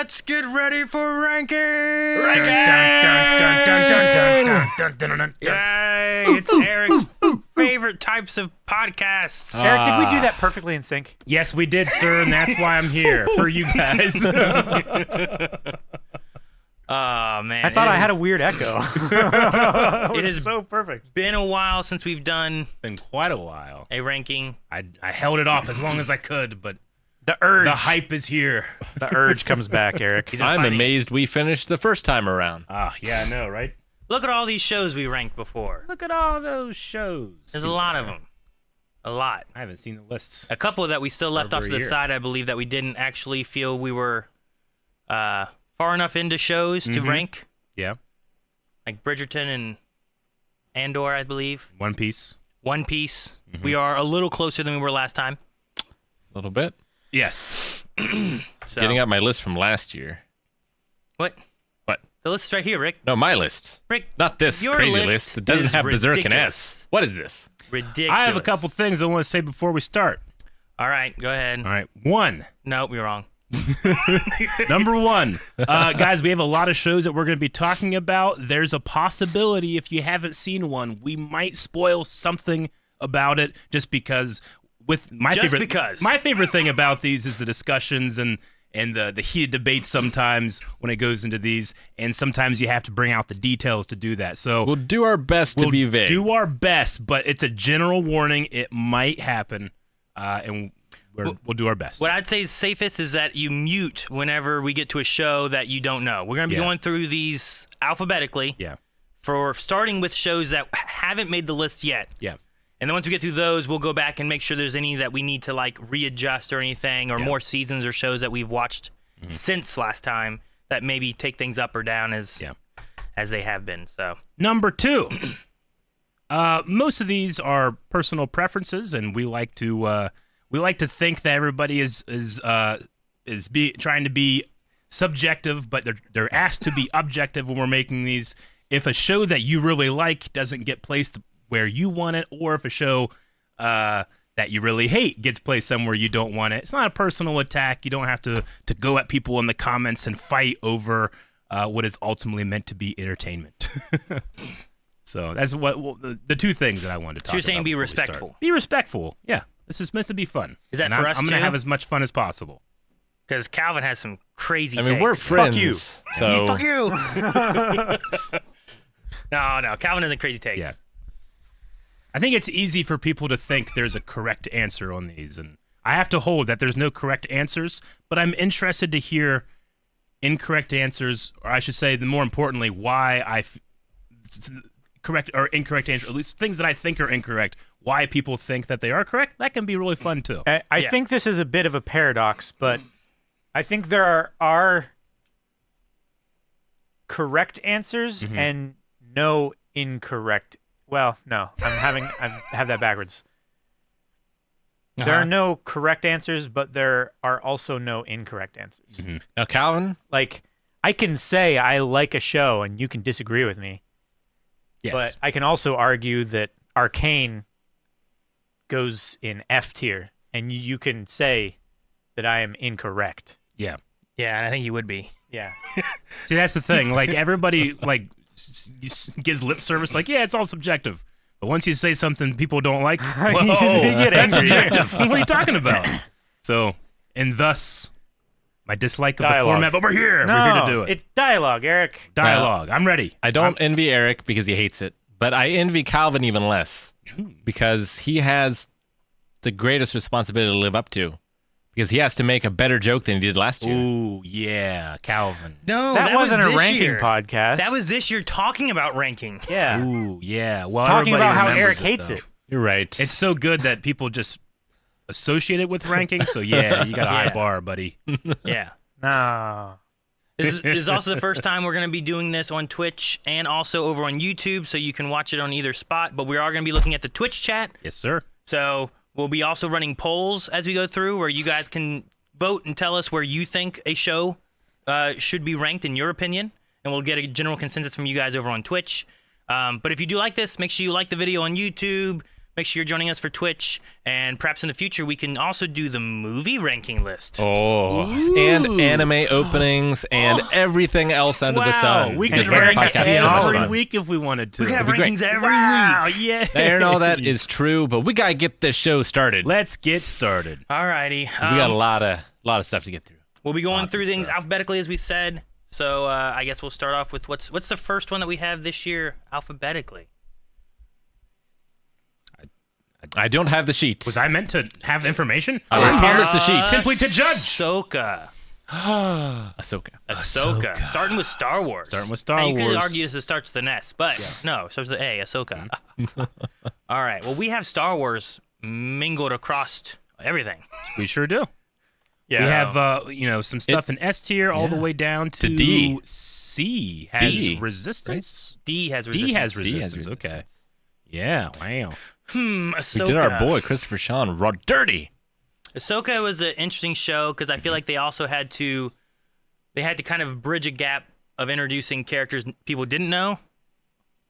Let's get ready for ranking! Yay! It's Eric's favorite types of podcasts. Eric, did we do that perfectly in sync? Yes, we did, sir, and that's why I'm here, for you guys. Oh, man. I thought I had a weird echo. It is so perfect. been a while since we've done Been quite a while. a ranking. I held it off as long as I could, but The urge. the hype is here. The urge comes back, Eric. I'm amazed we finished the first time around. Ah, yeah, I know, right? Look at all these shows we ranked before. Look at all those shows. There's a lot of them. A lot. I haven't seen the lists. A couple that we still left off Over to a the year. side, I believe, that we didn't actually feel we were far enough into shows to rank. Yeah. Like Bridgerton and Andor, I believe. One Piece. One Piece. We are a little closer than we were last time. A little bit. Yes. So. Getting up my list from last year. What? What? The list is right here, Rick. No, my list. Rick, Not this your crazy list list that doesn't is have Berserk and ridiculous. S. What is this? Ridiculous. I have a couple things I want to say before we start. All right, go ahead. All right. One. Nope, you're wrong. Number one. Guys, we have a lot of shows that we're going to be talking about. There's a possibility, if you haven't seen one, we might spoil something about it just because with my Just favorite because. My favorite thing about these is the discussions and the heated debates sometimes when it goes into these, and sometimes you have to bring out the details to do that. So We'll do our best to be vague. do our best, but it's a general warning. It might happen, and we'll do our best. What I'd say is safest is that you mute whenever we get to a show that you don't know. We're going to be Yeah. going through these alphabetically Yeah. for starting with shows that haven't made the list yet. Yeah. And then once we get through those, we'll go back and make sure there's any that we need to like readjust or anything, or Yeah. more seasons or shows that we've watched since last time that maybe take things up or down as they have been. So Number two. Most of these are personal preferences, and we like to think that everybody is trying to be subjective, but they're asked to be objective when we're making these. If a show that you really like doesn't get placed where you want it, or if a show that you really hate gets placed somewhere you don't want it, it's not a personal attack. You don't have to go at people in the comments and fight over what is ultimately meant to be entertainment. So that's the two things that I wanted to talk about. So you're saying be before we start. respectful. Be respectful. Yeah, this is meant to be fun. Is that And for I'm us going to too? have as much fun as possible. because Calvin has some crazy I mean, takes. we're friends. you. So Fuck you. No, Calvin has a crazy takes. Yeah. I think it's easy for people to think there's a correct answer on these, and I have to hold that there's no correct answers, but I'm interested to hear incorrect answers, or I should say, more importantly, why correct or incorrect answer, at least things that I think are incorrect, why people think that they are correct. That can be really fun too. I Yeah. think this is a bit of a paradox, but I think there are correct answers and no incorrect. Well, no, I have that backwards. There are no correct answers, but there are also no incorrect answers. now, Calvin, Like, I can say I like a show and you can disagree with me, Yes. but I can also argue that Arcane goes in F tier, and you can say that I am incorrect. Yeah. Yeah, and I think you would be. Yeah. See, that's the thing. Like, everybody gives lip service, like, yeah, it's all subjective. But once you say something people don't like, whoa, You get that's angry. subjective. What are you talking about? So, and thus, my dislike of Dialogue. the format, but we're here. No, We're here to do it. It's dialogue, Eric. Dialogue. I'm ready. I don't envy Eric because he hates it, but I envy Calvin even less because he has the greatest responsibility to live up to because he has to make a better joke than he did last year. Ooh, yeah, Calvin. No, That wasn't a this ranking year. podcast. That was this year talking about ranking. yeah. Ooh, yeah. Well, Talking everybody about how remembers Eric hates though. it. You're right. It's so good that people just associate it with ranking. So yeah, you got a high bar, buddy. Yeah. No. This is also the first time we're going to be doing this on Twitch and also over on YouTube, so you can watch it on either spot. But we are going to be looking at the Twitch chat. Yes, sir. So we'll be also running polls as we go through where you guys can vote and tell us where you think a show should be ranked in your opinion. And we'll get a general consensus from you guys over on Twitch. But if you do like this, make sure you like the video on YouTube. Make sure you're joining us for Twitch, and perhaps in the future we can also do the movie ranking list. And anime openings and everything else under the sun. We could And rank podcast every episodes. week if we wanted to. We could have It'd be rankings every week. Yeah. And all that is true, but we gotta get this show started. Let's get started. Alrighty. We got a lot of stuff to get through. We'll be going Lots through of things stuff. alphabetically, as we said. So I guess we'll start off with what's the first one that we have this year alphabetically. I don't have the sheet. Was I meant to have information? I promised the sheet. Simply to judge. Ahsoka. Ahsoka. Starting with Star Wars. Starting with Star Now, you Wars. could argue this starts with an S, but no, it starts with A, Ahsoka. All right. Well, we have Star Wars mingled across everything. We sure do. Yeah. We have some stuff in S tier all the way down to D. C has D, resistance. D has resistance. D has resistance. Okay. Yeah. Wow. Ahsoka. We did our boy Christopher Sean raw dirty. Ahsoka was an interesting show because I feel like they also had to kind of bridge a gap of introducing characters people didn't know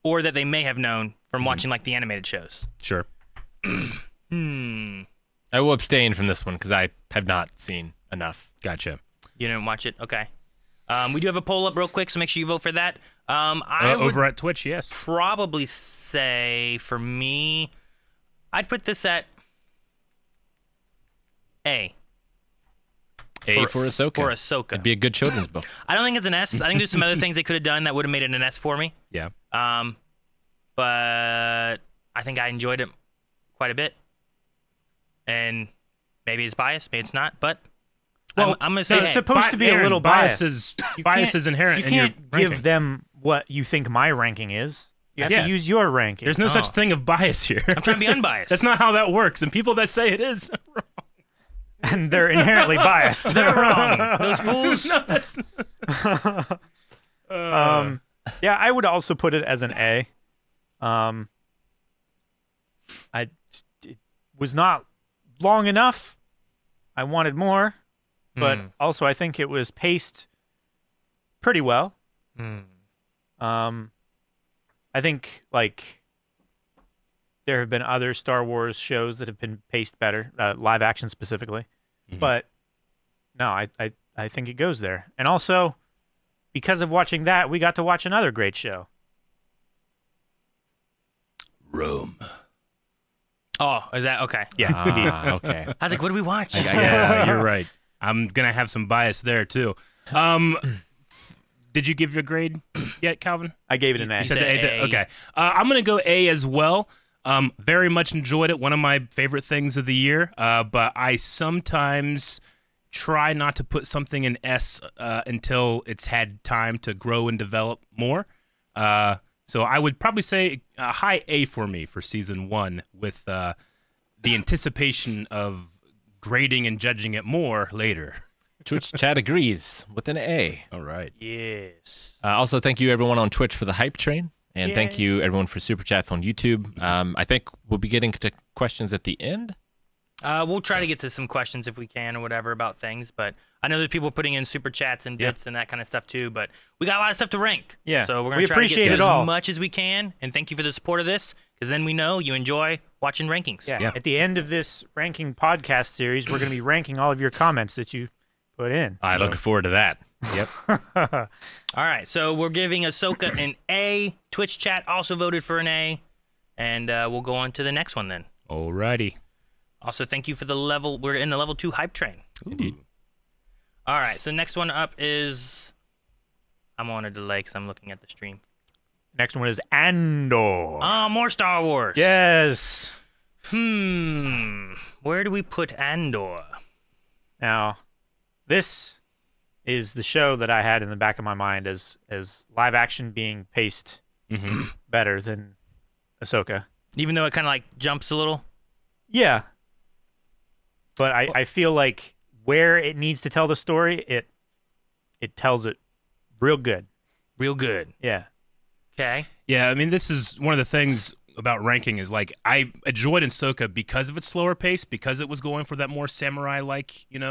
or that they may have known from watching like the animated shows. Sure. I will abstain from this one because I have not seen enough. Gotcha. You didn't watch it? Okay. We do have a poll up real quick, so make sure you vote for that. I would Over at Twitch, yes. probably say, for me, I'd put this at A. A for Ahsoka. For Ahsoka. It'd be a good children's book. I don't think it's an S. I think there's some other things they could have done that would have made it an S for me. Yeah. But I think I enjoyed it quite a bit. And maybe it's biased, maybe it's not, but Well, I'm going to say it's A. supposed to be a little bias biased. bias is inherent You in your can't ranking. give them what you think my ranking is. You have Yeah. to use your ranking. There's no such thing of bias here. I'm trying to be unbiased. That's not how that works. And people that say it is and they're inherently biased. They're wrong. Those fools. no, that's Yeah, I would also put it as an A. It was not long enough. I wanted more, but also I think it was paced pretty well. I think there have been other Star Wars shows that have been paced better, live action specifically. But no, I think it goes there. And also, because of watching that, we got to watch another great show. Rome. Oh, is that okay? Yeah, indeed. Okay. I was like, what did we watch? Yeah, you're right. I'm gonna have some bias there too. Did you give your grade yet, Calvin? I gave it an A. You said said the A. A. Okay. I'm gonna go A as well. Very much enjoyed it. One of my favorite things of the year. But I sometimes try not to put something in S until it's had time to grow and develop more. So I would probably say a high A for me for season 1, with the anticipation of grading and judging it more later. Twitch chat agrees with an A. All right. Yes. Also, thank you everyone on Twitch for the hype train, and thank you everyone for super chats on YouTube. I think we'll be getting to questions at the end. We'll try to get to some questions if we can or whatever about things, but I know there's people putting in super chats and bits and that kind of stuff too, but we got a lot of stuff to rank. Yeah. So we're going We to try to appreciate get it to all. as much as we can, and thank you for the support of this, because then we know you enjoy watching rankings. Yeah. Yeah. At the end of this ranking podcast series, we're going to be ranking all of your comments that you put in. I look forward to that. Yep. All right, so we're giving Ahsoka an A. Twitch chat also voted for an A, and we'll go on to the next one then. Alrighty. Also, thank you for the level. We're in the level 2 hype train. Indeed. All right, so next one up is... I'm on a delay because I'm looking at the stream. Next one is Andor. Oh, more Star Wars. Yes. Where do we put Andor? Now, this is the show that I had in the back of my mind as live action being paced better than Ahsoka. Even though it kind of like jumps a little? Yeah. But I feel like where it needs to tell the story, it tells it real good. Real good. Yeah. Okay. Yeah, I mean, this is one of the things about ranking is like I enjoyed Ahsoka because of its slower pace, because it was going for that more samurai-like, thing.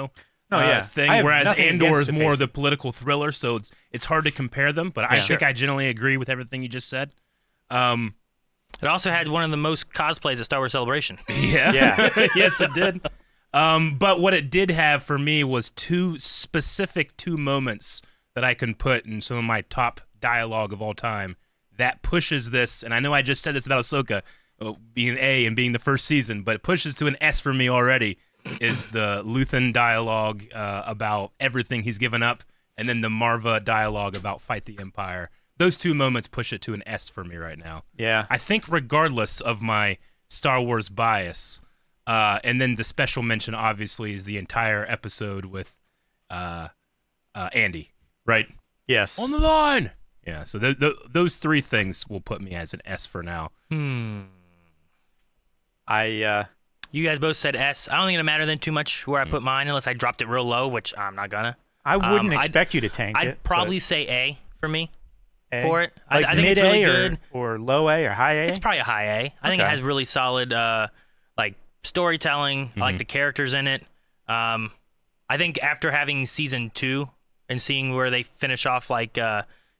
I have Whereas nothing Andor against is the more pacing. the political thriller, so it's hard to compare them. But I think I generally agree with everything you just said. It also had one of the most cosplays at Star Wars Celebration. Yeah. Yeah. Yes, it did. But what it did have for me was two moments that I can put in some of my top dialogue of all time that pushes this. And I know I just said this about Ahsoka being A and being the first season, but it pushes to an S for me already. Is the Luthen dialogue about everything he's given up, and then the Marva dialogue about fight the Empire. Those two moments push it to an S for me right now. Yeah. I think regardless of my Star Wars bias, and then the special mention obviously is the entire episode with Andy, right? Yes. On the line! Yeah, so those three things will put me as an S for now. You guys both said S. I don't think it'll matter then too much where I put mine unless I dropped it real low, which I'm not gonna. I wouldn't expect you to tank it. I'd probably say A for me A? for it. Like I think mid it's really A good. or low A or high A? It's probably a high A. I think it Okay. has really solid like storytelling. I like the characters in it. I think after having season 2 and seeing where they finish off like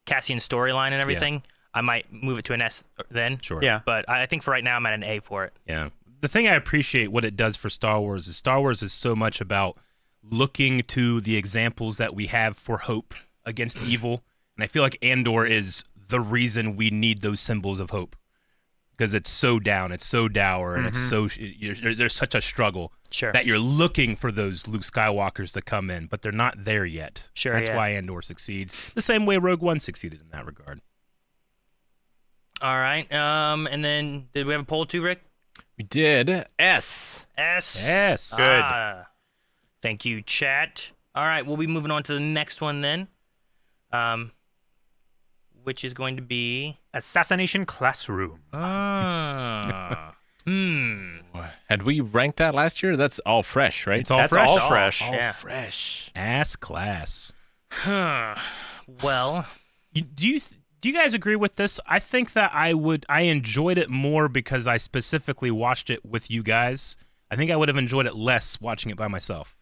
Cassian's storyline and everything, I might move it to an S then. Sure. Yeah. But I think for right now I'm at an A for it. Yeah. The thing I appreciate what it does for Star Wars is so much about looking to the examples that we have for hope against evil. And I feel like Andor is the reason we need those symbols of hope. Because it's so down, it's so dour, and it's so there's such a struggle Sure. that you're looking for those Luke Skywalkers to come in, but they're not there yet. Sure, That's yeah. why Andor succeeds. The same way Rogue One succeeded in that regard. All right. And then did we have a poll too, Rick? We did. S. S. Yes. Good. Thank you, chat. All right, we'll be moving on to the next one then, which is going to be. Assassination Classroom. Had we ranked that last year? That's all fresh, right? It's all That's fresh. all fresh. all yeah. fresh. Ass class. Well, Do you guys agree with this? I think that I enjoyed it more because I specifically watched it with you guys. I think I would have enjoyed it less watching it by myself.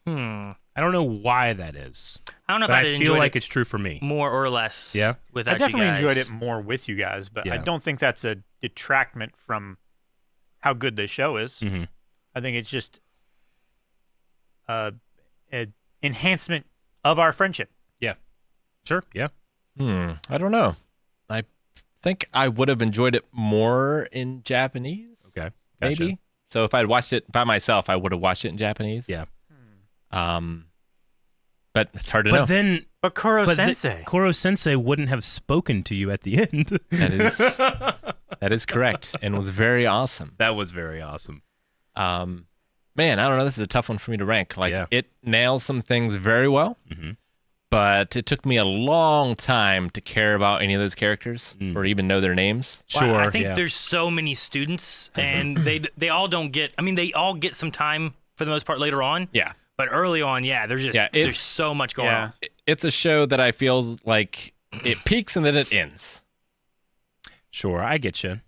I don't know why that is. I don't know if But I'd I feel enjoyed like it it's true for me. more or less. Yeah? Without I definitely you guys. enjoyed it more with you guys, but I Yeah. don't think that's a detractment from how good the show is. Mhm. I think it's just an enhancement of our friendship. Yeah. Sure. Yeah. I don't know. I think I would have enjoyed it more in Japanese, Okay. Gotcha. maybe. So if I'd watched it by myself, I would have watched it in Japanese. Yeah. But it's hard to know. But then But Koro Sensei. Koro Sensei wouldn't have spoken to you at the end. That is correct, and was very awesome. That was very awesome. Man, I don't know. This is a tough one for me to rank. Like, Yeah. it nails some things very well, but it took me a long time to care about any of those characters or even know their names. Well, Sure. I think yeah. there's so many students, and they all don't get. I mean, they all get some time for the most part later on. Yeah. But early on, there's just there's so much going on. It's a show that I feel like it peaks and then it ends, Sure, I get you.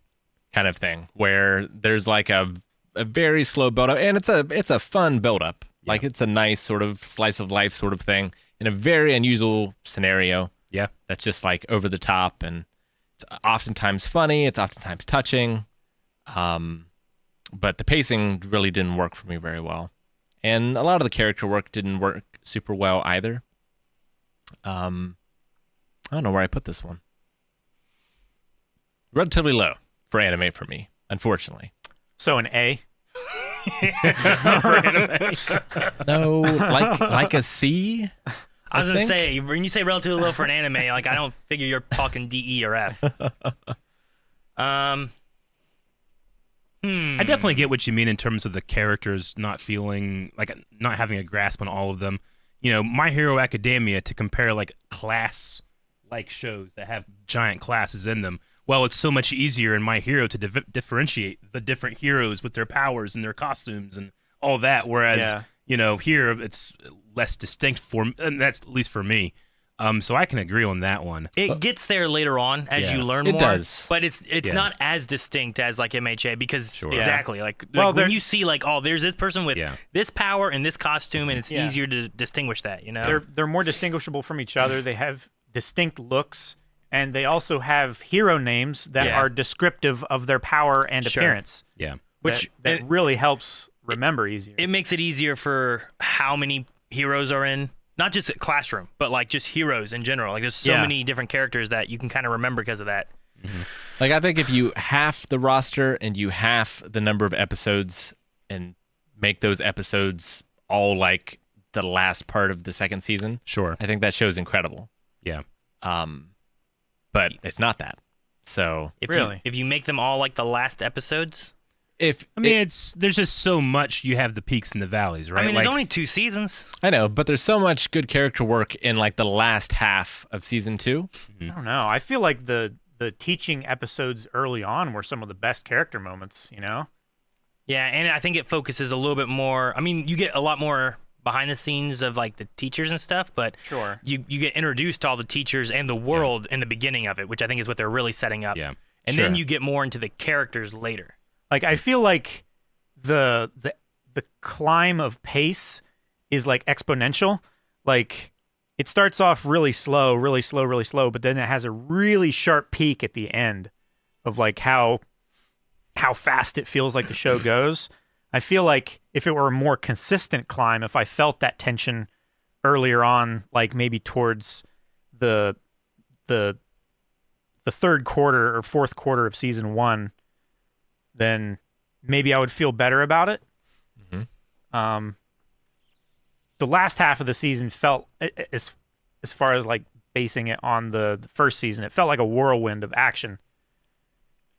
kind of thing, where there's like a very slow build up, and it's a fun build up. Like, it's a nice sort of slice of life sort of thing in a very unusual scenario. Yeah. That's just like over the top, and it's oftentimes funny. It's oftentimes touching. But the pacing really didn't work for me very well. And a lot of the character work didn't work super well either. I don't know where I put this one. Relatively low for anime for me, unfortunately. So an A. No, like a C. I was gonna think. say, when you say relatively low for an anime, like I don't figure you're talking D, E, or F. I definitely get what you mean in terms of the characters not feeling like not having a grasp on all of them. You know, My Hero Academia, to compare like class like shows that have giant classes in them. Well, it's so much easier in My Hero to differentiate the different heroes with their powers and their costumes and all that. Whereas, you know, here it's less distinct and that's at least for me. So I can agree on that one. It gets there later on as Yeah. you learn It more. does. But it's not as distinct as like MHA because exactly like Well, when you see like, oh, there's this person with Yeah. this power and this costume, and it's Yeah. easier to distinguish that, you know. They're more distinguishable from each other. They have distinct looks. and they also have hero names that Yeah. are descriptive of their power and Sure. appearance. Yeah. Which that really helps remember easier. it makes it easier for how many heroes are in, not just Classroom, but like just heroes in general. Like there's so Yeah. many different characters that you can kind of remember because of that. Like, I think if you half the roster and you half the number of episodes and make those episodes all like the last part of the second season, Sure. I think that show's incredible. Yeah. But it's not that. So If you make them all like the last episodes, if I mean, there's just so much. You have the peaks and the valleys, right? I mean, like, there's only 2 seasons. I know, but there's so much good character work in like the last half of season 2. I don't know. I feel like the teaching episodes early on were some of the best character moments, you know? Yeah, and I think it focuses a little bit more. I mean, you get a lot more behind the scenes of like the teachers and stuff, but Sure. you get introduced to all the teachers and the world in the beginning of it, which I think is what they're really setting up. Yeah. And then you get more into the characters later. Like I feel like the climb of pace is like exponential. Like it starts off really slow, but then it has a really sharp peak at the end of like how fast it feels like the show goes. I feel like if it were a more consistent climb, if I felt that tension earlier on, like maybe towards the third quarter or fourth quarter of season 1, then maybe I would feel better about it. The last half of the season felt, as far as like basing it on the first season, it felt like a whirlwind of action.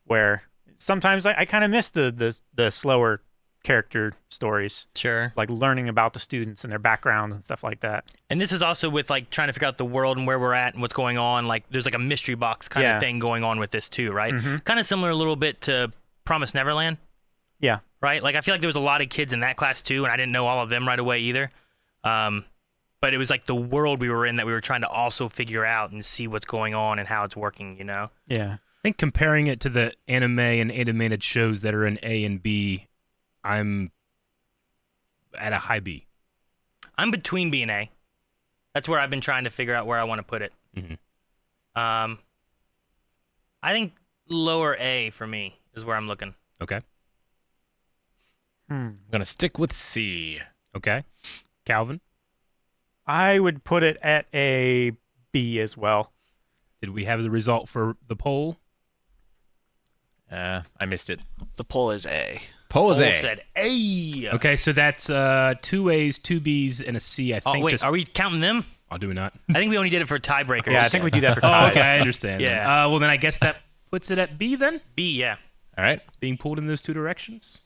Where sometimes I kind of miss the slower character stories, Sure. like learning about the students and their backgrounds and stuff like that. And this is also with like trying to figure out the world and where we're at and what's going on. Like there's like a mystery box kind Yeah. of thing going on with this too, right? Mhm. Kind of similar a little bit to Promised Neverland, Yeah, right? Like I feel like there was a lot of kids in that class too, and I didn't know all of them right away either. But it was like the world we were in that we were trying to also figure out and see what's going on and how it's working, you know? yeah. I think comparing it to the anime and animated shows that are in A and B, I'm at a high B. I'm between B and A. That's where I've been trying to figure out where I want to put it. Mhm. I think lower A for me is where I'm looking. Okay. I'm going to stick with C. Okay. Calvin, I would put it at a B as well. did we have the result for the poll? I missed it. The poll is A. Poll is Cole A. said A. Okay, so that's 2 A's, 2 B's, and a C. I Oh, think. wait, are we counting them? I'll do it not. I think we only did it for tiebreakers. Yeah, I think we do that for Oh, ties. okay, I understand. Yeah. Well, then I guess that puts it at B then, B, yeah. All right. being pulled in those 2 directions.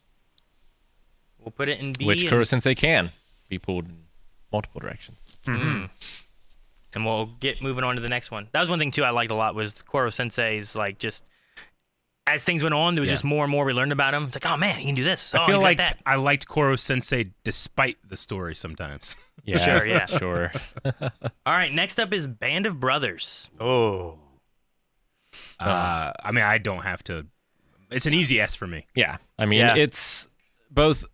We'll put it in B. Which and, Kuro Sensei can be pulled in multiple directions. and we'll get moving on to the next one. That was one thing, too, I liked a lot was Koro Sensei's, like, just... As things went on, there was Yeah. just more and more we learned about him. It's like, oh, man, he can do this. I feel he's like that. I liked Koro Sensei despite the story sometimes. Yeah, Sure, yeah. Sure. All right, next up is Band of Brothers. Oh, I mean, I don't have to. It's an easy S for me. Yeah. I mean, Yeah. it's both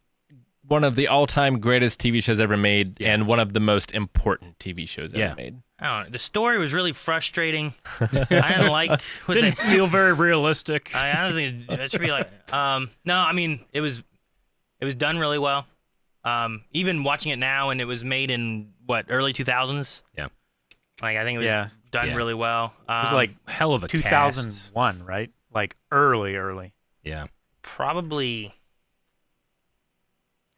one of the all-time greatest TV shows ever made and one of the most important TV shows Yeah. ever made. I don't know. The story was really frustrating. I didn't like what Didn't they... feel very realistic. I honestly, it should be like... no, I mean, it was done really well. Even watching it now, and it was made in, what, early 2000s? Yeah. Like, I think it was Yeah. done Yeah. really well. it was like Hell of a cast. 2001, right? Like early. Yeah. Probably...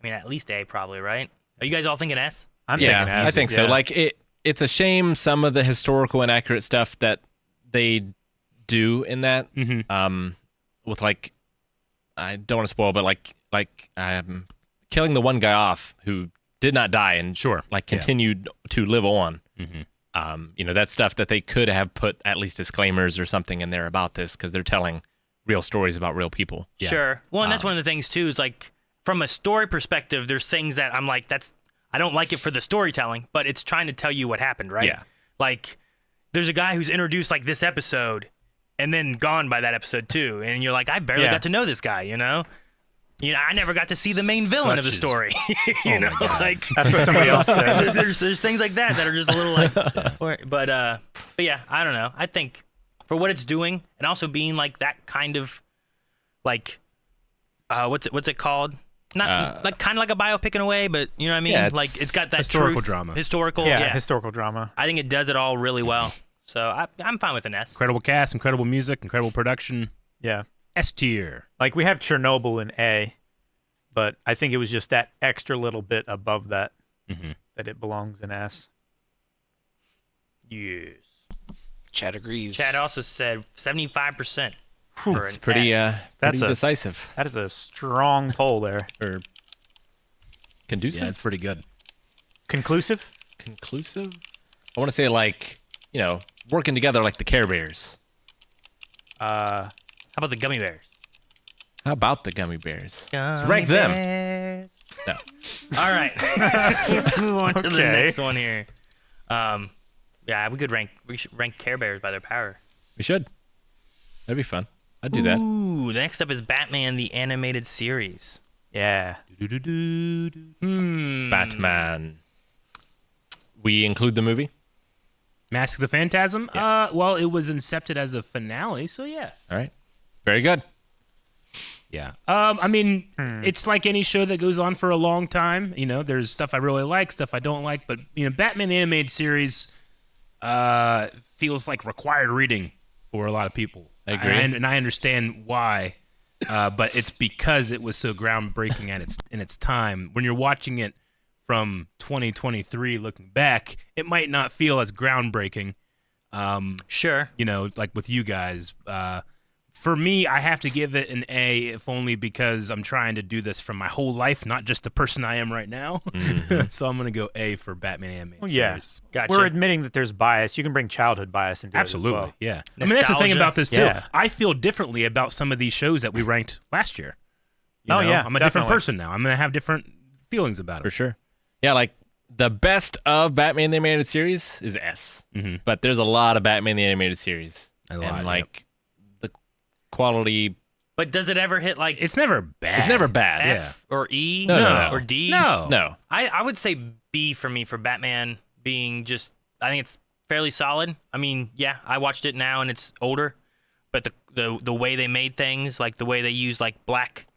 I mean, at least A, probably, right? Are you guys all thinking S? I'm Yeah, thinking S. I think so. Yeah. Like, it's a shame some of the historical inaccurate stuff that they do in that, with like, I don't want to spoil, but like killing the one guy off who did not die and Sure. like Yeah. continued to live on. Mm-hmm. You know, that's stuff that they could have put at least disclaimers or something in there about this because they're telling real stories about real people. Yeah. Sure. Well, and that's one of the things, too, is like, from a story perspective, there's things that I'm like, I don't like it for the storytelling, but it's trying to tell you what happened, right? Yeah. Like, there's a guy who's introduced like this episode and then gone by that episode too. And you're like, I barely Yeah. got to know this guy, you know? I never got to see the main villain of the Such story. is- you Oh know, my God. like That's what somebody else said. there's things like that that are just a little like, but yeah, I don't know. I think for what it's doing, and also being like that kind of like what's it called? Not like kind of like a biopic in a way, but you know what I mean? Yeah, like it's got that historical truth, drama. Historical, historical drama. I think it does it all really well. So I'm fine with an S. Incredible cast, incredible music, incredible production. Yeah. S tier. Like we have Chernobyl in A, but I think it was just that extra little bit above that that it belongs in S. Yes. Chad agrees. Chad also said 75%. It's pretty decisive. That is a strong poll there. Or conducive? Yeah, it's pretty good. Conclusive? Conclusive? I want to say like, working together like the Care Bears. How about the gummy bears? How about the gummy bears? Let's Gummy rank them. bears. No. All right. Let's move on to the next one here. Yeah, we should rank Care Bears by their power. We should. That'd be fun. I'd do that. Ooh, the next up is Batman the Animated Series. Yeah. Batman. We include the movie? Mask of the Phantasm? Yeah. Well, it was incepted as a finale, so yeah. All right. Very good. Yeah. I mean, it's like any show that goes on for a long time. There's stuff I really like, stuff I don't like, but Batman the Animated Series feels like required reading for a lot of people. I agree. And I understand why, but it's because it was so groundbreaking in its time. When you're watching it from 2023 looking back, it might not feel as groundbreaking. Sure. Like with you guys. For me, I have to give it an A, if only because I'm trying to do this from my whole life, not just the person I am right now. So I'm going to go A for Batman Animated Series. Gotcha. We're admitting that there's bias. You can bring childhood bias into Absolutely, it as well. yeah. I mean, that's the thing Nostalgia. about this, too. Yeah. I feel differently about some of these shows that we ranked last year. Yeah, I'm a different definitely. person now. I'm going to have different feelings about it. For sure. Yeah, like the best of Batman the Animated Series is S. But there's a lot of Batman the Animated Series. A lot, and like the quality. But does it ever hit like It's never bad. It's never bad. F or E No. or D? No. I would say B for me for Batman being just, I think it's fairly solid. I mean, yeah, I watched it now and it's older, but the way they made things, like the way they used like black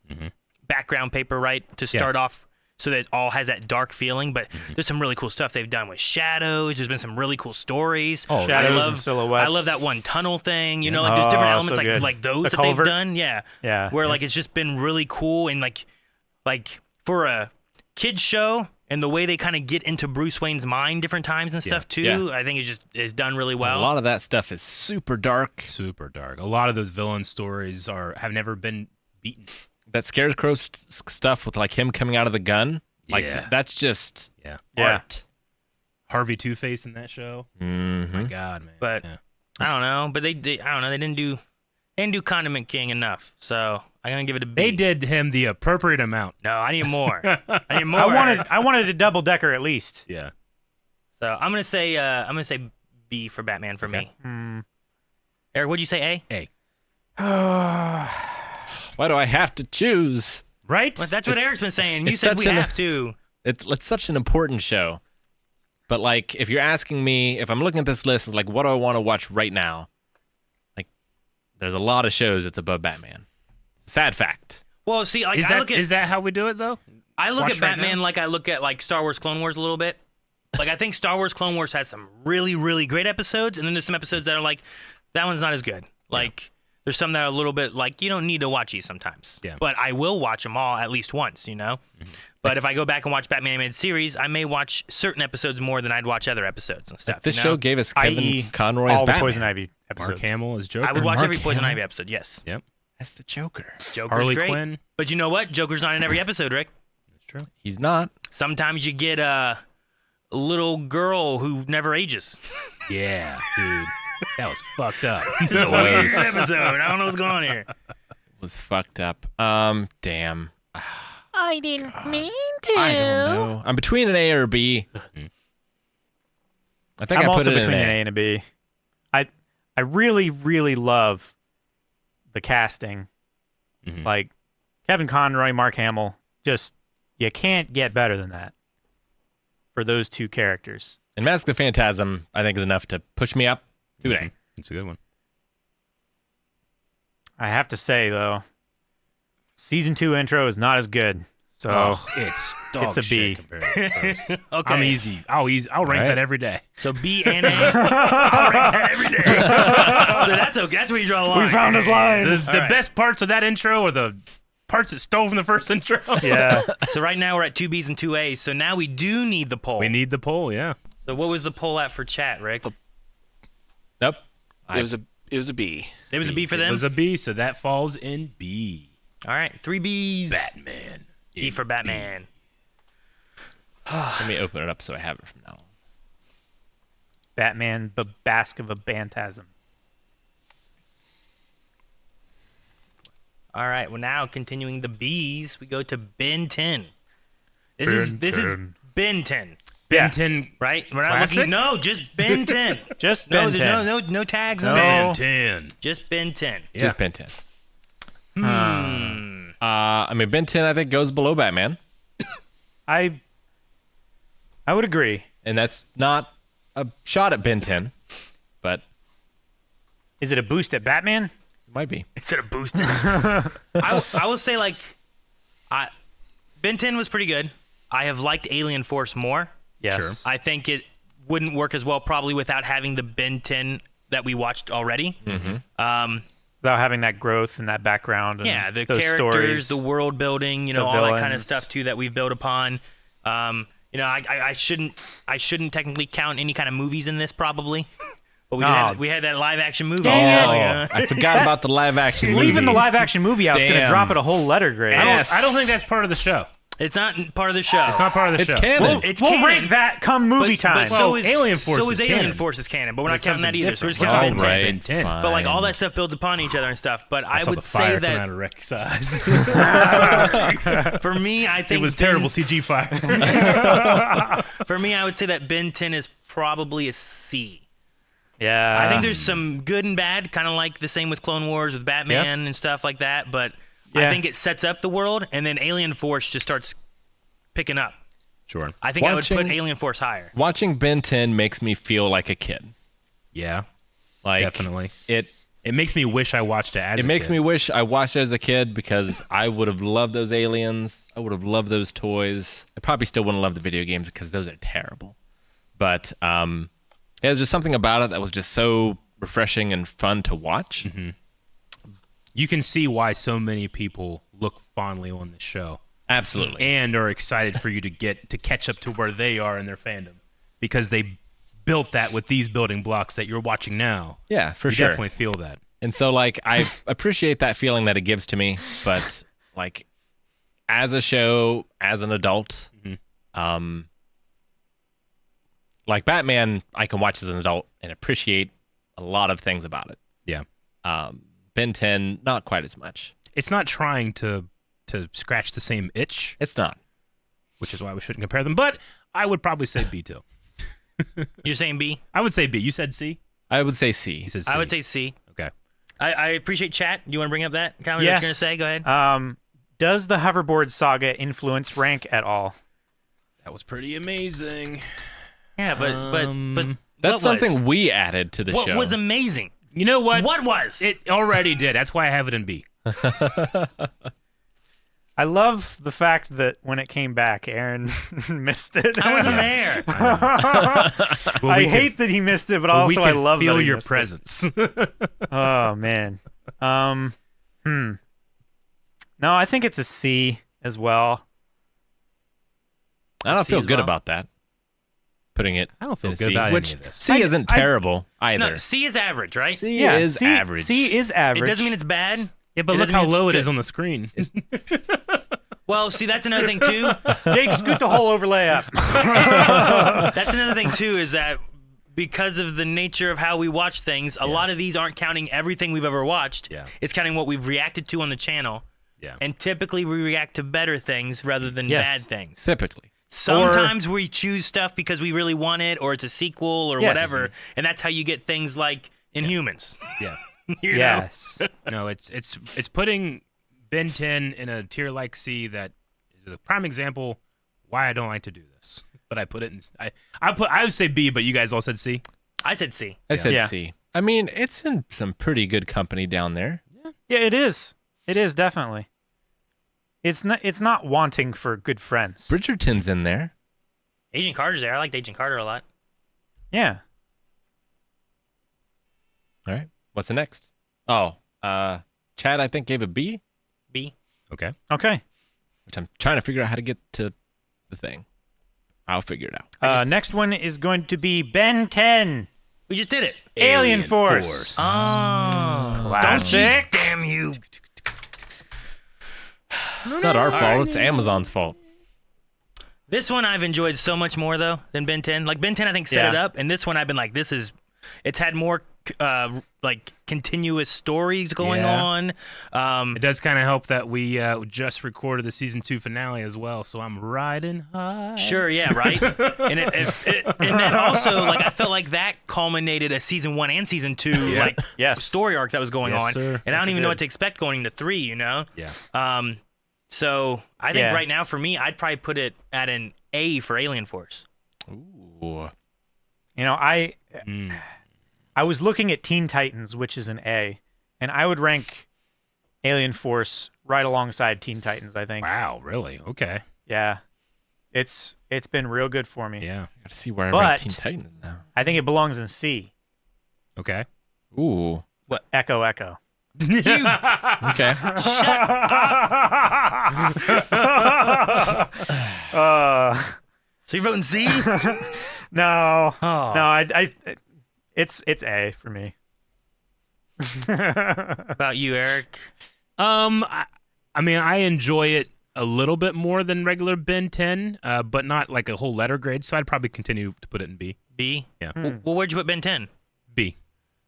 background paper, right, to start off, so that it all has that dark feeling. But there's some really cool stuff they've done with shadows. There's been some really cool stories. Oh, shadows and silhouettes. I love that one tunnel thing. There's different elements so good. like those The that culvert. they've done. Yeah. Yeah. Where like it's just been really cool and like for a kids show and the way they kind of get into Bruce Wayne's mind different times and stuff too. Yeah. I think is done really well. A lot of that stuff is super dark. Super dark. A lot of those villain stories have never been beaten. That Scarecrow stuff with like him coming out of the gun. Like Yeah. that's just Yeah. art. Harvey Two-Face in that show. My God, man. But yeah. I don't know. But they I don't know. They didn't do Condiment King enough. So I'm gonna give it a B. They did him the appropriate amount. No, I need more. I need more. I wanted a double decker at least. Yeah. So I'm gonna say B for Batman for me. Eric, what'd you say? A? A. Why do I have to choose? Right? Well, that's what Eric's been saying. You it's said we such an- have to. It's such an important show. But like if you're asking me, if I'm looking at this list, it's like what do I want to watch right now? Like there's a lot of shows that's above Batman. Sad fact. Well, see, like Is that how we do it, though? I look Watch at right Batman now? like I look at like Star Wars Clone Wars a little bit. Like I think Star Wars Clone Wars has some really, really great episodes, and then there's some episodes that are like, that one's not as good. Like there's some that are a little bit like you don't need to watch these sometimes. Yeah. But I will watch them all at least once, But if I go back and watch Batman Animated Series, I may watch certain episodes more than I'd watch other episodes and stuff. This you know? show gave us Kevin I.e. Conroy as all the Batman. Poison Ivy episodes. Mark Hamill is Joker. I would watch Mark every Poison Hamill. Ivy episode. Yes. Yep. That's the Joker. Joker's Harley great. Quinn. But you know what? Joker's not in every episode, Rick. That's true. He's not. Sometimes you get a little girl who never ages. Yeah, dude. That was fucked up. It's a weird episode. I don't know what's going on here. Was fucked up. Damn. I didn't mean to. I don't know. I'm between an A or a B. I think I'm I put also it in between an an A. A and a B. I really, really love the casting. Like Kevin Conroy, Mark Hamill. Just you can't get better than that for those two characters. And Mask of the Phantasm, I think, is enough to push me up to an A. It's a good one. I have to say though, season 2 intro is not as good. So it's dog it's a B. shit compared to the first. Okay. I'm easy. I'll rank that every day. So B and A. I'll rank that every day. So that's okay. That's where you draw the line. We found his line. The best parts of that intro are the parts that stole from the first intro. Yeah. So right now we're at 2 Bs and 2 As. So now we do need the poll. We need the poll, yeah. So what was the poll at for chat, Rick? Nope. It was a B. It was a B for It them? was a B, so that falls in B. All right, 3 Bs. Batman. B for Batman. Let me open it up so I have it from now on. Batman, the Bask of a Bantasm. All right, well now continuing the Bs, we go to Ben 10. This is Ben 10, Yeah. 10. right? We're not Classic? looking. No, just Ben 10. Just No, Ben 10. no tags. No. Ben 10. Just Ben 10. Just Ben 10. Hmm. I mean, Ben 10, I think, goes below Batman. I would agree. And that's not a shot at Ben 10, but Is it a boost at Batman? it might be. Instead of boosted. I will say, like, Ben 10 was pretty good. I have liked Alien Force more. Yes. I think it wouldn't work as well probably without having the Ben 10 that we watched already. Without having that growth and that background. And Yeah, the those characters, stories. the world building, the all that kind of villains. stuff too that we've built upon. I shouldn't technically count any kind of movies in this probably, but we had that live action movie. Dang it. I forgot about the live action movie. Leaving the live action movie out, it's going to Damn. drop it a whole letter grade. I don't think that's part of the show. It's not part of the show. It's not part of the It's show. canon. It's We'll canon. rank that come movie time. But so is Alien Force So is is Alien canon. Force is canon, but we're not It's counting that something either. So we're just different. counting All Ben 10. right. Ben 10. fine. But like all that stuff builds upon each other and stuff. But I saw would the say fire come out that of Rick's eyes. for me, I think It was terrible CG fire. For me, I would say that Ben 10 is probably a C. yeah. I think there's some good and bad, kind of like the same with Clone Wars with Batman and stuff like that. But I Yeah. think it sets up the world, and then Alien Force just starts picking up. Sure. I think I would Watching- put Alien Force higher. Watching Ben 10 makes me feel like a kid. Yeah, Like definitely. It It makes me wish I watched it as a makes kid. me wish I watched it as a kid because I would have loved those aliens. I would have loved those toys. I probably still wouldn't love the video games because those are terrible. But there's just something about it that was just so refreshing and fun to watch. You can see why so many people look fondly on the show Absolutely. and are excited for you to catch up to where they are in their fandom because they built that with these building blocks that you're watching now. Yeah, for You sure. definitely feel that. And so, like, I appreciate that feeling that it gives to me, but like, as a show, as an adult, like Batman, I can watch as an adult and appreciate a lot of things about it. Yeah. Ben 10, not quite as much. It's not trying to scratch the same itch, It's not. which is why we shouldn't compare them. But I would probably say B too. You're saying B? I would say B. You said C? I would say C. He said C. I would say C. Okay. I appreciate chat. Do you want to bring up that comment? Yes. What you're going to say? Go ahead. Does the hoverboard saga influence rank at all? That was pretty amazing. Yeah, but That's what something was? we added to the What show. was amazing? You know what? What was? It already did. That's why I have it in B. I love the fact that when it came back, Aaron missed it. I wasn't there. Well, I we hate could- that he missed it, but well, also we I could love feel that he your missed it. presence. Oh man. No, I think it's a C as well. I don't C feel as good well? about that. Putting it I don't feel in a good C, about which any of this. C isn't terrible either. No, C is average, right? C Yeah, is C, average. C is average. It doesn't mean it's bad. Yeah, but It look doesn't how mean it's low it good. is on the screen. Well, see, that's another thing too. Jake, scoot the whole overlay up. That's another thing too is that because of the nature of how we watch things, a lot of these aren't counting everything we've ever watched. Yeah. It's counting what we've reacted to on the channel. Yeah. And typically we react to better things rather than Yes. bad things. Typically. Sometimes we choose stuff because we really want it or it's a sequel or Yes. whatever. And that's how you get things like Inhumans. Yeah. You know? Yes. No, it's putting Ben 10 in a tier like C that is a prime example why I don't like to do this. But I put it in I would say B, but you guys all said C. I said C. I said Yeah. C. I mean, it's in some pretty good company down there. Yeah, it is. It is definitely. It's not wanting for good friends. Bridgerton's in there. Agent Carter's there. I liked Agent Carter a lot. Yeah. All right. What's the next? Oh, Chad, I think, gave a B, B. Okay. Okay. which I'm trying to figure out how to get to the thing. I'll figure it out. Next one is going to be Ben 10. We just did it. Alien Force. Oh. Classic. Damn you. Not our fault. It's Amazon's fault. This one I've enjoyed so much more though than Ben 10. Like Ben 10, I think set it Yeah. up, and this one I've been like, it's had more like continuous stories going Yeah. on. It does kind of help that we just recorded the season 2 finale as well, so I'm riding high. Sure, yeah, right. and and then also like I felt like that culminated a season 1 and season 2 like Yes. story arc that was going Yes, on, sir. and I don't Yes, even it know did. what to expect going into 3. You know. Yeah. So I think Yeah. right now for me, I'd probably put it at an A for Alien Force. Ooh. You know, I was looking at Teen Titans, which is an A, and I would rank Alien Force right alongside Teen Titans, I think. Wow, really? Okay. Yeah. It's been real good for me. Yeah. Gotta see where I But- rank Teen Titans now. I think it belongs in C. Okay. Ooh. Echo Echo. Okay. So you're voting C? No. Oh. No, it's A for me. About you, Eric? I mean, I enjoy it a little bit more than regular Ben 10, but not like a whole letter grade, so I'd probably continue to put it in B. B? Yeah. Well, where'd you put Ben 10? B.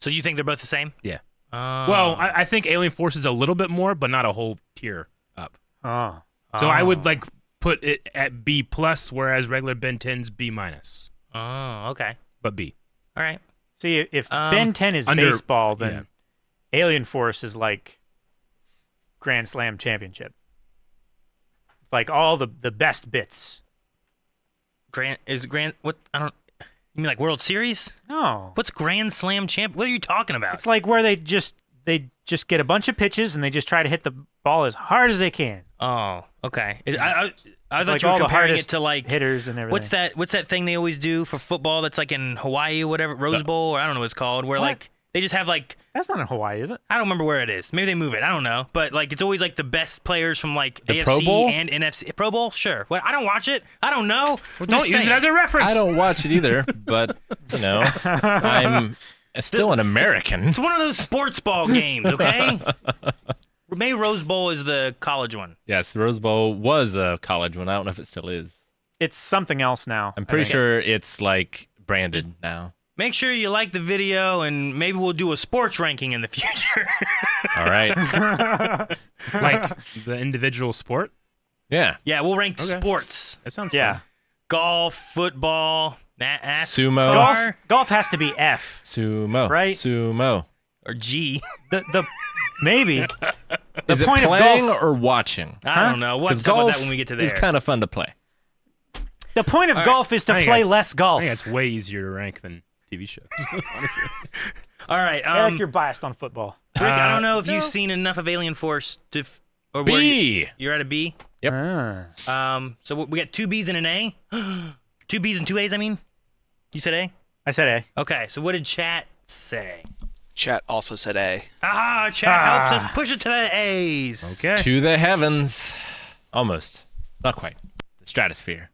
So you think they're both the same? Yeah. Oh. Well, I think Alien Force is a little bit more, but not a whole tier up. Oh. So I would like put it at B plus, whereas regular Ben 10's B minus, Oh, okay. but B. All right. See, if Ben 10 is under- baseball, then Alien Force is like Grand Slam championship. It's like all the best bits. What? I don't. You mean like World Series? No. What's Grand Slam champ? What are you talking about? It's like where they just get a bunch of pitches and they just try to hit the ball as hard as they can. Oh, okay. I thought Like you were all the comparing it hardest to like hitters and everything. What's that thing they always do for football that's like in Hawaii or whatever, Rose Bowl, or I don't know what it's called, where What? like they just have like That's not in Hawaii, is it? I don't remember where it is. Maybe they move it. I don't know. But like it's always like the best players from like The AFC Pro Bowl? and NFC. Pro Bowl? Sure. What? I don't watch it. I don't know. Don't use it as a reference. I don't watch it either, but, you know, I'm still an American. It's one of those sports ball games, okay? Maybe Rose Bowl is the college one. Yes, the Rose Bowl was a college one. I don't know if it still is. It's something else now. I'm pretty sure it's, like, branded now. Make sure you like the video, and maybe we'll do a sports ranking in the future. All right. Like the individual sport. Yeah. Yeah, we'll rank Okay. sports. That sounds Yeah. fun. Golf, football, Sumo. Golf has to be F, Sumo. Right? Sumo. or G. The maybe. Is it point of playing golf- or watching? I don't know. We'll have to talk about that when we get to there. is kind of fun to play. The point of All right. golf is to I think play that's- less golf. I think that's way easier to rank than TV shows, honestly. All right. Eric, you're biased on football. Rick, I don't know if you've seen enough of Alien Force to... or where B. you're at a B? Yep. So we got 2 B's and an A? 2 B's and 2 A's, I mean? You said A? I said A. Okay, so what did chat say? Chat also said A. Aha, chat helps us push it to the A's. Okay. To the heavens. Almost. Not quite. The stratosphere.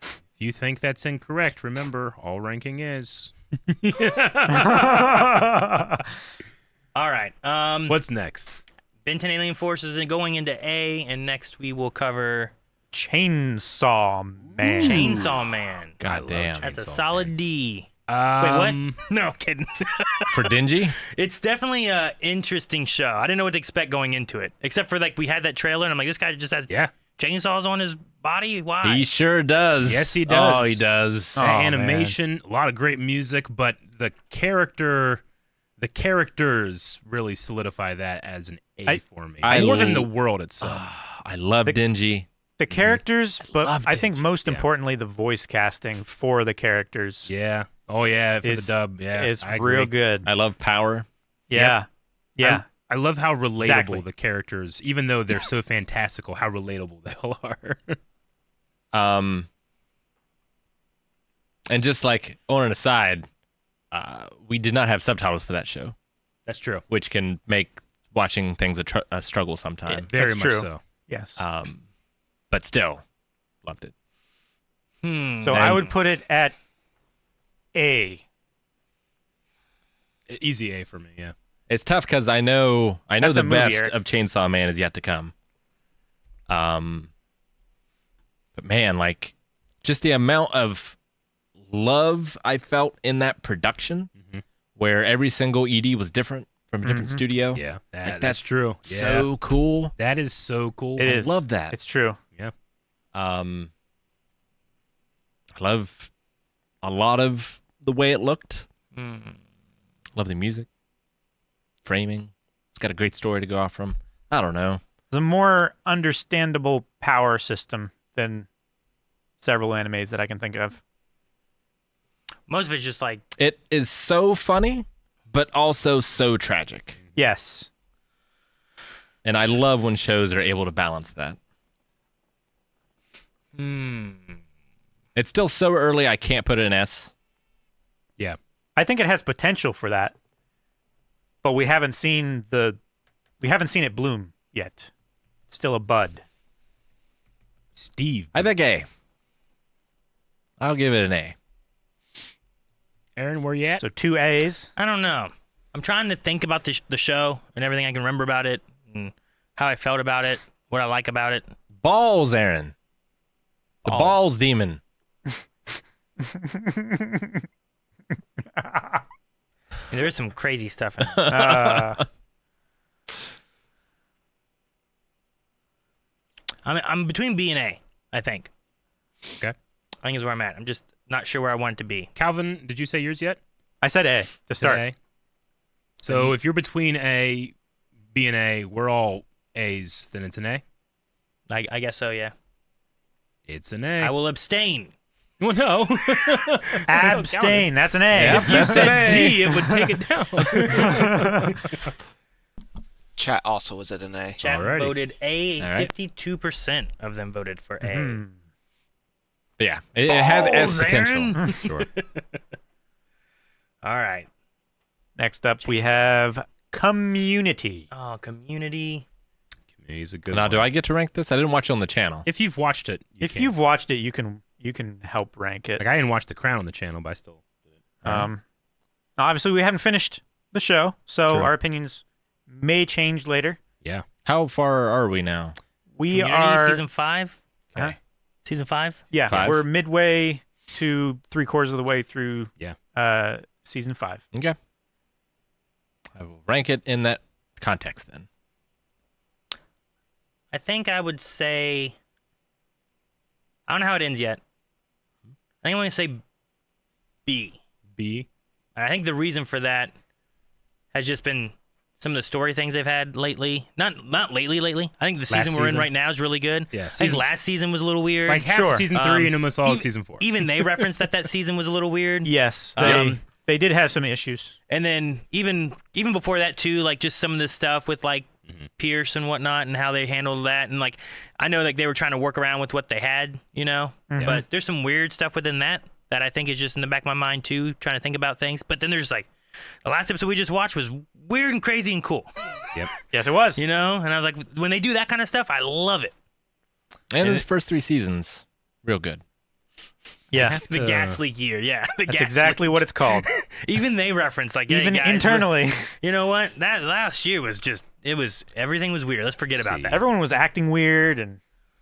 If you think that's incorrect, remember, all ranking is. All right. What's next? Ben 10 Alien Forces is going into A, and next we will cover Chainsaw Man. Chainsaw Man. God damn. That's a solid D. Wait, Um, what? No, kidding. For Dingy? It's definitely a interesting show. I didn't know what to expect going into it, except for like we had that trailer, and I'm like, this guy just has Yeah. chainsaws on his body. Why? He sure does. Yes, he does. Oh, he does. The animation, a lot of great music, but the characters really solidify that as an A for me. I More than l- the world itself. I love Dingy. The characters, but Loved I think it. most Yeah. importantly, the voice casting for the characters Yeah. Oh yeah, for is the dub. Yeah, is I agree. real good. I love Power. Yeah. Yeah. I love how relatable Exactly. the characters, even though they're so fantastical, how relatable they all are. And just like on an aside, we did not have subtitles for that show, That's true. which can make watching things a struggle sometimes. Very That's much true. so. Yes. But still, loved it. So I and- would put it at A. Easy A for me, yeah. It's tough because I know That's the a movie, best Eric. of Chainsaw Man is yet to come. But man, like just the amount of love I felt in that production, where every single ED was different from a different studio. Yeah, Like, that's true. So cool. That is so cool. It is. love that. It's true. Yeah. I love a lot of the way it looked. Love the music, framing. It's got a great story to go off from. I don't know. It's a more understandable power system than several animes that I can think of. Most of it's just like It is so funny, but also so tragic. Yes. And I love when shows are able to balance that. It's still so early, I can't put it in S. Yeah. I think it has potential for that. But we haven't seen it bloom yet. It's still a bud. Steve. I think A. I'll give it an A. Aaron, where you at? So 2 A's. I don't know. I'm trying to think about the show and everything I can remember about it and how I felt about it, what I like about it. Balls, Aaron. The balls demon. There is some crazy stuff in it. I'm between B and A, I think. Okay. I think is where I'm at. I'm just not sure where I want it to be. Calvin, did you say yours yet? I said A to start. A. So if you're between A, B, and A, we're all A's, then it's an A? I guess so, yeah. It's an A. I will abstain. Well, no. Abstain. That's an A. If you said D, it would take it down. Chat also was at an A. Chat Alrighty. voted A. All right. 52% of them voted for A. But yeah, it has S Balls, potential. Aaron. Sure. All right. Next up, we have Community. Oh, Community. He's a good Now, one. do I get to rank this? I didn't watch it on the channel. If you've watched it, If can. you've watched it, you can help rank it. Like, I didn't watch The Crown on the channel, but I still did it. Now, obviously, we haven't finished the show, so True. our opinions may change later. Yeah. How far are we now? We Community, are season 5. Huh? Season 5. Yeah, 5? we're midway to 3/4 of the way through. Yeah. Season 5. Okay. I will rank it in that context then. I think I would say. I don't know how it ends yet. I think I'm going to say B. B. And I think the reason for that has just been some of the story things they've had lately. Not lately. I think the season we're in season? right now is really good. Yeah, I think season- last season was a little weird. Like half Sure. of season 3 and almost all of even- season 4. Even they referenced that season was a little weird. Yes, Um, they did have some issues. And then even before that too, like just some of this stuff with like Pierce and whatnot and how they handled that, and like I know like they were trying to work around with what they had, but there's some weird stuff within that I think is just in the back of my mind too, trying to think about things. But then there's just like the last episode we just watched was weird and crazy and cool, Yep. Yes, it was. and I was like, when they do that kind of stuff, I love it. And his first 3 seasons, real good. Yeah, The gas leak year, yeah. that's exactly what it's called. Even they reference like Even hey, guys, internally, You know what? That last year was just everything was weird. Let's forget about that. everyone was acting weird and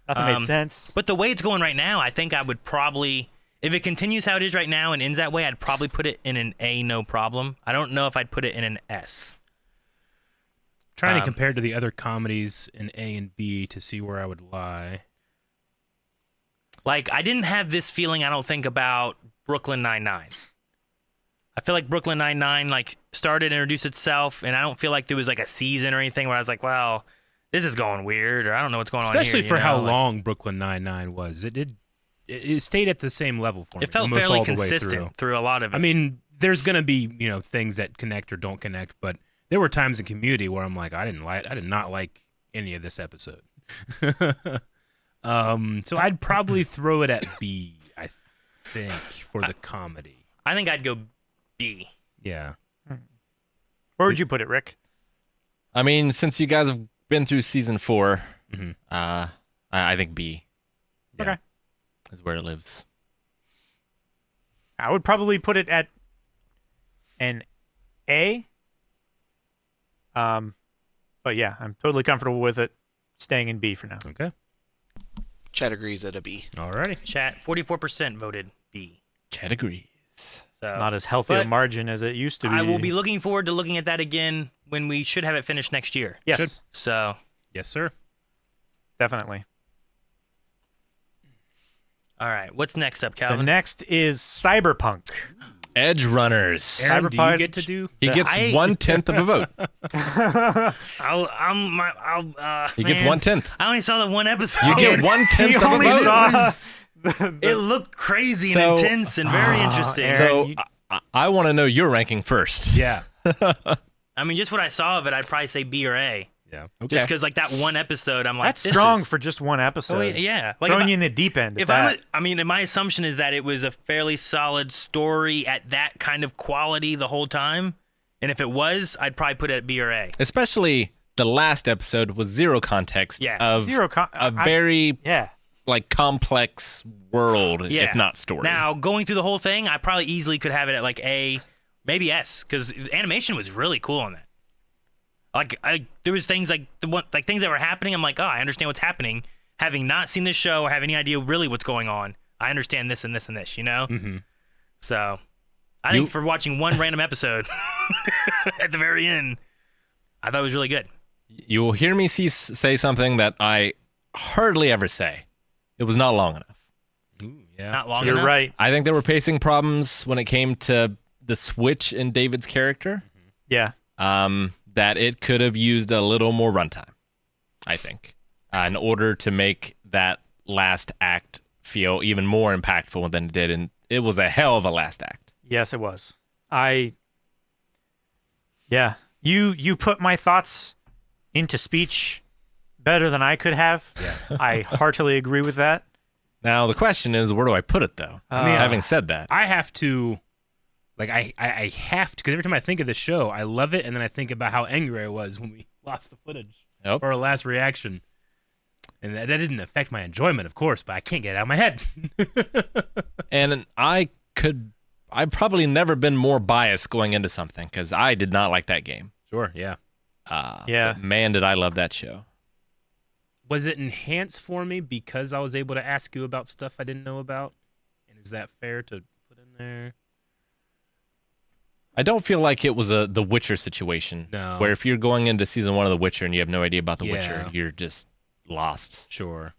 nothing made sense. But the way it's going right now, I think I would probably, if it continues how it is right now and ends that way, I'd probably put it in an A, no problem. I don't know if I'd put it in an S. Trying to compare to the other comedies in A and B to see where I would lie. Like, I didn't have this feeling, I don't think, about Brooklyn Nine-Nine. I feel like Brooklyn Nine-Nine, like, started, introduced itself, and I don't feel like there was, like, a season or anything where I was like, well, this is going weird, or I don't know what's going on here. Especially for you how know? Like, long Brooklyn Nine-Nine was. It stayed at the same level for me. it felt almost fairly all the way consistent through. through a lot of it. I mean, there's going to be, things that connect or don't connect, but there were times in Community where I'm like, I did not like any of this episode. So I'd probably throw it at B, I think, for the comedy. I think I'd go B. Yeah. Where would you put it, Rick? I mean, since you guys have been through season 4, I think B. Yeah. Okay. Is where it lives. I would probably put it at an A. But yeah, I'm totally comfortable with it staying in B for now. Okay. Chat agrees at a B. Alrighty. Chat 44% voted B. Chat agrees. So, It's not as healthy a but margin as it used to be. I will be looking forward to looking at that again when we should have it finished next year. Yes, Should. So, Yes, sir. definitely. all right. What's next up, The Calvin? next is Cyberpunk. Edgerunners. Aaron, do you Cyberpunk- get to do? He gets I- 1/10 of a vote. He gets man, 1/10. I only saw the one episode. You get 1/10 He of a only vote. saw It looked crazy So- and intense and very interesting. Aaron, So you- I want to know your ranking first. Yeah. I mean, just what I saw of it, I'd probably say B or A. Yeah. Okay. Just because, like, that one episode, I'm like, that's this strong is- for just one episode. Oh, yeah. Like, Throwing if you in the deep end. if at I that. was, I mean, my assumption is that it was a fairly solid story at that kind of quality the whole time. And if it was, I'd probably put it at B or A. Especially the last episode with zero context Yeah. of Zero a very yeah. like complex world, Yeah. if not story. Now, going through the whole thing, I probably easily could have it at like A, maybe S, because the animation was really cool on that. Like, there was things like things that were happening. I'm like, oh, I understand what's happening. Having not seen this show or have any idea really what's going on, I understand this and this and this. You know. Mm-hmm. So, I think for watching one random episode at the very end, I thought it was really good. You will hear me say something that I hardly ever say. It was not long enough. Ooh, yeah. Not long You're enough. right. I think there were pacing problems when it came to the switch in David's character. Yeah. That it could have used a little more runtime, I think, in order to make that last act feel even more impactful than it did. And it was a hell of a last act. Yes, it was. Yeah. You put my thoughts into speech better than I could have. Yeah. I heartily agree with that. Now, the question is, where do I put it, though? Having said that. I have to, like, I have to, because every time I think of this show, I love it, and then I think about how angry I was when we lost the footage Yep. for our last reaction. And that didn't affect my enjoyment, of course, but I can't get it out of my head. And I've probably never been more biased going into something, because I did not like that game. Sure, yeah. Yeah. But man, did I love that show. Was it enhanced for me because I was able to ask you about stuff I didn't know about? And is that fair to put in there? I don't feel like it was the Witcher situation. No. Where if you're going into season 1 of The Witcher and you have no idea about The Yeah. Witcher, you're just lost. Sure.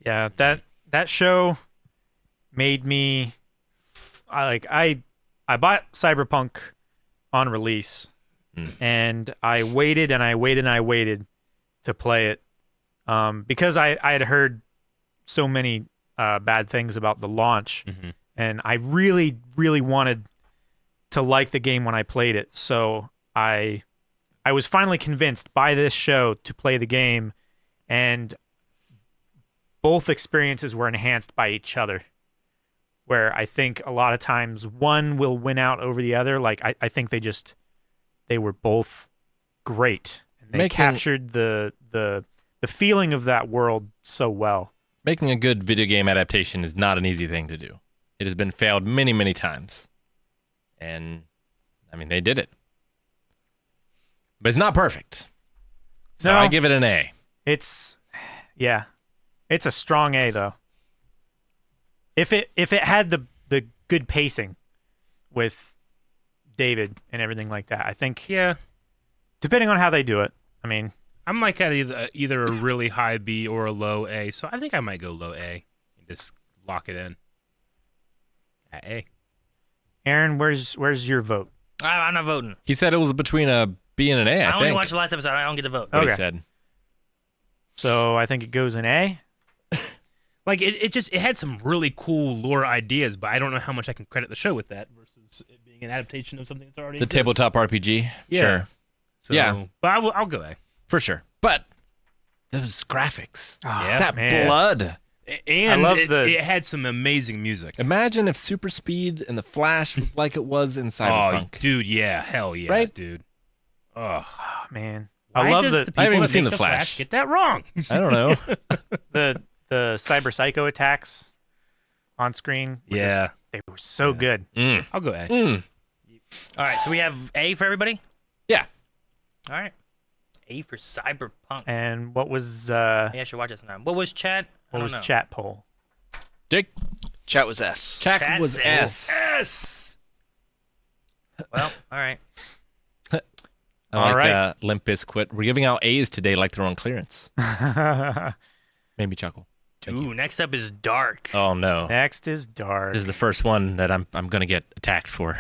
Yeah, that show made me I bought Cyberpunk on release, and I waited and I waited and I waited to play it because I had heard so many bad things about the launch, and I really wanted to like the game when I played it. So I was finally convinced by this show to play the game, and both experiences were enhanced by each other. Where I think a lot of times one will win out over the other. Like I think they were both great. And they captured the feeling of that world so well. Making a good video game adaptation is not an easy thing to do. It has been failed many, many times. And, I mean, they did it. But it's not perfect. So No. I give it an A. It's a strong A though. If it had the good pacing with David and everything like that, I think Yeah. depending on how they do it. I mean, I'm like at either a really high B or a low A, so I think I might go low A and just lock it in at A. Aaron, where's your vote? I'm not voting. He said it was between a B and an A, I only think. watched the last episode. I don't get to vote. What he Okay. said. So I think it goes in A. Like it had some really cool lore ideas, but I don't know how much I can credit the show with that versus versus it being an adaptation of something that's already The exists. tabletop RPG. Yeah. Sure. So, Yeah. but I'll go A. For sure. But those graphics. Yeah, that man. blood. And love it had some amazing music. Imagine if Super Speed and the Flash was like it was in Oh, Cyberpunk. dude, yeah, hell yeah, Right? dude. Ugh. Oh, man. Why I love does the the people I haven't even that seen make The Flash. get that wrong. I don't know. the cyber psycho attacks on screen. Yeah. They were so good. I'll go A. All right, so we have A for everybody. Yeah. All right, A for Cyberpunk. And what was Maybe I should watch it sometime. What was chat? I don't know. chat poll? Jake. Chat was S. Chat was said S. S. Well, all right. I All like right. Limp Bizkit. We're giving out A's today like they're on clearance. Made me chuckle. Ooh, next up is Dark. Oh no. Next is Dark. This is the first one that I'm gonna get attacked for.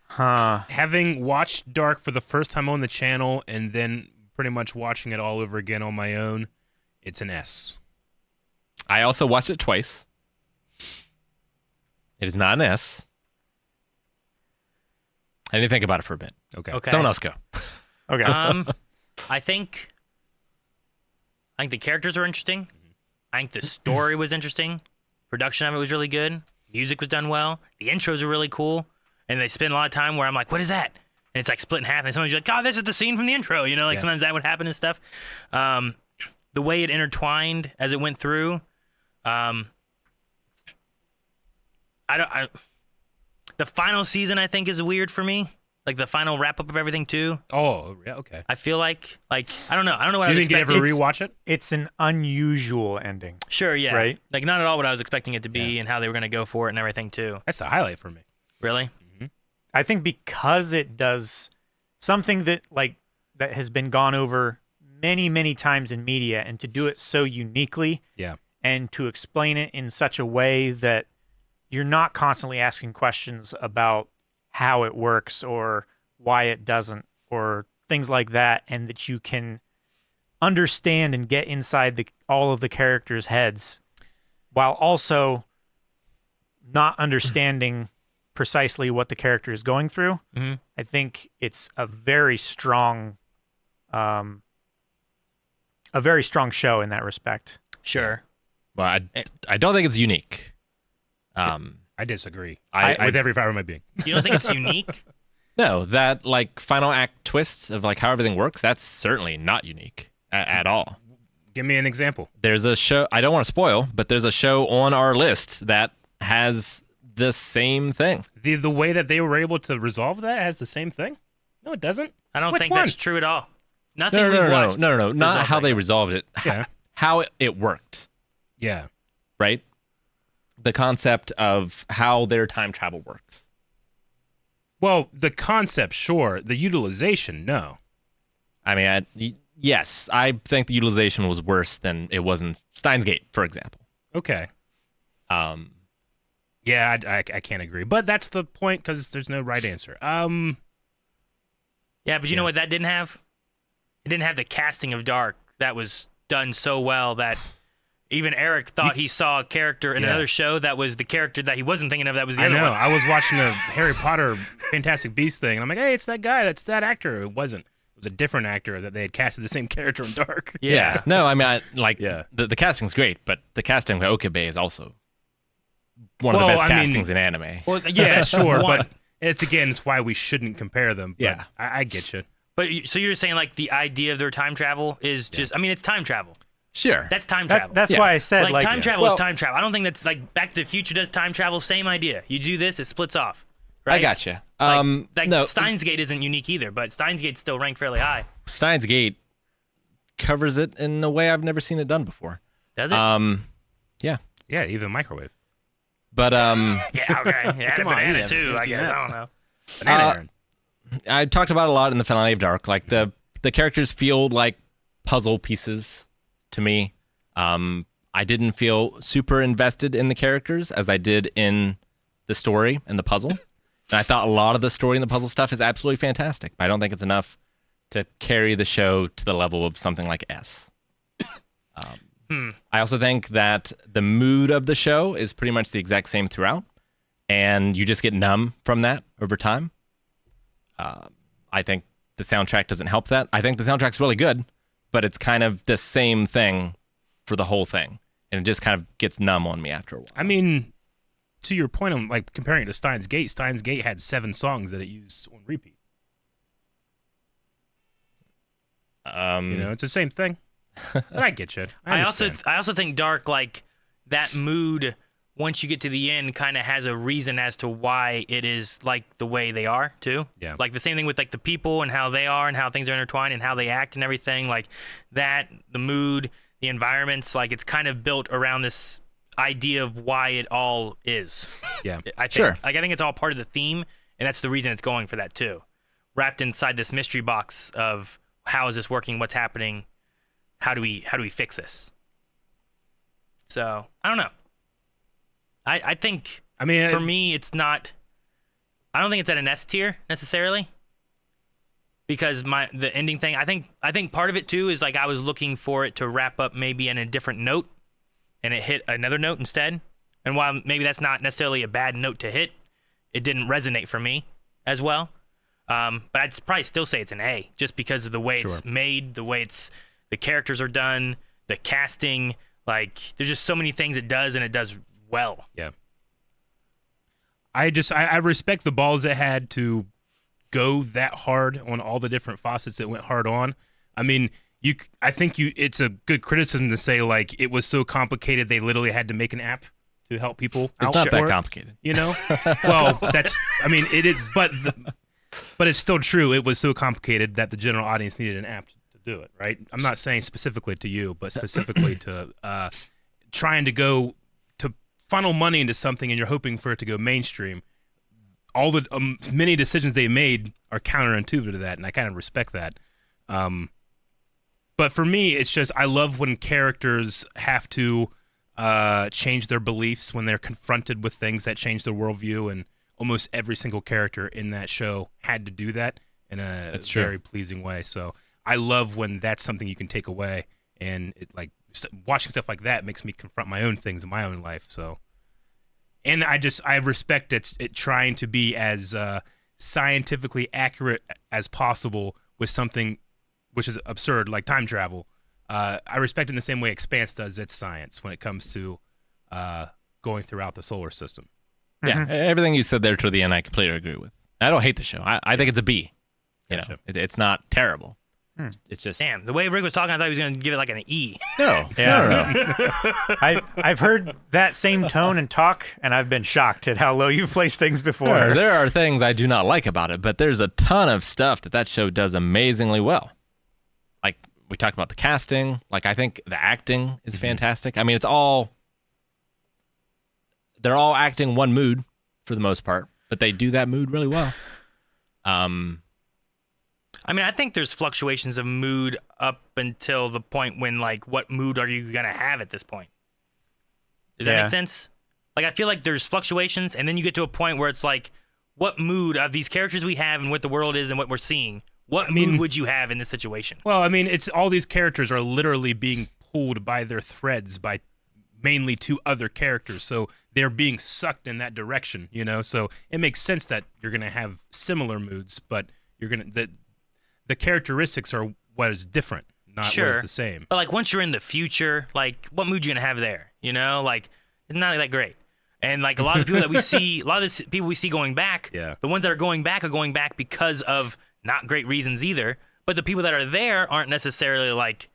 Huh. Having watched Dark for the first time on the channel and then pretty much watching it all over again on my own, it's an S. I also watched it twice. It is not an S. I need to think about it for a bit. Okay. Okay. Someone else go. Okay. I think the characters are interesting. I think the story was interesting. Production of it was really good. Music was done well. The intros are really cool. And they spend a lot of time where I'm like, what is that? And it's like split in half. And someone's like, oh, this is the scene from the intro. You know, like sometimes that would happen and stuff. The way it intertwined as it went through. The final season, I think, is weird for me. Like the final wrap up of everything too. Oh, yeah, okay. I feel like I don't know. I don't know what I You was think you'd expecting. ever rewatch it? It's an unusual ending. Sure, yeah. Right? Like not at all what I was expecting it to be and how they were going to go for it and everything too. That's the highlight for me. Really? I think because it does something that has been gone over many, many times in media, and to do it so uniquely Yeah. and to explain it in such a way that you're not constantly asking questions about how it works or why it doesn't or things like that, and that you can understand and get inside all of the characters' heads while also not understanding precisely what the character is going through. Mhm. I think it's a very strong show in that respect. Sure. Well, I don't think it's unique. I disagree. I- with every fiber of my being. You don't think it's unique? No, that like final act twists of like how everything works, that's certainly not unique at all. Give me an example. There's a show, I don't want to spoil, but there's a show on our list that has the same thing. The way that they were able to resolve that has the same thing? No, it doesn't. I don't Which think one? that's true at all. Nothing No, we've no, watched. not resolved how like they that. resolved it. Yeah. How it worked, Yeah. right? The concept of how their time travel works. Well, the concept, sure. The utilization, no. I mean, yes, I think the utilization was worse than it was in Steins Gate, for example. Okay. Yeah, I can't agree. But that's the point because there's no right answer. Yeah, but you know what that didn't have? It didn't have the casting of Dark that was done so well that even Eric thought he saw a character in another show that was the character that he wasn't thinking of that was the I other know. one. I was watching a Harry Potter Fantastic Beasts thing, and I'm like, hey, it's that guy. That's that actor. It wasn't. It was a different actor that they had casted the same character in Dark. Yeah. No, I mean, Yeah. the casting's great, but the casting of Okabe is also one of Well, the best I mean- castings in anime. Well, Yeah, sure. One. But it's why we shouldn't compare them. But Yeah. I get you. But so you're saying like the idea of their time travel is just, I mean, it's time travel. Sure. That's time travel. That's Yeah. why I said like time travel Well- is time travel. I don't think that's like Back to the Future does time travel. Same idea. You do this, it splits off. Right? I gotcha. Like No, Steins Gate isn't unique either, but Steins Gate's still ranked fairly high. Steins Gate covers it in a way I've never seen it done before. Does it? Yeah. Yeah, even microwave. But yeah, okay. Yeah, Come on, banana you too, haven't I seen guess. that. I don't know. Banana Aaron. I talked about it a lot in the finale of Dark. Like the characters feel like puzzle pieces to me. I didn't feel super invested in the characters as I did in the story and the puzzle. And I thought a lot of the story and the puzzle stuff is absolutely fantastic. But I don't think it's enough to carry the show to the level of something like S. I also think that the mood of the show is pretty much the exact same throughout. and you just get numb from that over time. I think the soundtrack doesn't help that. I think the soundtrack's really good, but it's kind of the same thing for the whole thing, and it just kind of gets numb on me after a while. I mean, to your point on like comparing it to Steins Gate had 7 songs that it used on repeat. It's the same thing. But I get you. I also think Dark, like, that mood, once you get to the end, kind of has a reason as to why it is like the way they are too. Yeah. Like the same thing with like the people and how they are and how things are intertwined and how they act and everything. Like that, the mood, the environments, like it's kind of built around this idea of why it all is. Yeah. I think. Sure. Like I think it's all part of the theme, and that's the reason it's going for that too. Wrapped inside this mystery box of how is this working, what's happening, how do we fix this? So I don't know. I think, I mean, for me, it's not. I don't think it's at an S tier necessarily, because the ending thing. I think part of it too is like I was looking for it to wrap up maybe in a different note, and it hit another note instead. And while maybe that's not necessarily a bad note to hit, it didn't resonate for me as well. But I'd probably still say it's an A, just because of the way it's made, the way the characters are done, the casting. Like there's just so many things it does, and it does well. Yeah. I respect the balls it had to go that hard on all the different faucets it went hard on. I mean, it's a good criticism to say like it was so complicated they literally had to make an app to help people. It's not that complicated. Well, but it's still true. It was so complicated that the general audience needed an app to do it, right? I'm not saying specifically to you, but specifically to trying to go to funnel money into something and you're hoping for it to go mainstream. All the many decisions they made are counterintuitive to that, and I kind of respect that. But for me, it's just I love when characters have to change their beliefs when they're confronted with things that change their worldview, and almost every single character in that show had to do that in a very pleasing way. So I love when that's something you can take away, and it like watching stuff like that makes me confront my own things in my own life. So, and I respect it trying to be as scientifically accurate as possible with something which is absurd, like time travel. I respect it in the same way Expanse does its science when it comes to going throughout the solar system. Yeah, everything you said there to the end, I completely agree with. I don't hate the show. I think it's a B. It's not terrible. It's just damn. The way Rick was talking, I thought he was going to give it like an E. No. I've heard that same tone and talk, and I've been shocked at how low you've placed things before. There are things I do not like about it, but there's a ton of stuff that show does amazingly well. Like we talked about the casting. Like I think the acting is fantastic. I mean, they're all acting one mood for the most part, but they do that mood really well. I mean, I think there's fluctuations of mood up until the point when, like, what mood are you going to have at this point? Does that make sense? Like, I feel like there's fluctuations, and then you get to a point where it's like, what mood of these characters we have and what the world is and what we're seeing, mood would you have in this situation? Well, I mean, it's all these characters are literally being pulled by their threads by mainly 2 other characters, so they're being sucked in that direction, So it makes sense that you're going to have similar moods, but the characteristics are what is different, not what is the same. But like once you're in the future, like what mood you gonna have there? Like it's not that great. And like a lot of people that we see, a lot of the people we see going back, the ones that are going back because of not great reasons either. But the people that are there aren't necessarily like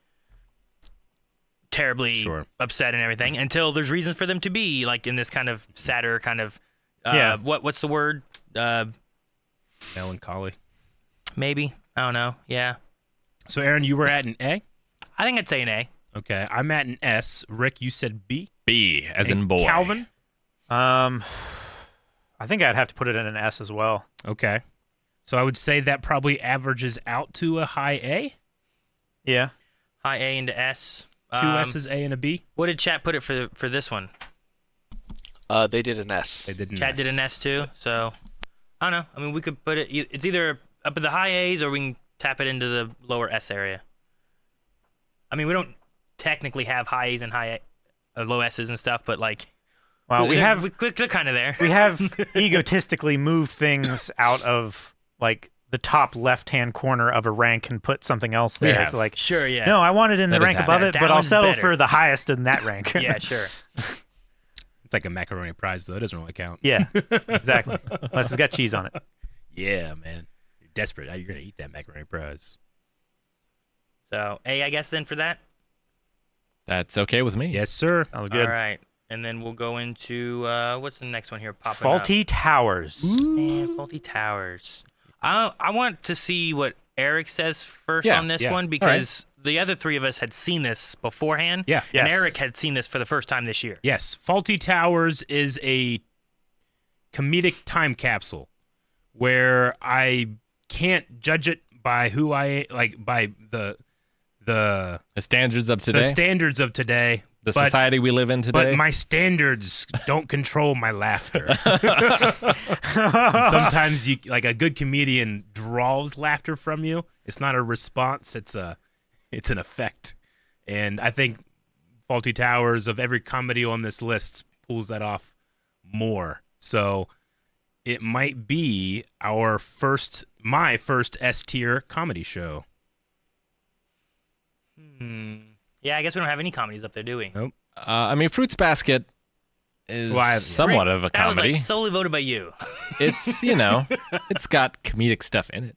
terribly upset and everything until there's reasons for them to be like in this kind of sadder kind of what's the word? Melancholy. Maybe. I don't know. Yeah. So, Aaron, you were at an A? I think I'd say an A. Okay. I'm at an S. Rick, you said B? B, as in boy. Calvin? I think I'd have to put it in an S as well. Okay. So I would say that probably averages out to a high A? Yeah. High A into S. 2 S's, A, and a B? What did chat put it for this one? They did an S. Chat did an S too, so I don't know. I mean, we could put it. It's either up at the high A's or we can tap it into the lower S area. I mean, we don't technically have high A's and low S's and stuff, but like Well, We're kind of there. we have egotistically moved things out of like the top left-hand corner of a rank and put something else there. have. It's like, Sure, yeah. no, I want it in the That rank is above happening. it, but That I'll one's settle better. for the highest in that rank. Yeah, sure. It's like a macaroni prize, though. It doesn't really count. Yeah, exactly. Unless it's got cheese on it. Yeah, man. You're desperate. You're going to eat that macaroni prize. So, A, I guess, then for that? That's okay with me. Yes, sir. Sounds good. All right. And then we'll go into, what's the next one here popping Faulty Towers. up? And Faulty Towers. I want to see what Eric says first Yeah, on this yeah. one because the other three of us had seen this beforehand. Yeah. And Yes. Eric had seen this for the first time this year. Yes, Faulty Towers is a comedic time capsule where I can't judge it by who I like by the The standards of today, standards of today. the but, society we live in today. But my standards don't control my laughter. And sometimes you like a good comedian draws laughter from you. It's not a response, it's an effect. And I think Faulty Towers of every comedy on this list pulls that off more. So it might be my first S tier comedy show. Yeah, I guess we don't have any comedies up there, do we? Nope. I mean, Fruits Basket is Well, somewhat Rick, of a That was comedy. like solely voted by you. It's it's got comedic stuff in it.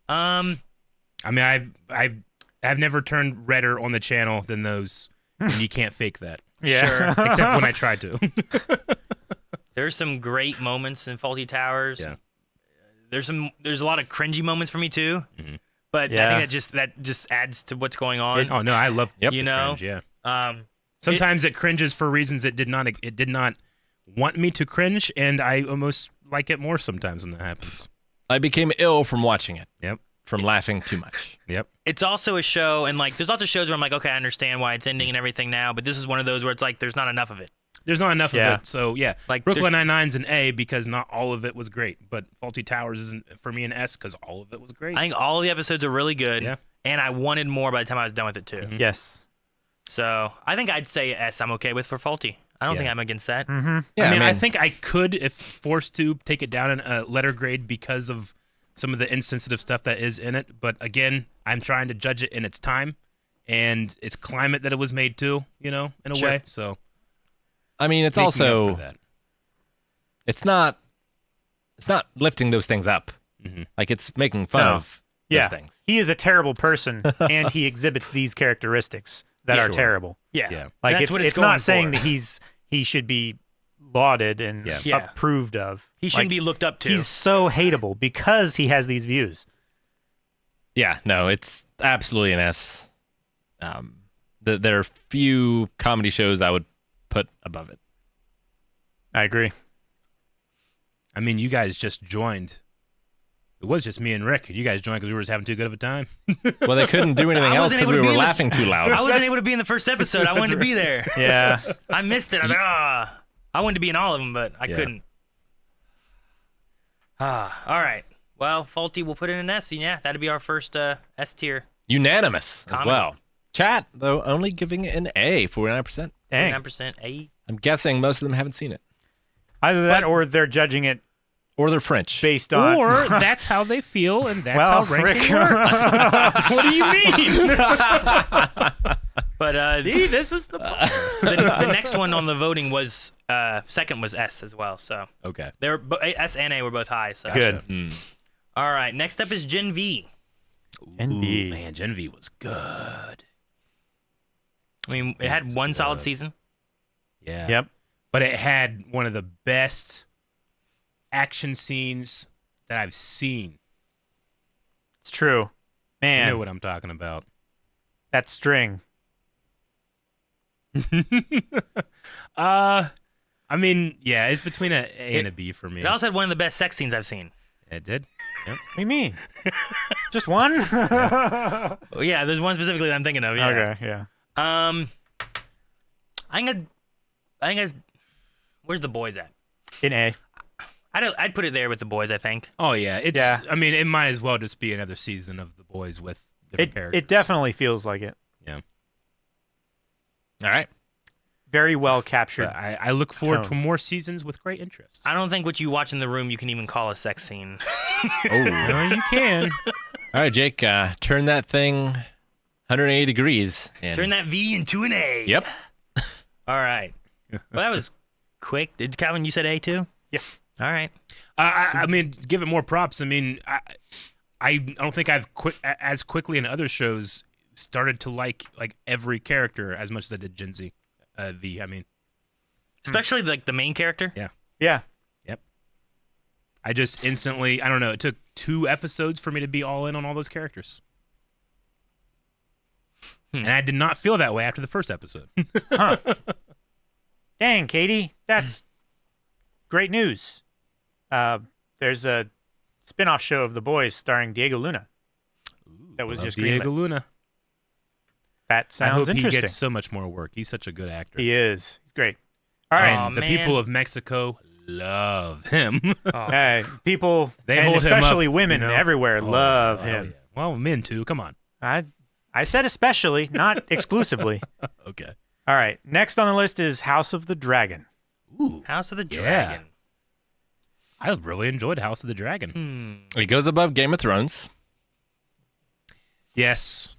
I mean, I've never turned redder on the channel than those, and you can't fake that. Yeah. Sure. Except when I tried to. There's some great moments in Faulty Towers. Yeah. There's a lot of cringy moments for me too. Mhm. But Yeah. I think that just adds to what's going on. Oh no, I love Yep. You the know? cringe, yeah. Um, Sometimes it cringes for reasons it did not want me to cringe, and I almost like it more sometimes when that happens. I became ill from watching it. Yep. From laughing too much. Yep. it's also a show, and like there's lots of shows where I'm like, okay, I understand why it's ending and everything now, but this is one of those where it's like there's not enough of it. There's not enough Yeah. of it, so yeah. Like, Brooklyn Nine-Nine's an A because not all of it was great, but Faulty Towers isn't for me an S because all of it was great. I think all the episodes are really good. Yeah. And I wanted more by the time I was done with it too. Mhm. Yes. So I think I'd say S. I'm okay with for Faulty. I don't Yeah. think I'm against that. Mm-hmm. Yeah, I think I could, if forced to, take it down in a letter grade because of some of the insensitive stuff that is in it. But again, I'm trying to judge it in its time and its climate that it was made to, in a Sure. way. So I mean, it's make me up for also that. it's not lifting those things up. Mhm. Like it's making fun No. of Yeah. those things. He is a terrible person, and he exhibits these characteristics that are Sure. terrible. Yeah. Yeah. Like That's what it's going not saying for. that he should be lauded and Yeah. Yeah. approved of. He shouldn't Like, be looked up to. He's so hateable because he has these views. Yeah, no, it's absolutely an S. There are few comedy shows I would put above it. I agree. I mean, you guys just joined. It was just me and Rick. You guys joined because we were just having too good of a time. Well, they couldn't do anything I else wasn't because able to we be were in the- laughing too loud. I wasn't able to be in the first episode. I wanted to be there. Yeah. I missed it. I was like, I wanted to be in all of them, but I Yeah. couldn't. All right. Well, Faulty, we'll put in an S. And yeah, that'd be our first S tier. Unanimous as Comedy. well. Chat, though, only giving it an A, 49%. Dang. 9% A. I'm guessing most of them haven't seen it. Either that or they're judging it Or they're French. based on. Or that's how they feel, and that's Well, how ranking Rick. works. What do you mean? But See, this is the the next one on the voting was second was S as well. So okay. they were S and A were both high. So Good. Hmm. All right. Next up is Gen V. Indeed. Ooh, man, Gen V was good. I mean, it had one solid season. Yeah. Yep. But it had one of the best action scenes that I've seen. It's true. You Man, know what I'm talking about. that string. I mean, yeah, it's between a and a B for me. It also had one of the best sex scenes I've seen. It did. Yep. What do you mean? Just one? Oh, yeah, there's one specifically that I'm thinking of. Yeah. Okay, yeah. I think it's, where's the boys at? In A. I'd put it there with the boys. I think. Oh yeah, it's. Yeah. I mean, it might as well just be another season of The Boys with different characters. It definitely feels like it. Yeah. All right. very well captured. But I look forward to tone. more seasons with great interest. I don't think what you watch in the room you can even call a sex scene. Well, you can. All right, Jake, turn that thing 180 degrees. And... Turn that V into an A. Yep. All right. Well, that was quick. Did Calvin, you said A too? Yeah. All right. I mean, give it more props. I mean, I don't think I've as quickly in other shows started to like every character as much as I did Gen Z. V. I mean, Especially like the main character. yeah. Yeah. Yep. I just instantly, I don't know, it took 2 episodes for me to be all in on all those characters. And I did not feel that way after the first episode. Huh. Dang, Katie, that's great news. There's a spin-off show of The Boys starring Diego Luna. That was Love just Diego greenlit. Luna. That I sounds hope interesting. he gets so much more work. He's such a good actor. He is. He's great. All right. Aw, And the man. people of Mexico love him. Oh. Hey, people, They and hold him up, especially women you know? everywhere, Oh, love hell him. yeah. Well, men too. Come on. I said especially, not exclusively. Okay. All right. Next on the list is House of the Dragon. Ooh. House of the Yeah. Dragon. I really enjoyed House of the Dragon. It goes above Game of Thrones. Yes.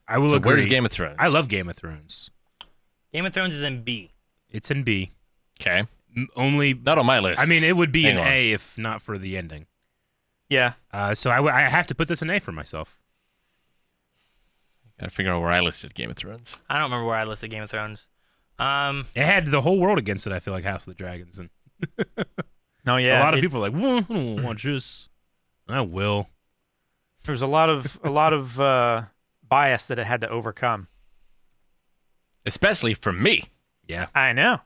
I will So agree. where's Game of Thrones? I love Game of Thrones. Game of Thrones is in B. It's in B. Okay. Only, Not on my list. I mean, it would be Hang an on. A if not for the ending. Yeah. So I have to put this an A for myself. Gotta figure out where I listed Game of Thrones. I don't remember where I listed Game of Thrones. It had the whole world against it, I feel like, House of the Dragons. And No, yeah. a lot of people are like, well, I don't watch this. I will. There's a lot of bias that it had to overcome. Especially from me. Yeah. I know.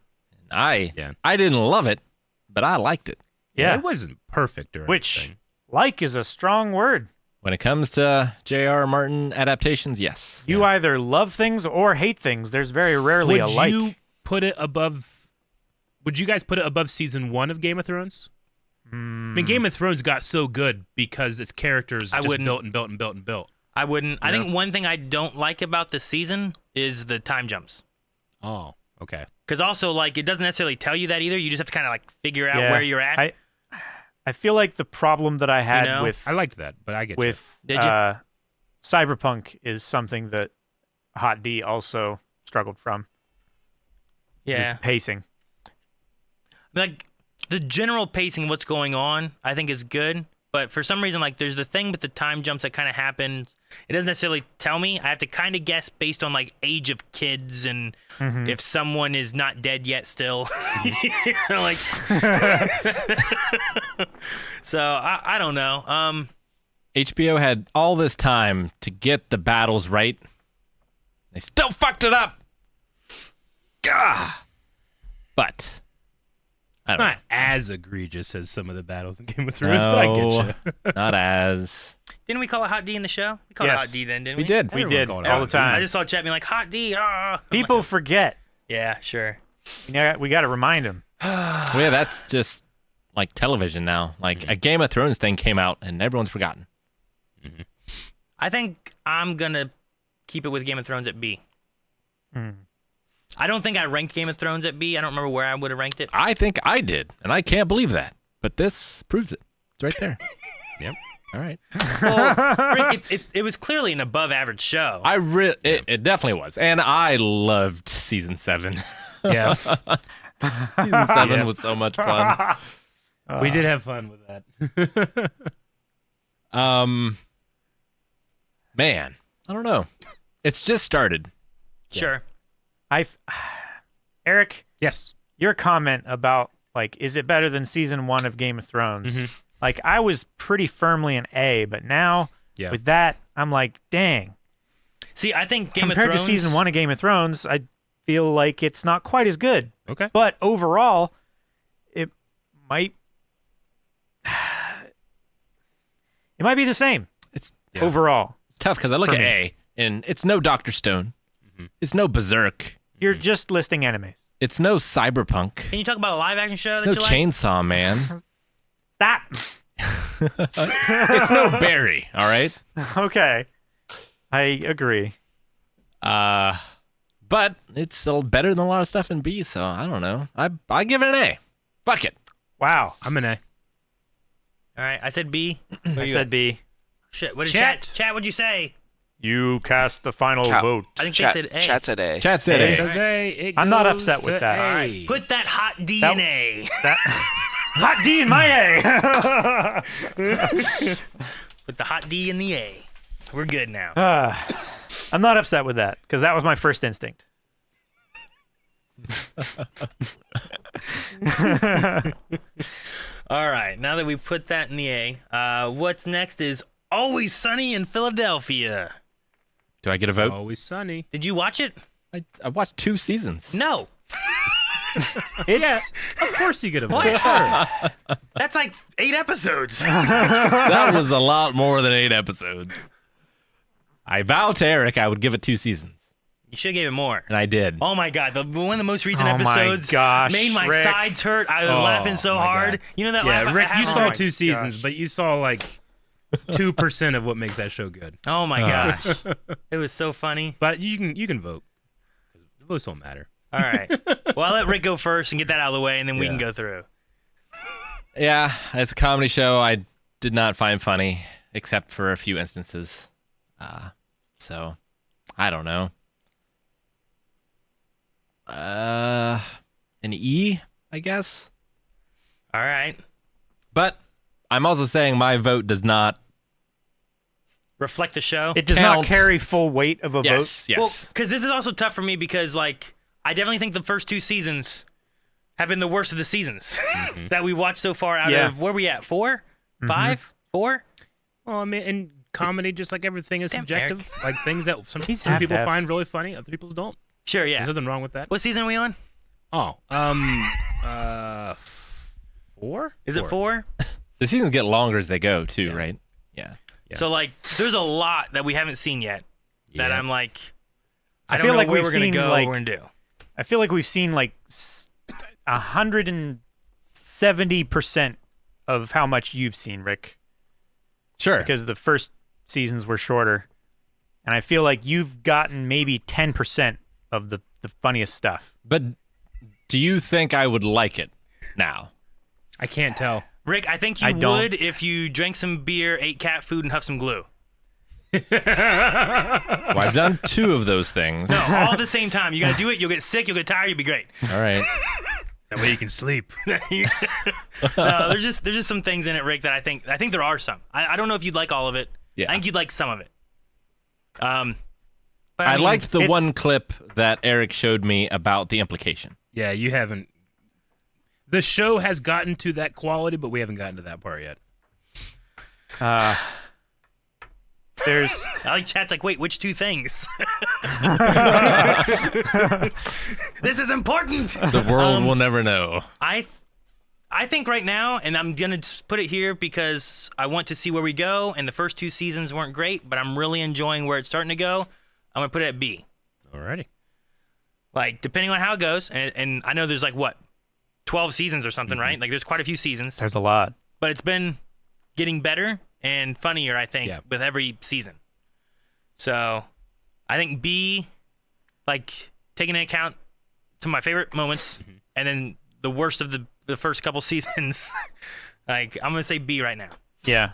I Yeah. didn't love it, but I liked it. Yeah. It wasn't perfect or Which, anything. like is a strong word. When it comes to J.R. Martin adaptations, yes. You either love things or hate things. There's very rarely a Would like. you put it above? Would you guys put it above season 1 of Game of Thrones? I mean, Game of Thrones got so good because its characters I just wouldn't. built and built and built and built. I wouldn't. I Yeah. think one thing I don't like about this season is the time jumps. Oh, okay. Because also, like, it doesn't necessarily tell you that either. You just have to kind of like figure out Yeah. where you're at. I feel like the problem that I had know? with I liked that, but I get with Did you? Cyberpunk is something that Hot D also struggled from. Yeah. It's pacing. Like the general pacing, what's going on, I think is good. But for some reason, like there's the thing with the time jumps that kind of happens. It doesn't necessarily tell me. I have to kind of guess based on like age of kids and if someone is not dead yet still. You know, like. So I don't know. HBO had all this time to get the battles right. They still fucked it up. Gah! But I you. don't Not as egregious as some of the battles in Game of Thrones, but I get know. you. Not as. Didn't we call it Hot D in the show? We called it Yes. Hot D then, didn't We we? did. We Everyone did called it all Hot the D. I time. just saw chat being like Hot D. People forget. Yeah, sure. We got to remind them. Well, yeah, that's just like television now. Like a Game of Thrones thing came out and everyone's forgotten. I think I'm gonna keep it with Game of Thrones at B. I don't think I ranked Game of Thrones at B. I don't remember where I would have ranked it. I think I did, and I can't believe that. But this proves it. It's right there. Yep. All right. Well, Rick, it was clearly an above average show. It definitely was, and I loved season 7. Yeah. Season 7 was so much fun. We did have fun with that. Man, I don't know. It's just started. Sure. Eric, Yes. your comment about like, is it better than season 1 of Game of Thrones? Like, I was pretty firmly an A, but now Yeah. with that, I'm like, dang. See, I think Game Compared of to Thrones. season 1 of Game of Thrones, I feel like it's not quite as good. Okay. But overall, it might be the same It's Yeah. overall. tough because I look For at me. A, and it's no Dr. Stone. It's no Berserk. You're just listing animes. It's no Cyberpunk. Can you talk about a live action show It's that no you like? Chainsaw Man. Stop. It's no Barry, all right? Okay. I agree. But But it's still better than a lot of stuff in B, so I don't know. I give it an A. Fuck it. Wow. I'm an A. All right, I said B. I said B. Shit, what did Chat. chat? What'd you say? You cast the final Cat- vote. I think Chat, they said A. Chat said A. Chat said It A. says A. It I'm not goes upset with to that. A. All right. Put that hot D in A. That hot D in my A. Put the hot D in the A. We're good now. I'm not upset with that because that was my first instinct. All right, now that we put that in the A, what's next is Always Sunny in Philadelphia. Do I get a It's vote? always sunny. Did you watch it? I watched 2 seasons. No. Yeah, of course you get a vote. What? That's like 8 episodes. That was a lot more than 8 episodes. I vow to Eric I would give it 2 seasons, You should have gave it more. and I did. Oh my god, one of the most recent Oh my episodes gosh, made my Rick. sides hurt. I was Oh laughing so my hard. God. You know that laugh Yeah, I Rick, have you on saw my- 2 seasons, gosh. but you saw like 2% of what makes that show good. Oh my gosh. It was so funny. But you can vote. 'Cause the votes don't matter. All right. Well, I'll let Rick go first and get that out of the way, and then we can Yeah. go through. Yeah, it's a comedy show I did not find funny, except for a few instances. So, I don't know. An E, I guess. All right. But I'm also saying my vote does not. Reflect the show. It does Count. not carry full weight of a vote. Yes, yes. Well, because this is also tough for me because, like, I definitely think the first 2 seasons have been the worst of the seasons that we watched so far out Yeah. of, where we at, 4? 5? 4? Well, I mean, in comedy, just like everything is Damn, subjective. Like things that some He's people half-deaf. find really funny, other people don't. Sure, yeah. There's nothing wrong with that. What season are we on? Oh, 4? Is it 4? The seasons get longer as they go, too, right? Yeah. Yeah. So, like, there's a lot that we haven't seen yet that Yeah. I'm like, I I don't feel know like where we've we're going seen, to go, like- what we're going to do. I feel like we've seen like 170% of how much you've seen, Rick, Sure. because the first seasons were shorter, and I feel like you've gotten maybe 10% of the funniest stuff. But do you think I would like it now? I can't tell. Rick, I think you I don't. would if you drank some beer, ate cat food, and huffed some glue. Well, I've done 2 of those things. No, all at the same time. You got to do it. You'll get sick. You'll get tired. You'll be great. All right. That way you can sleep. There's just some things in it, Rick, that I think there are some. I don't know if you'd like all of it. Yeah. I think you'd like some of it. But I mean, liked the it's- one clip that Eric showed me about the implication. Yeah, you haven't. The show has gotten to that quality, but we haven't gotten to that part yet. There's I like chat's like, wait, which 2 things? This is important. The world will never know. I think right now, and I'm gonna just put it here because I want to see where we go. And the first 2 seasons weren't great, but I'm really enjoying where it's starting to go. I'm gonna put it at B. Alrighty. Like depending on how it goes, and I know there's like what, 12 seasons or something, right? Like there's quite a few seasons, a lot. but it's been getting better and funnier, I think, Yeah. with every season. So I think B, like taking into account to my favorite moments, and then the worst of the first couple seasons. Like I'm gonna say B right now. Yeah.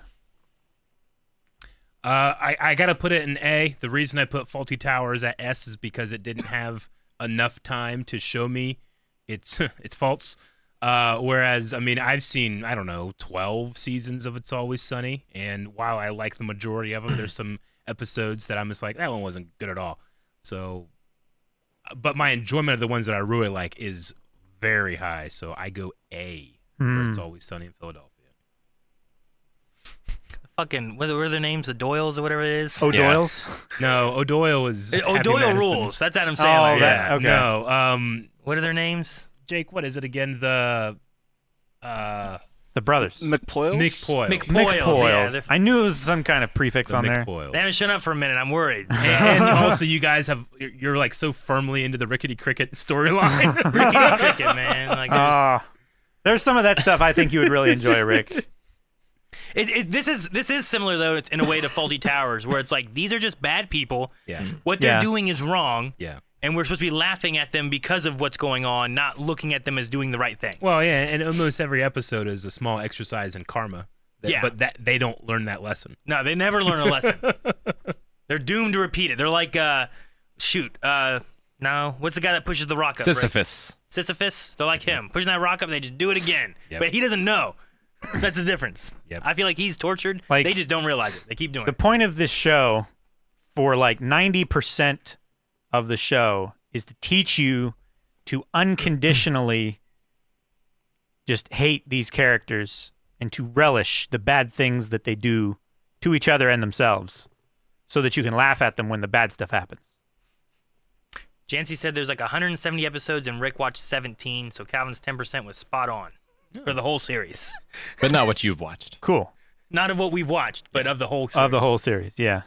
I gotta put it in A. The reason I put Faulty Towers at S is because it didn't have enough time to show me its faults. Whereas, I mean, I've seen, I don't know, 12 seasons of It's Always Sunny, and while I like the majority of them, there's some episodes that I'm just like, that one wasn't good at all. So, but my enjoyment of the ones that I really like is very high, so I go A for It's Always Sunny in Philadelphia. Fucking what were their names? The Doyles or whatever it is. O'Doyle's? No, O'Doyle is Happy O'Doyle Madison. rules. That's Adam Sandler. Oh, yeah. that- okay. No, What are their names? Jake, what is it again? The The brothers. McPoyles? Nick Poyle. McPoyles. Yeah, they're- I knew it was some kind of prefix on there. McPoyles. they haven't shown up for a minute. I'm worried. And also, you guys you're like so firmly into the Rickety Cricket storyline. Rickety Cricket, man. Like, There's some of that stuff I think you would really enjoy, Rick. this is similar though in a way to Faulty Towers, where it's like these are just bad people. Yeah. What they're Yeah. doing is wrong. Yeah. and we're supposed to be laughing at them because of what's going on, not looking at them as doing the right thing. Well, yeah, and almost every episode is a small exercise in karma. Yeah. But that they don't learn that lesson. No, they never learn a lesson. They're doomed to repeat it. They're like, no, what's the guy that pushes the rock up? Sisyphus. Right? Sisyphus? They're like him. Pushing that rock up, and they just do it again. Yep. But he doesn't know. That's the difference. Yep. I feel like he's tortured. Like, they just don't realize it. They keep doing The it. point of this show, for like 90% of the show, is to teach you to unconditionally just hate these characters and to relish the bad things that they do to each other and themselves, so that you can laugh at them when the bad stuff happens. Jancy said there's like 170 episodes, and Rick watched 17, so Calvin's 10% was spot on for the whole series. But not what you've watched. Cool. Not of what we've watched, but of the whole series. Of the whole series, yeah.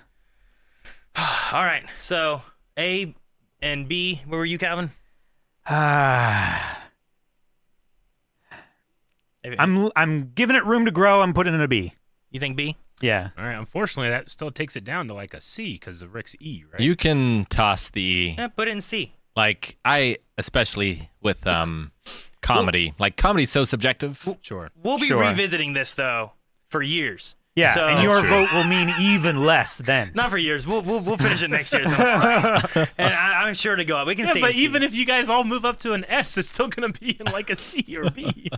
All right, so A and B, where were you, Calvin? I'm giving it room to grow. I'm putting it in a B. You think B? Yeah. All right. Unfortunately, that still takes it down to like a C because of Rick's E, right? You can toss the Yeah, put it in C. like I especially with comedy. Like comedy's so subjective. Sure. We'll be Sure. revisiting this though for years. Yeah, So- and your That's true. vote will mean even less then. Not for years. We'll finish it next year. Sometime. And I'm sure to go up. We can Yeah, stay. but in C. even if you guys all move up to an S, it's still going to be in like a C or B.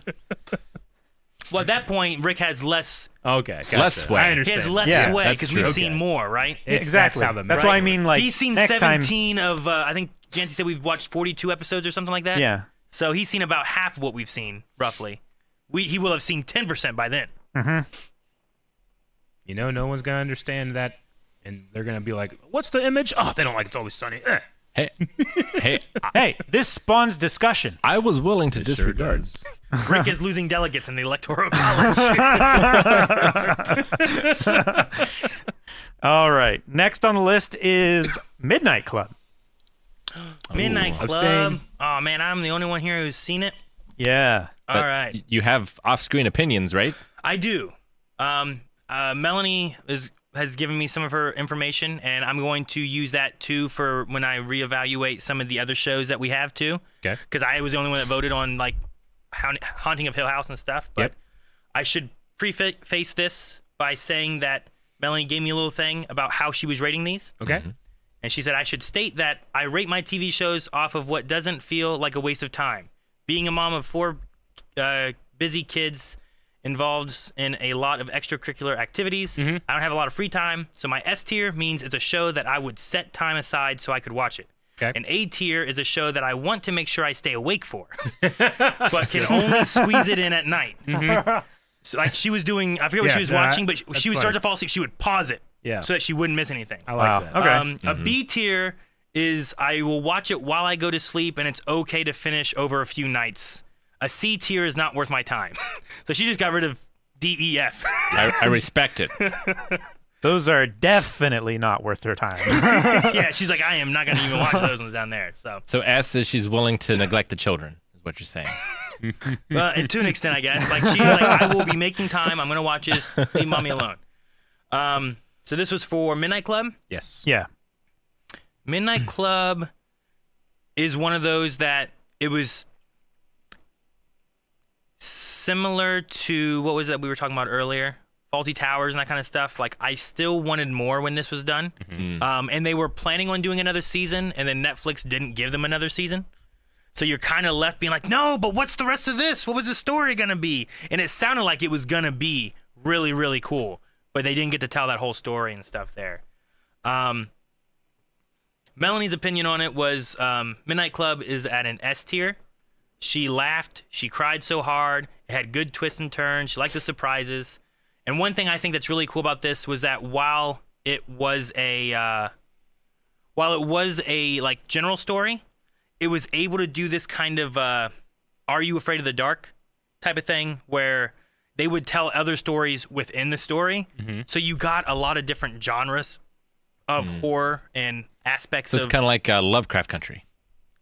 well, at that point, Rick has less. Okay. Gotcha. Less sway. I He understand. has less Yeah, sway that's because true. we've Okay. seen more, right? Exactly. That's how the That's why I method mean, works. like, He's seen next time. 17 of. I think Jancy said we've watched 42 episodes or something like that. Yeah. So he's seen about half of what we've seen, roughly. He will have seen 10% by then. You know, no one's going to understand that, and they're going to be like, what's the image? Oh, they don't like It's Always Sunny. Hey, hey, Hey, this spawns discussion. I was willing to It sure disregard. does. Rick is losing delegates in the electoral college. All right. Next on the list is Midnight Club. Midnight Club. abstain. Oh man, I'm the only one here who's seen it. Yeah. All But right, You have off-screen opinions, right? I do. Melanie has given me some of her information, and I'm going to use that too for when I reevaluate some of the other shows that we have too. Okay. Because I was the only one that voted on like Haunting of Hill House and stuff. But Yep. I should preface this by saying that Melanie gave me a little thing about how she was rating these. Okay. And she said, I should state that I rate my TV shows off of what doesn't feel like a waste of time. Being a mom of 4 busy kids involves in a lot of extracurricular activities. I don't have a lot of free time. So my S tier means it's a show that I would set time aside so I could watch it. Okay. An A tier is a show that I want to make sure I stay awake for, but can only squeeze it in at night. So like she was doing, I forget what Yeah, she was no, watching, but that's she would funny. start to fall asleep. She would pause it Yeah. so that she wouldn't miss anything. I like Wow. that. Okay. A B tier is I will watch it while I go to sleep, and it's okay to finish over a few nights. A C tier is not worth my time. So she just got rid of D, E, F. I respect it. Those are definitely not worth their time. Yeah, she's like, I am not going to even watch those ones down there. So, So S is she's willing to neglect the children, is what you're saying. and to an extent, I guess. Like she's like, I will be making time. I'm going to watch this. Leave mommy alone. So this was for Midnight Club. Yes. Yeah. Midnight Club is one of those that it was similar to what was that we were talking about earlier, Faulty Towers and that kind of stuff. Like I still wanted more when this was done, and they were planning on doing another season, and then Netflix didn't give them another season. So you're kind of left being like, no, but what's the rest of this? What was the story gonna be? And it sounded like it was gonna be really, really cool, but they didn't get to tell that whole story and stuff there. Melanie's opinion on it was Midnight Club is at an S tier. She laughed. She cried so hard. It had good twists and turns. She liked the surprises. And one thing I think that's really cool about this was that while it was a like general story, it was able to do this kind of Are You Afraid of the Dark type of thing where they would tell other stories within the story. So you got a lot of different genres of horror and aspects So it's of kind of like Lovecraft Country.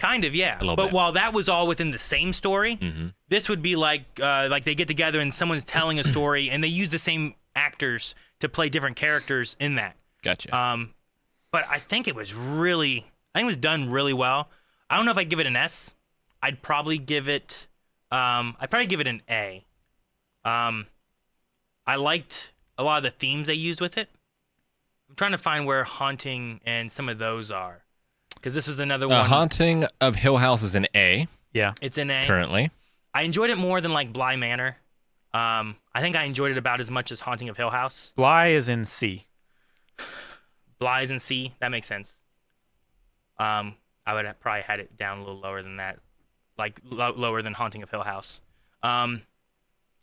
kind of, yeah. little But bit. while that was all within the same story, this would be like they get together and someone's telling a story and they use the same actors to play different characters in that. Gotcha. But I think it was really I think it was done really well. I don't know if I'd give it an S. I'd probably give it an A. I liked a lot of the themes they used with it. I'm trying to find where Haunting and some of those are, because this was another one. Haunting of Hill House is an A. Yeah. It's an A. Currently. I enjoyed it more than like Bly Manor. I think I enjoyed it about as much as Haunting of Hill House. Bly is in C. Bly's in C. That makes sense. I would have probably had it down a little lower than that, like lower than Haunting of Hill House. And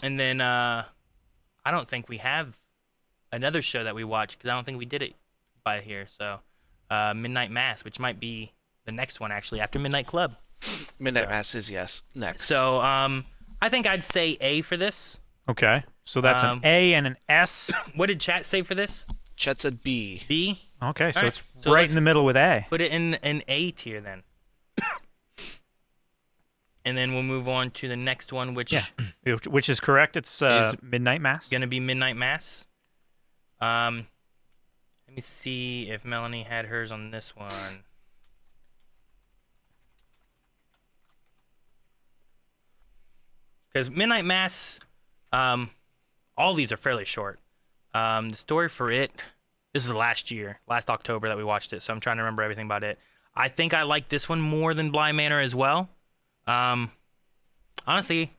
then I don't think we have another show that we watched, because I don't think we did it by here. So Midnight Mass, which might be the next one actually after Midnight Club. Midnight Mass is next. So I think I'd say A for this. Okay. So that's an A and an S. What did chat say for this? Chet said B. B? Okay, so All right. it's So right let's in the middle with A. Put it in an A tier then. And then we'll move on to the next one, which Which is correct. It's Midnight Mass. is going to be Midnight Mass. Let me see if Melanie had hers on this one. Because Midnight Mass, all these are fairly short. The story for it, this is last October that we watched it, so I'm trying to remember everything about it. I think I like this one more than Bly Manor as well. Honestly,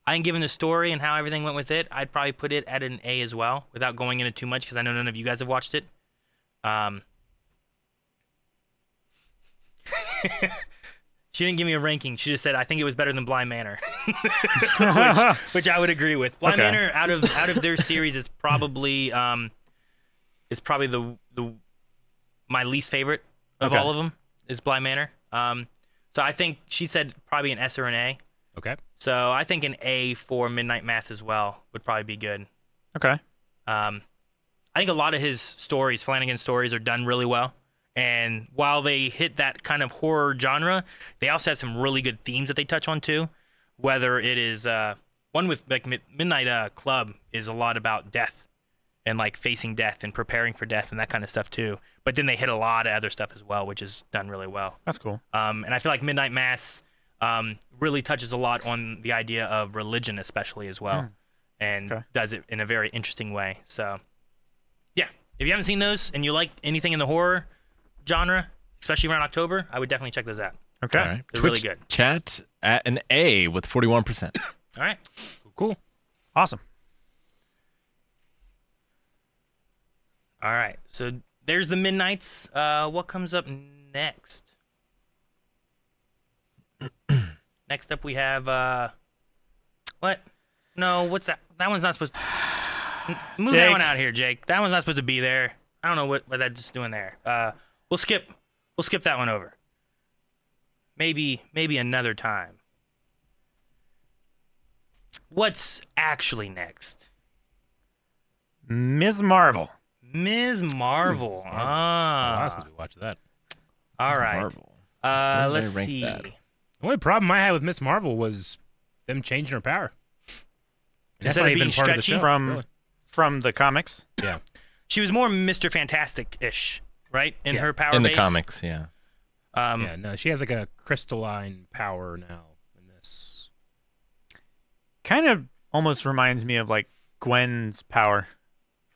I think given the story and how everything went with it, I'd probably put it at an A as well, without going into too much, because I know none of you guys have watched it. She didn't give me a ranking. She just said, I think it was better than Bly Manor. which I would agree with. Bly Manor, out of their series, is probably my least favorite of all of them, is Bly Manor. So I think she said probably an S or an A. Okay. So I think an A for Midnight Mass as well would probably be good. Okay. I think a lot of his stories, Flanagan's stories, are done really well. And while they hit that kind of horror genre, they also have some really good themes that they touch on too. Whether it is one with like Midnight Club is a lot about death and like facing death and preparing for death and that kind of stuff too. But then they hit a lot of other stuff as well, which is done really well. That's cool. And I feel like Midnight Mass really touches a lot on the idea of religion, especially as well, and does it in a very interesting way. So, yeah, if you haven't seen those and you like anything in the horror genre, especially around October, I would definitely check those out. Okay. All right. They're Twitch really good. Chat at an A with 41%. All right. Cool. Awesome. All right. So there's the Midnights. What comes up next? Next up, we have what? No, what's that? That one's not supposed to. Move that Jake. one out here, Jake. That one's not supposed to be there. I don't know what that's just doing there. We'll skip that one over. Maybe another time. What's actually next? Ms. Marvel. Ms. Marvel. A while since Ah. we watched that. All right. Marvel. Where do Let's they rank see. that? The only problem I had with Miss Marvel was them changing her power. And Instead of being part of the stretchy? show. From the comics. Yeah. She was more Mr. Fantastic-ish, right? In Yeah. her power In the base. comics, yeah. Yeah, no, she has like a crystalline power now in this. Kind of almost reminds me of like Gwen's power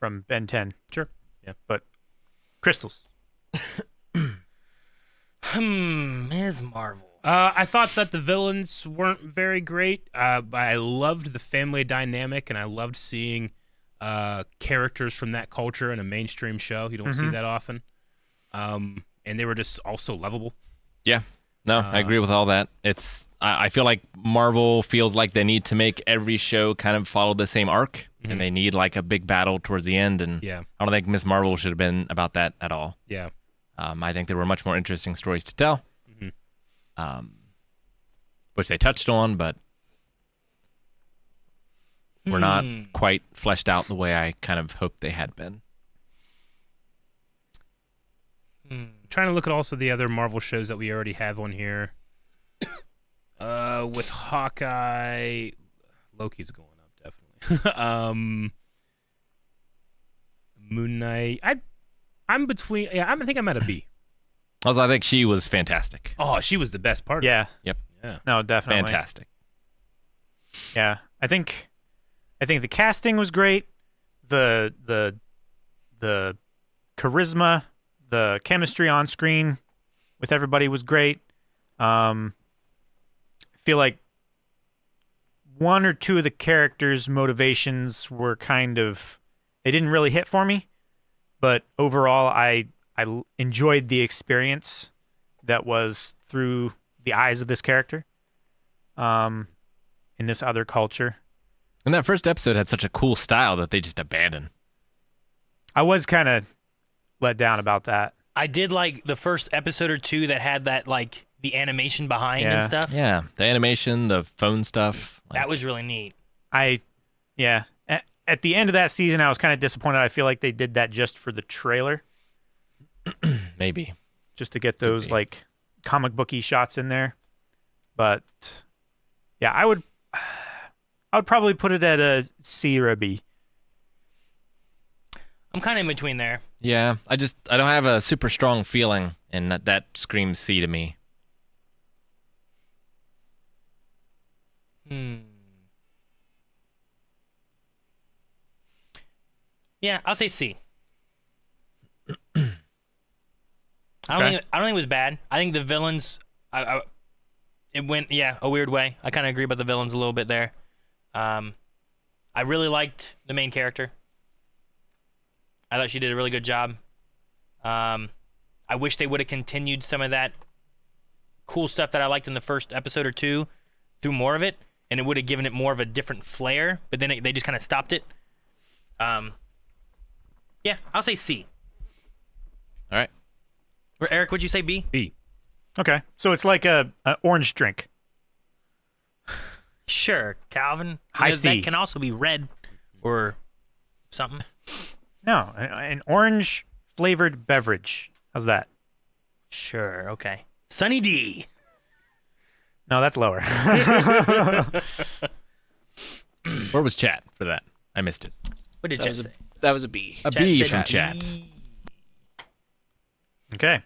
from Ben 10. Sure. Yeah. But crystals. Ms. Marvel. I thought that the villains weren't very great. But I loved the family dynamic, and I loved seeing characters from that culture in a mainstream show. You don't see that often. And they were just also lovable. Yeah. No, I agree with all that. I feel like Marvel feels like they need to make every show kind of follow the same arc, and they need like a big battle towards the end. And Yeah. I don't think Miss Marvel should have been about that at all. Yeah. I think there were much more interesting stories to tell, which they touched on, but were not quite fleshed out the way I kind of hoped they had been. Trying to look at also the other Marvel shows that we already have on here. With Hawkeye, Loki's going up definitely. Moon Knight. I think I'm at a B. Also, I think she was fantastic. Oh, she was the best part. Yeah. Yep. Yeah. No, definitely. Fantastic. Yeah. I think the casting was great. The charisma, the chemistry on screen with everybody was great. I feel like one or two of the characters' motivations were they didn't really hit for me, but overall I enjoyed the experience that was through the eyes of this character in this other culture. And that first episode had such a cool style that they just abandoned. I was kind of let down about that. I did like the first episode or two that had that like the animation behind and Yeah. stuff. Yeah, the animation, the phone stuff. That was really neat. Yeah. At the end of that season, I was kind of disappointed. I feel like they did that just for the trailer, Maybe. just to get those be. like comic booky shots in there. But yeah, I would probably put it at a C or a B. I'm kind of in between there. Yeah, I don't have a super strong feeling, and that screams C to me. Yeah, I'll say C. I don't think it was bad. I think the villains, it went a weird way. I kind of agree about the villains a little bit there. I really liked the main character. I thought she did a really good job. I wish they would have continued some of that cool stuff that I liked in the first episode or two through more of it, and it would have given it more of a different flair, but then they just kind of stopped it. Yeah, I'll say C. All right. Or Eric, would you say B? B. Okay, so it's like a orange drink. Sure, Calvin. High Because C. that can also be red or something. No, an orange flavored beverage. How's that? Sure, okay. Sunny D. No, that's lower. Where was chat for that? I missed it. What did That Chet was say? that was a B. A Chat B said from B. chat. Okay.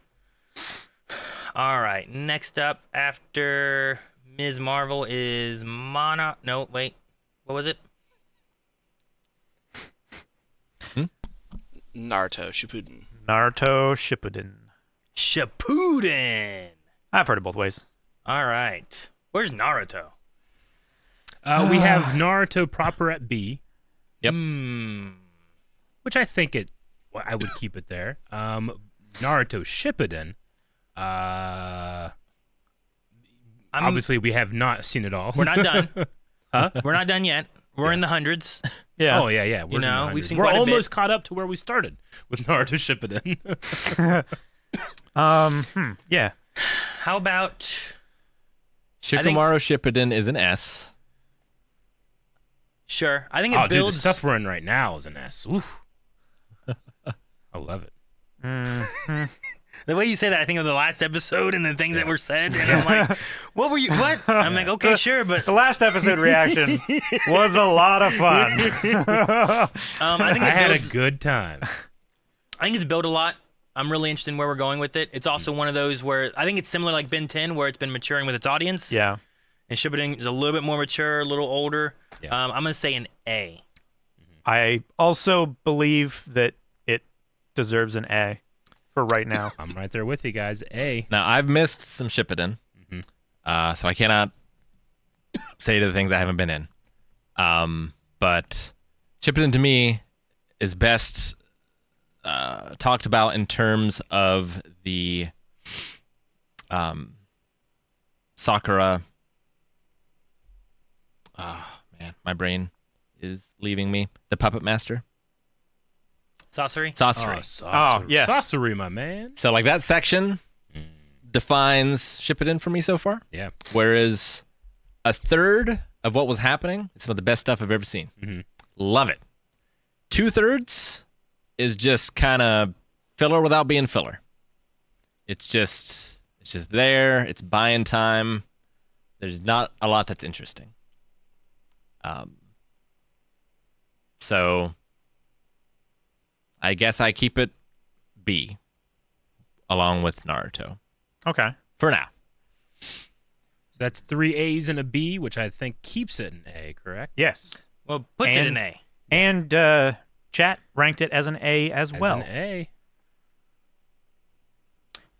All right, next up after Ms. Marvel is Mana. No, wait. What was it? Naruto Shippuden. Naruto Shippuden. Shippuden. I've heard it both ways. All right. Where's Naruto? We have Naruto proper at B, Yep. which I think I would keep it there. Naruto Shippuden. Obviously, we have not seen it all. We're not done. We're not done yet. We're in the hundreds. Yeah. Oh yeah. We're in the know, we've hundreds. seen We're quite a bit. almost caught up to where we started with Naruto Shippuden. Yeah. How about Shikamaru Shippuden is an S. sure? I think it Oh, dude, the builds stuff we're in right now is an S. Oof. I love it. the way you say that. I think of the last episode and the things that were said, and I'm like, "What were you? What?" I'm like, "Okay, sure," but The last episode reaction was a lot of fun. I think I it had a builds, good time. I think it's built a lot. I'm really interested in where we're going with it. It's also one of those where I think it's similar like Ben 10, where it's been maturing with its audience. Yeah. And Shippuden is a little bit more mature, a little older. Yeah. I'm gonna say an A. I also believe that it deserves an A for right now. I'm right there with you guys. A. Now, I've missed some Shippuden, so I cannot say to the things I haven't been in. But Shippuden to me is best talked about in terms of the Sakura. Oh, man, my brain is leaving me. The Puppet Master. Sasori. Sasori. Sasori. yes. Sasori, my man. So, like, that section defines Shippuden for me so far. Yeah. Whereas a third of what was happening is some of the best stuff I've ever seen. Love it. 2/3 is just kind of filler without being filler. It's just there. It's buying time. There's not a lot that's interesting. So I guess I keep it B. along with Naruto. Okay. For now. That's 3 A's and a B, which I think keeps it an A, correct? Yes. Well, puts it in And- A. And chat ranked it as an A as well. As an A.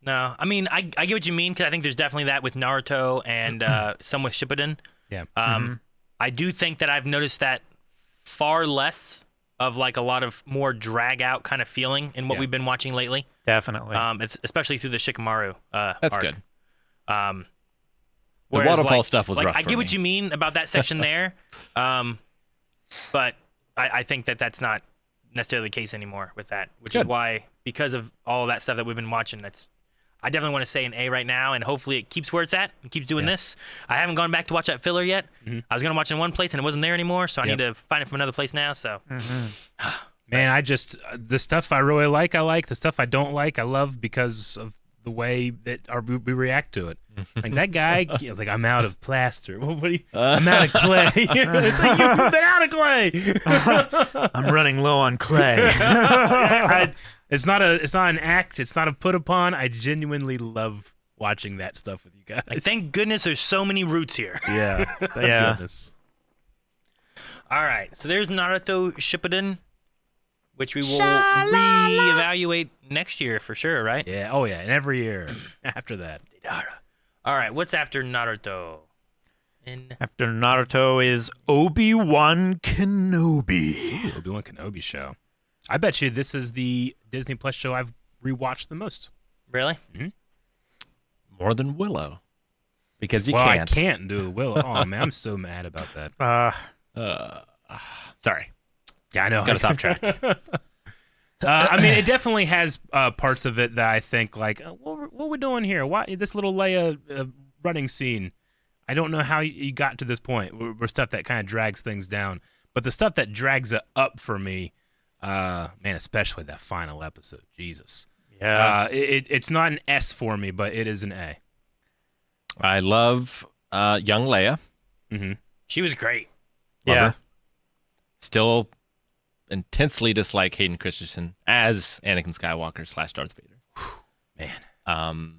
No, I mean, I get what you mean, because I think there's definitely that with Naruto and some with Shippuden. Yeah. I do think that I've noticed that far less of like a lot of more drag out kind of feeling in what Yeah. we've been watching lately. Definitely. It's especially through the Shikamaru That's arc. good. Um, The whereas, waterfall like- stuff was like, rough I for get what me. you mean about that section there, but I think that that's not necessarily the case anymore with that, which is Good. why, because of all that stuff that we've been watching, I definitely want to say an A right now, and hopefully it keeps where it's at and keeps doing this. I haven't gone back to watch that filler yet. I was gonna watch it in one place and it wasn't there anymore, so I need to find it from another place now. So Man, I just the stuff I really like, I like. The stuff I don't like, I love because of the way that we react to it. Like that guy, like I'm out of plaster. Well, I'm out of clay. It's like you've been out of clay. I'm running low on clay. It's not an act. It's not a put upon. I genuinely love watching that stuff with you guys. like, thank goodness there's so many roots here. yeah, thank Yeah. goodness. All right, so there's Naruto Shippuden, which we will reevaluate next year for sure, right? Yeah. Oh yeah. And every year after that. All right, what's after Naruto? After Naruto is Obi-Wan Kenobi. Obi-Wan Kenobi show. I bet you this is the Disney Plus show I've rewatched the most. Really? More than Willow. Because you well, can't. I can't do Will. Oh man, I'm so mad about that. Sorry. Yeah, I know. Got us off track. I mean, it definitely has parts of it that I think like, what are we doing here? Why this little Leia running scene? I don't know how you got to this point. We're stuff that kind of drags things down, but the stuff that drags it up for me, man, especially that final episode. Jesus. Yeah. It's not an S for me, but it is an A. I love young Leia. She was great. Love Yeah. her. Still intensely dislike Hayden Christensen as Anakin Skywalker / Darth Vader. Man.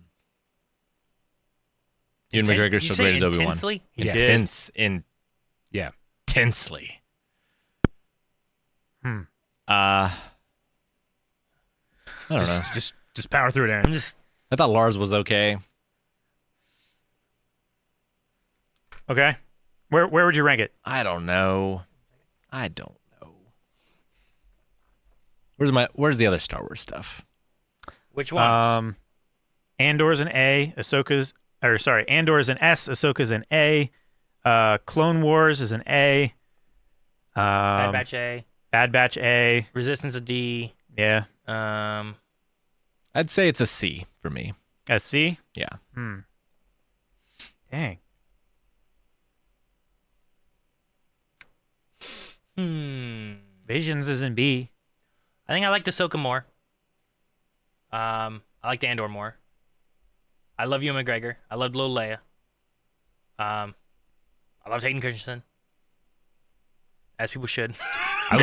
Ewan McGregor You still say great as Obi-Wan. intensely? Yes. Yeah. Intensely. I don't know. Just power through it, Aaron. I thought Lars was okay. Okay. Where would you rank it? I don't know. Where's the other Star Wars stuff? Which one? Andor's an A. Andor's an S. Ahsoka's an A. Clone Wars is an A. Bad Batch A. Bad Batch A. Resistance a D. Yeah. I'd say it's a C for me. SC. Yeah. Dang. Visions is in B. I think I liked Ahsoka more. I liked Andor more. I love Ewan McGregor. I loved Little Leia. I loved Hayden Christensen. As people should. I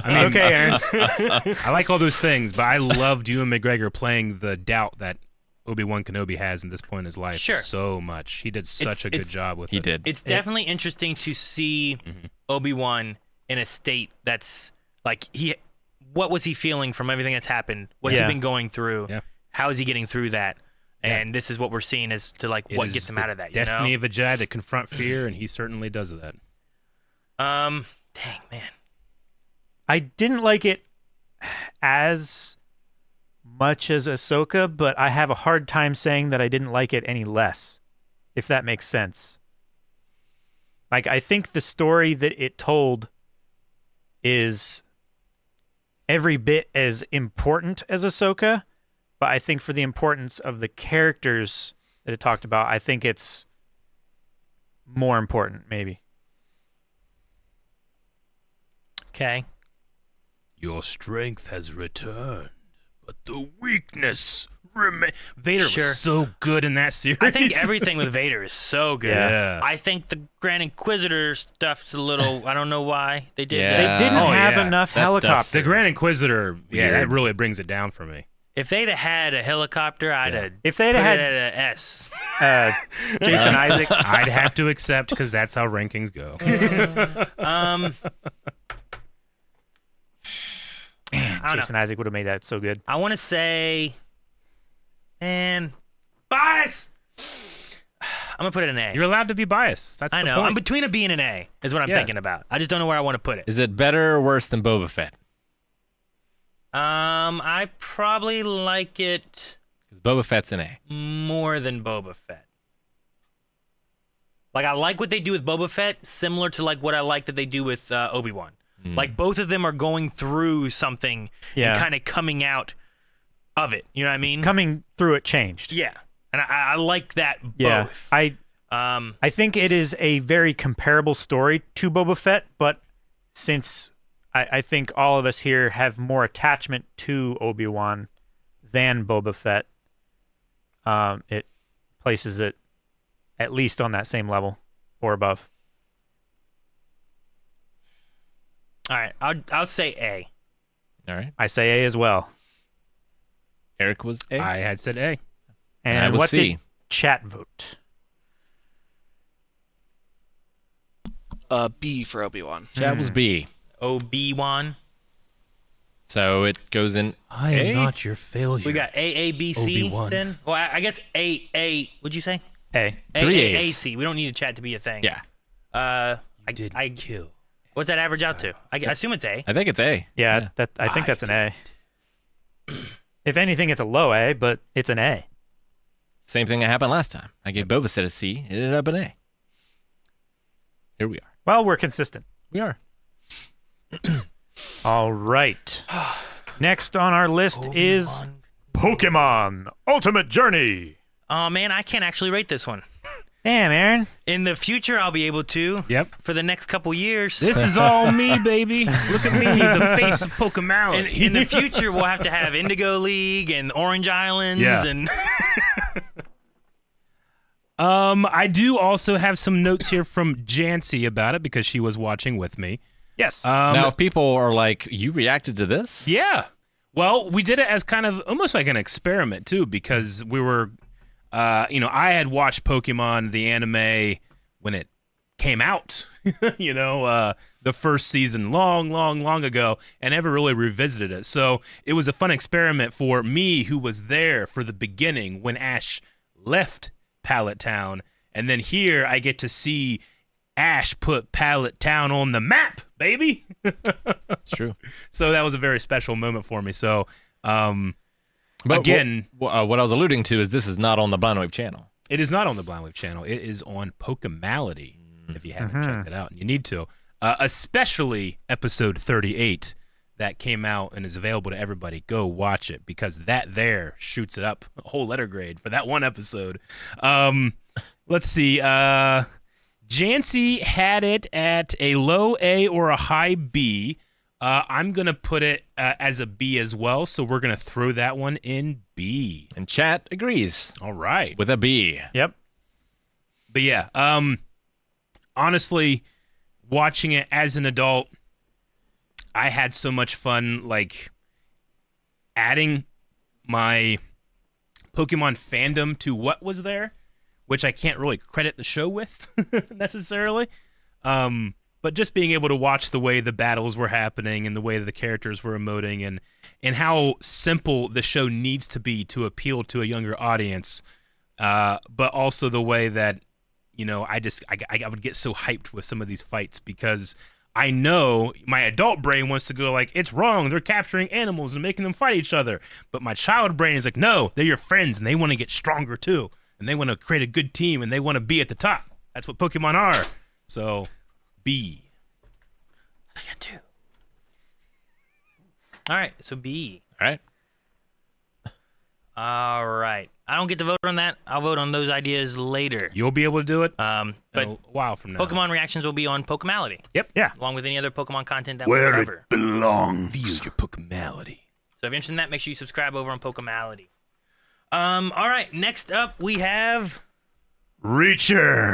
mean, Okay, Aaron. I like all those things, but I loved Ewan McGregor playing the doubt that Obi-Wan Kenobi has in this point in his life Sure. so much. He did such a good job with it. He did. It's definitely interesting to see Obi-Wan in a state that's like what was he feeling from everything that's happened? What's he been going through? Yeah. How is he getting through that? And this is what we're seeing as to like It what is gets him the out of that. destiny You of a Jedi to confront fear, and he certainly does that. know? Dang man. I didn't like it as much as Ahsoka, but I have a hard time saying that I didn't like it any less, if that makes sense. Like, I think the story that it told is every bit as important as Ahsoka, but I think for the importance of the characters that it talked about, I think it's more important, maybe. Okay. Your strength has returned, but the weakness remains. Vader Sure. was so good in that series. I think everything with Vader is so good. Yeah. I think the Grand Inquisitor stuff's a little. I don't know why they did Yeah. that. They didn't Oh, have yeah. enough That stuff- helicopters. The Grand Inquisitor, yeah, that Weird. really brings it down for me. If they'd have had a helicopter, I'd have If they'd put have it had at an S. Jason Isaac, I'd have to accept because that's how rankings go. I don't know. Jason Isaac would have made that so good. I want to say, man, bias. I'm gonna put it an A. You're allowed to be biased. That's I the know. point. I'm between a B and an A. Is what I'm Yeah. thinking about. I just don't know where I want to put it. Is it better or worse than Boba Fett? I probably like it 'Cause Boba Fett's an A. more than Boba Fett. Like I like what they do with Boba Fett, similar to like what I like that they do with Obi-Wan. Like both of them are going through something Yeah. and kind of coming out of it. You know what I mean? Coming through it changed. Yeah, and I like that Yeah, both. I think it is a very comparable story to Boba Fett, but since I think all of us here have more attachment to Obi-Wan than Boba Fett, it places it at least on that same level or above. All right, I'll say A. All right. I say A as well. Eric was A. I had said A. And I was what C. did chat vote? B for Obi-Wan. Chat was B. Obi-Wan. So it goes in I A? am not your failure. We got A, B, C. Obi-Wan. Then. Well, I guess A. What'd you say? A. A, Three A, A's. A, C. We don't need a chat to be a thing. Yeah. did I kill. What's that average out to? I assume it's A. I think it's A. Yeah, I think that's an A. If anything, it's a low A, but it's an A. Same thing that happened last time. I gave Boba Fett a C. It ended up an A. Here we are. Well, we're consistent. We are. All right. Next on our list is Pokemon Ultimate Journey. Oh man, I can't actually rate this one. Damn, Aaron. In the future, I'll be able to. Yep. For the next couple years. This is all me, baby. Look at me, the face of Pokemon. In the future, we'll have to have Indigo League and Orange Islands Yeah. and. I do also have some notes here from Jancy about it because she was watching with me. Yes. Now, if people are like, you reacted to this? Yeah. Well, we did it as kind of almost like an experiment too, because we were, I had watched Pokemon the anime when it came out, the first season long ago, and never really revisited it. So it was a fun experiment for me, who was there for the beginning when Ash left Pallet Town, and then here I get to see Ash put Pallet Town on the map, baby. It's true. So that was a very special moment for me. So, But again, what I was alluding to is this is not on the Blind Wave channel. it is not on the Blind Wave channel. It is on Pokemality, if you haven't checked it out, and you need to. Especially episode 38 that came out and is available to everybody. Go watch it, because that there shoots it up a whole letter grade for that one episode. Let's see. Jancy had it at a low A or a high B. I'm going to put it as a B as well, so we're going to throw that one in B. And chat agrees All right. with a B. Yep. But yeah, honestly, watching it as an adult, I had so much fun, like, adding my Pokemon fandom to what was there, which I can't really credit the show with, necessarily. But just being able to watch the way the battles were happening and the way the characters were emoting and how simple the show needs to be to appeal to a younger audience, but also the way that, I would get so hyped with some of these fights, because I know my adult brain wants to go like, it's wrong, they're capturing animals and making them fight each other. But my child brain is like, no, they're your friends and they want to get stronger too. And they want to create a good team and they want to be at the top. That's what Pokemon are. So, B. I got two. All right, so B. All right. All right. I don't get to vote on that. I'll vote on those ideas later. You'll be able to do it But a while from now. Pokemon reactions will be on Pokemality, Yep. Yeah. along with any other Pokemon content that we cover. Feel your Pokemality. So if you're interested in that, make sure you subscribe over on Pokemality. All right, next up we have Reacher.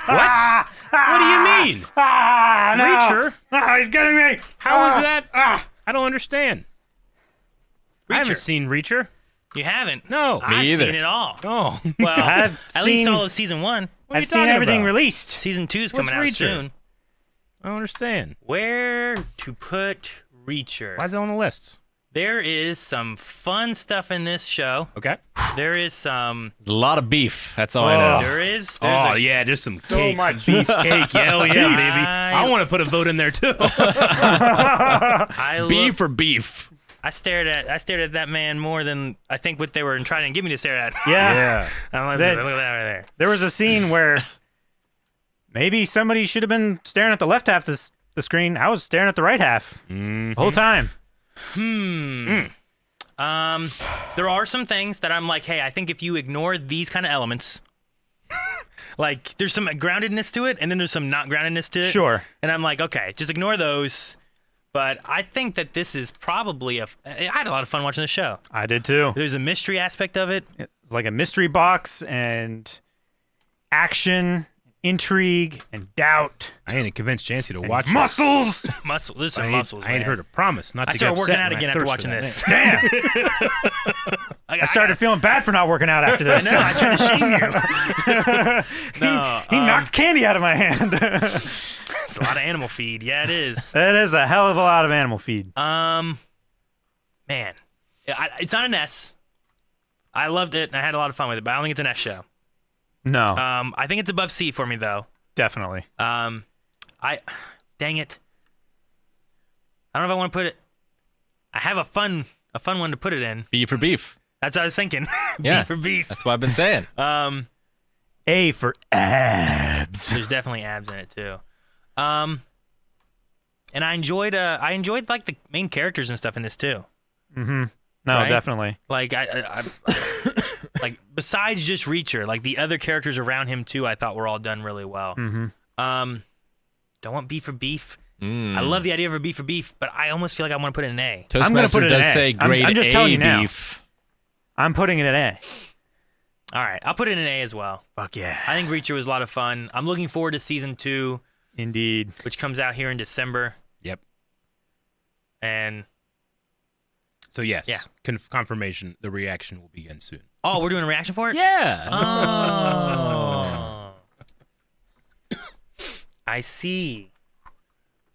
What? What do you mean? No. Reacher? Ah, he's getting me. How is that? I don't understand. I haven't seen Reacher. You haven't? No. I've either. seen it all. Oh. Well, I've at least seen- all of season 1. What are you I've seen talking everything about? released. Season 2 is What's coming out Reacher? soon. I don't understand. Where to put Reacher? Why is it on the lists? There is some fun stuff in this show. Okay. There is some. There's a lot of beef. That's all I know. There's Oh, a- yeah, there's some cake. much some beef cake. Hell yeah, baby. I- I want to put a vote in there, too. I Beef or beef? I stared at that man more than I think what they were trying to get me to stare at. Yeah. I'm like, That- look at that right there. There was a scene where maybe somebody should have been staring at the left half of the screen. I was staring at the right half the whole time. There are some things that I'm like, hey, I think if you ignore these kind of elements, like there's some groundedness to it, and then there's some not groundedness to it. Sure. And I'm like, okay, just ignore those. But I think that this is probably I had a lot of fun watching the show. I did too. There's a mystery aspect of it. It's like a mystery box and action, intrigue, and doubt. I ain't convinced Jancy to watch Muscles! There's some muscles. I ain't man. heard a promise not I to get started working upset out when I again after thirst watching for that this. name. Damn! I started feeling bad for not working out after this. No, I tried to shame you. No, He knocked candy out of my hand. it's a lot of animal feed. Yeah, it is. That is a hell of a lot of animal feed. Man, it's not an S. I loved it, and I had a lot of fun with it, but I don't think it's an S show. No, I think it's above C for me, though. definitely. Dang it. I don't know if I want to put it. I have a fun one to put it in. Beef or beef? That's what I was thinking. Yeah. Beef for beef. That's what I've been saying. A for abs. There's definitely abs in it too. And I enjoyed like the main characters and stuff in this too. No, Right? definitely. Like I like besides just Reacher, like the other characters around him too, I thought were all done really well. Don't want beef for beef. I love the idea of a beef for beef, but I almost feel like I want to put it in an A. I'm gonna put Toastmaster it in does A. say grade I'm just A telling you now. beef. I'm putting it in A. All right, I'll put it in an A as well. Fuck yeah. I think Reacher was a lot of fun. I'm looking forward to season 2, Indeed. which comes out here in December. Yep. And So, yes, Yeah. Confirmation, the reaction will begin soon. oh, we're doing a reaction for it? Yeah. Oh. I see.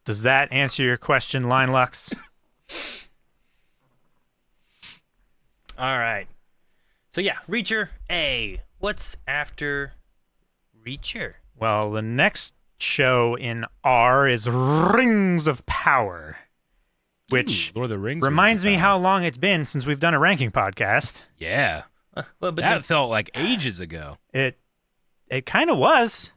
Does that answer your question, Line Lux? All right. So yeah, Reacher A. What's after Reacher? Well, the next show in R is Rings of Power, which Lord of the Rings. reminds me Rings of how Power. long it's been since we've done a ranking podcast. Yeah. Well, but That then- felt like ages ago. It kind of was.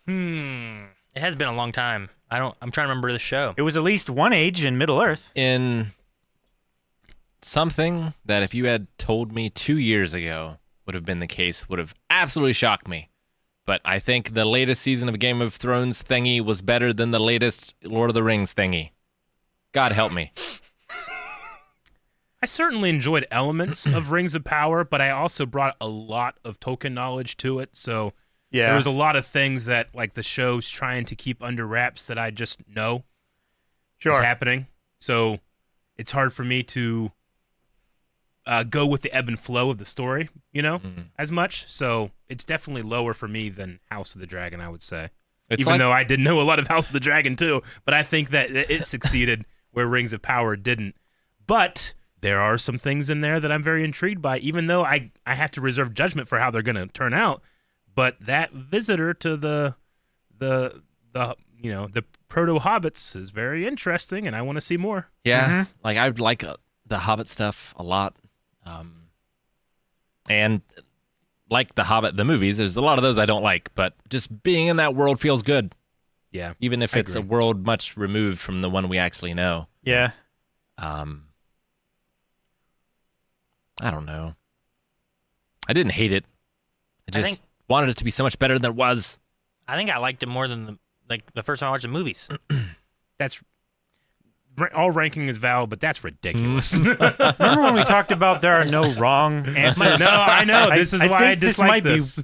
it has been a long time. I'm trying to remember the show. It was at least one age in Middle Earth. In something that if you had told me 2 years ago would have been the case, would have absolutely shocked me. But I think the latest season of Game of Thrones thingy was better than the latest Lord of the Rings thingy. God help me. I certainly enjoyed elements of Rings of Power, but I also brought a lot of Tolkien knowledge to it. So there was a lot of things that like the show's trying to keep under wraps that I just know is happening. So it's hard for me to go with the ebb and flow of the story, as much. So it's definitely lower for me than House of the Dragon, I would say. It's Even like- though I did know a lot of House of the Dragon too, but I think that it succeeded where Rings of Power didn't. But there are some things in there that I'm very intrigued by, even though I have to reserve judgment for how they're going to turn out. But that visitor to the proto hobbits is very interesting, and I want to see more. Yeah, like I like the Hobbit stuff a lot, and like the Hobbit, the movies. There's a lot of those I don't like, but just being in that world feels good, Yeah, even if I it's a agree. world much removed from the one we actually know. Yeah. I don't know. I didn't hate it. I I just think- wanted it to be so much better than it was. I think I liked it more than the first time I watched the movies. that's all ranking is valid, but that's ridiculous. Remember when we talked about there are no wrong answers? No, I know. This is I why I think this dislike might be- this.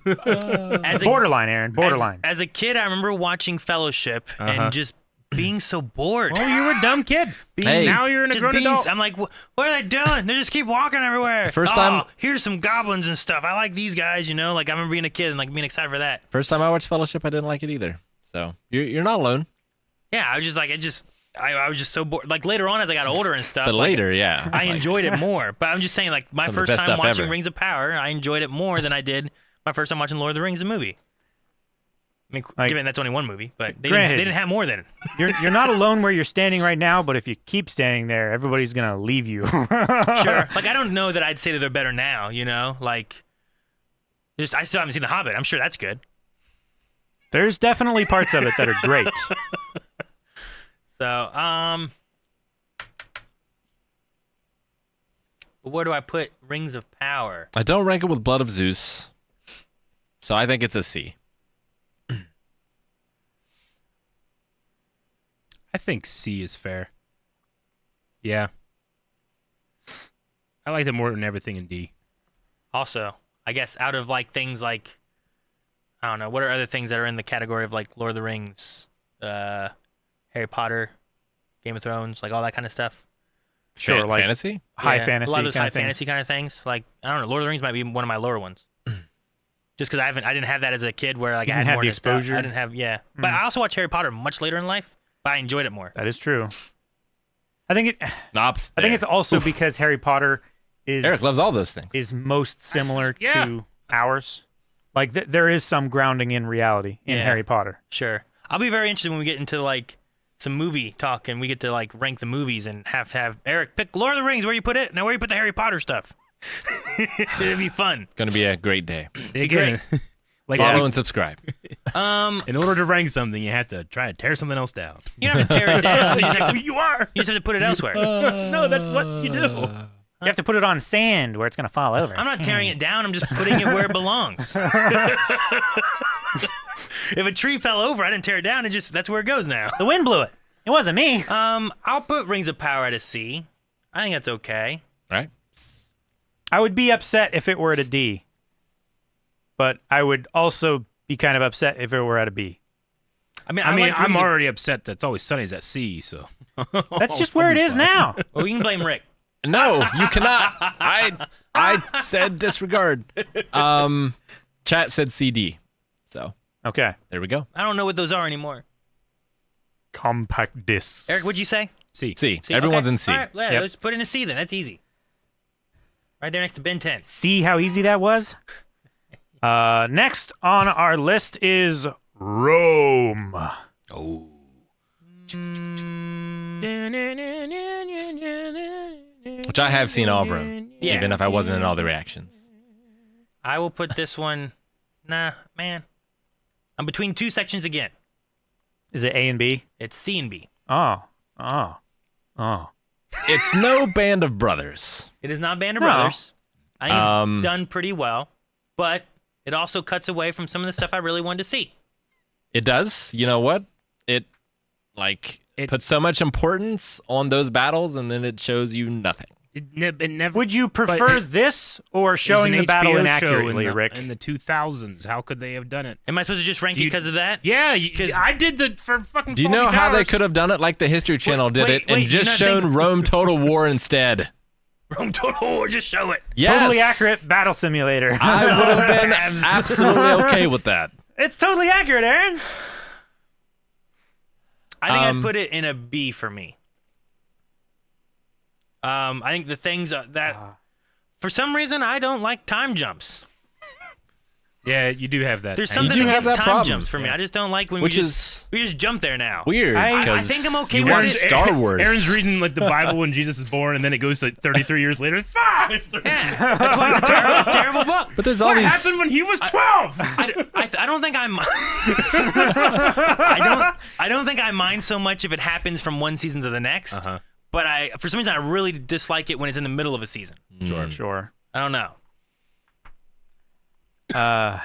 As a, Borderline, Aaron. Borderline. As a kid, I remember watching Fellowship and just being so bored. Oh, you were a dumb kid. Hey. Now you're a Just grown being, adult. I'm like, what are they doing? They just keep walking everywhere. First time- here's some goblins and stuff. I like these guys, you know. Like I remember being a kid and like being excited for that. First time I watched Fellowship, I didn't like it either. So you're not alone. Yeah, I was just like, I was just so bored. Like later on as I got older and stuff. But like, later, yeah. I enjoyed it more. But I'm just saying, like my Some of the first best time stuff watching ever. Rings of Power, I enjoyed it more than I did my first time watching Lord of the Rings, the movie. I mean, Like, given that's only one movie, but they granted. didn't have more than it. You're not alone where you're standing right now, but if you keep standing there, everybody's gonna leave you. Sure. Like I don't know that I'd say that they're better now, you know? Like I still haven't seen The Hobbit. I'm sure that's good. There's definitely parts of it that are great. So, where do I put Rings of Power? I don't rank it with Blood of Zeus. So I think it's a C. I think C is fair. Yeah. I liked it more than everything in D. Also, I guess out of like things like I don't know, what are other things that are in the category of like Lord of the Rings, Harry Potter, Game of Thrones, like all that kind of stuff? Sure, like fantasy? high Yeah, fantasy a lot of those kind high of things. fantasy kind of things. Like I don't know, Lord of the Rings might be one of my lower ones. Just because I didn't have that as a kid where like You I had didn't have more the nostalgia. exposure? I didn't have but I also watched Harry Potter much later in life, but I enjoyed it more. That is true. I think Ops. I think it's also because Harry Potter Eric loves all those things. is most similar Yeah. to ours. Like there is some grounding in reality in Yeah. Harry Potter. Sure. I'll be very interested when we get into like some movie talk and we get to like rank the movies and have Eric pick Lord of the Rings where you put it. Now where you put the Harry Potter stuff. It'd be fun. Going to be a great day. Again, like Follow and subscribe. in order to rank something, you have to try to tear something else down. You don't have to tear it down. You just have to, You are. you just have to put it elsewhere. No, that's what you do. You have to put it on sand where it's gonna fall over. I'm not tearing it down. I'm just putting it where it belongs. If a tree fell over, I didn't tear it down. That's where it goes now. The wind blew it. It wasn't me. I'll put Rings of Power at a C. I think that's okay. Right? I would be upset if it were at a D. But I would also be kind of upset if it were at a B. I mean, I'm Rings of- already upset that It's Always Sunny's at C, so. That's just where it is now. Well, we can blame Rick. No, you cannot. I said disregard. Chat said CD. So Okay. there we go. I don't know what those are anymore. Compact discs. Eric, what'd you say? C. C. C? Everyone's Okay. in C. All right, yeah, Yep. let's put in a C then. That's easy. Right there next to Ben 10. See how easy that was? Next on our list is Rome. Oh. Which I have seen all of them, Yeah. even if I wasn't in all the reactions. I will put this one. Nah, man. I'm between two sections again. Is it A and B? It's C and B. Oh. It's no Band of Brothers. It is not Band of No. Brothers. I think Um, it's done pretty well, but it also cuts away from some of the stuff I really wanted to see. It does. You know what? It puts so much importance on those battles, and then it shows you nothing. It never. Would you prefer this or showing the battle inaccurately, Rick? In the 2000s, how could they have done it? Am I supposed to just rank Do it you- because of that? Yeah, 'Cause- I did the for fucking. Do you know Faulty how they Towers. could have done it like the History Channel did wait, it and wait, just you're not shown thinking- Rome Total War instead? Rome Total War, just show it. Yes. Totally accurate battle simulator. I would have been absolutely okay with that. It's totally accurate, Aaron. I think I'd put it in a B for me. I think the things that, for some reason, I don't like time jumps. Yeah, you do have that. There's thing. something do have against that time problem. jumps for me. I just don't like when Which we is just jump there now. weird. I 'cause think I'm okay you with watch it. Star Wars. Aaron's reading like the Bible when Jesus is born, and then it goes to 33 years later. Fuck! Yeah, that's why it's a terrible, terrible book. But there's all What these. happened when he was 12? I don't think I'm. I don't think I mind so much if it happens from one season to the next. Uh-huh. But for some reason, I really dislike it when it's in the middle of a season. Sure. I don't know. I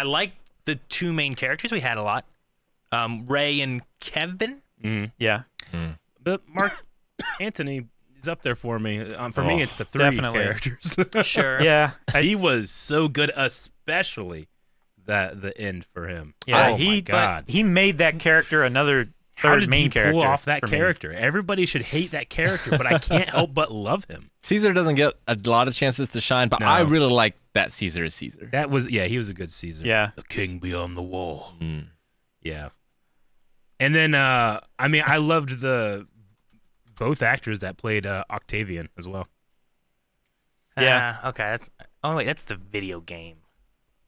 like the two main characters. We had a lot. Ray and Kevin. Yeah. But Mark Antony is up there for me. For me, it's the three definitely. characters. Sure. Yeah. He was so good, especially the end for him. Yeah, oh my God. he made that character another How third did main he character. pull off that for me. character? Everybody should hate that character, but I can't help but love him. Caesar doesn't get a lot of chances to shine, but No. I really like that Caesar is Caesar. That was he was a good Caesar. Yeah. The king beyond the wall. Mm. Yeah. And then I loved both actors that played Octavian as well. Yeah. Okay. That's the video game.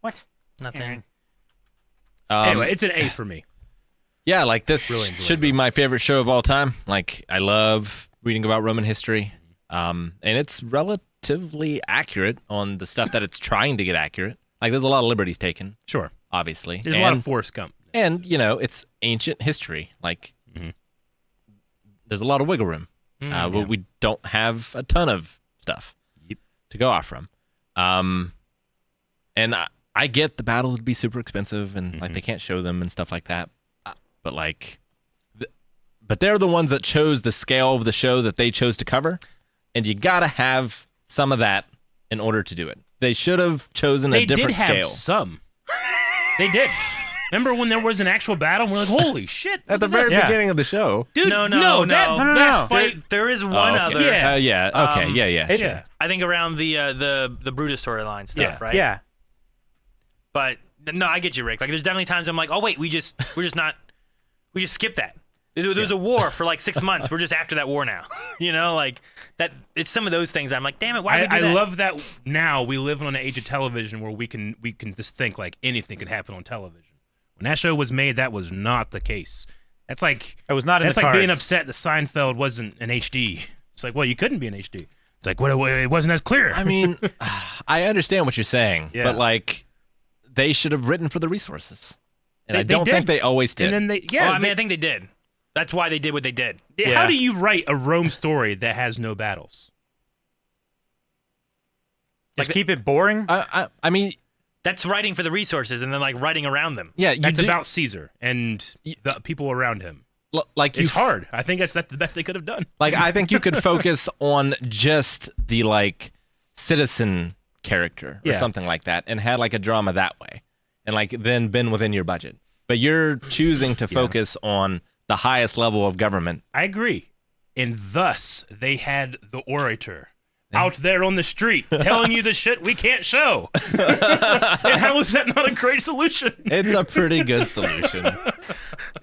What? Nothing. Anyway, it's an A for me. Yeah, like this Really enjoyed should be my favorite show of all time. Like, I love reading about Roman history, and it's relatively accurate on the stuff that it's trying to get accurate. Like, there's a lot of liberties taken, Sure. obviously. There's a lot of Forrest Gump. And, it's ancient history. Like, there's a lot of wiggle room. But we don't have a ton of stuff to go off from. And I get the battles would be super expensive, and like they can't show them and stuff like that. But like, but they're the ones that chose the scale of the show that they chose to cover, and you gotta have some of that in order to do it. They should have chosen a different They did have scale. some. They did. Remember when there was an actual battle? And we're like, holy shit! At the look at very this. beginning of the show. Dude, No. That's fight. There is one other. Yeah. Yeah. Okay. Yeah. Sure. Yeah. I think around the Brutus storyline stuff, Yeah. right? Yeah. But no, I get you, Rick. Like, there's definitely times I'm like, oh wait, we just skip that. There's a war for like 6 months. We're just after that war now. Like that. It's some of those things. I'm like, damn it, why? I love that now we live in an age of television where we can just think like anything can happen on television. When that show was made, that was not the case. That's like It was not in that's the like being cards. upset that Seinfeld wasn't in HD. It's like, well, you couldn't be in HD. It's like, well, it wasn't as clear. I mean, I understand what you're saying, Yeah. but like, they should have written for the resources, and They I don't think did. they always did. and then they Well, I mean, I think they did. That's why they did what they did. how Yeah. do you write a Rome story that has no battles? Just keep it boring. I mean, That's writing for the resources and then like writing around them. yeah, That's about Caesar and the people around him. like It's hard. I think that's the best they could have done. Like, I think you could focus on just the like citizen character or Yeah. something like that, and had like a drama that way, and like then been within your budget. But you're choosing to focus on the highest level of government. I agree. And thus, they had the orator out there on the street telling you the shit we can't show. And how is that not a great solution? It's a pretty good solution.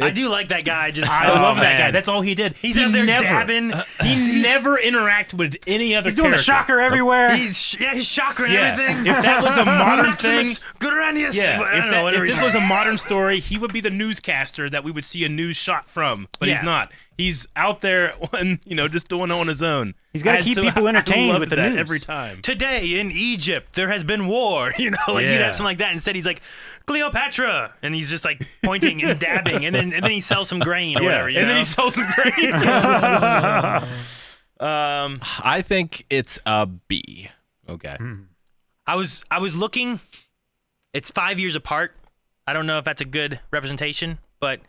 I do like that guy. I love that man. guy. That's all he did. He's he out there never, dabbing. He never interacted with any other He's doing a character. shocker everywhere. He's shocker and Yeah. everything. If that was a modern thing, Maximus Guranius. yeah. I don't know, If whatever this he's- was a modern story, he would be the newscaster that we would see a news shot from. But Yeah. he's not. He's out there on, just doing it on his own. He's gotta keep people entertained I loved with the that news. every time. Today in Egypt, there has been war. You'd Yeah. have something like that. Instead, he's like, Cleopatra. And he's just like pointing and dabbing. And then he sells some grain or whatever. and then he sells some grain. I think it's a B. Okay. I was looking. It's 5 years apart. I don't know if that's a good representation, but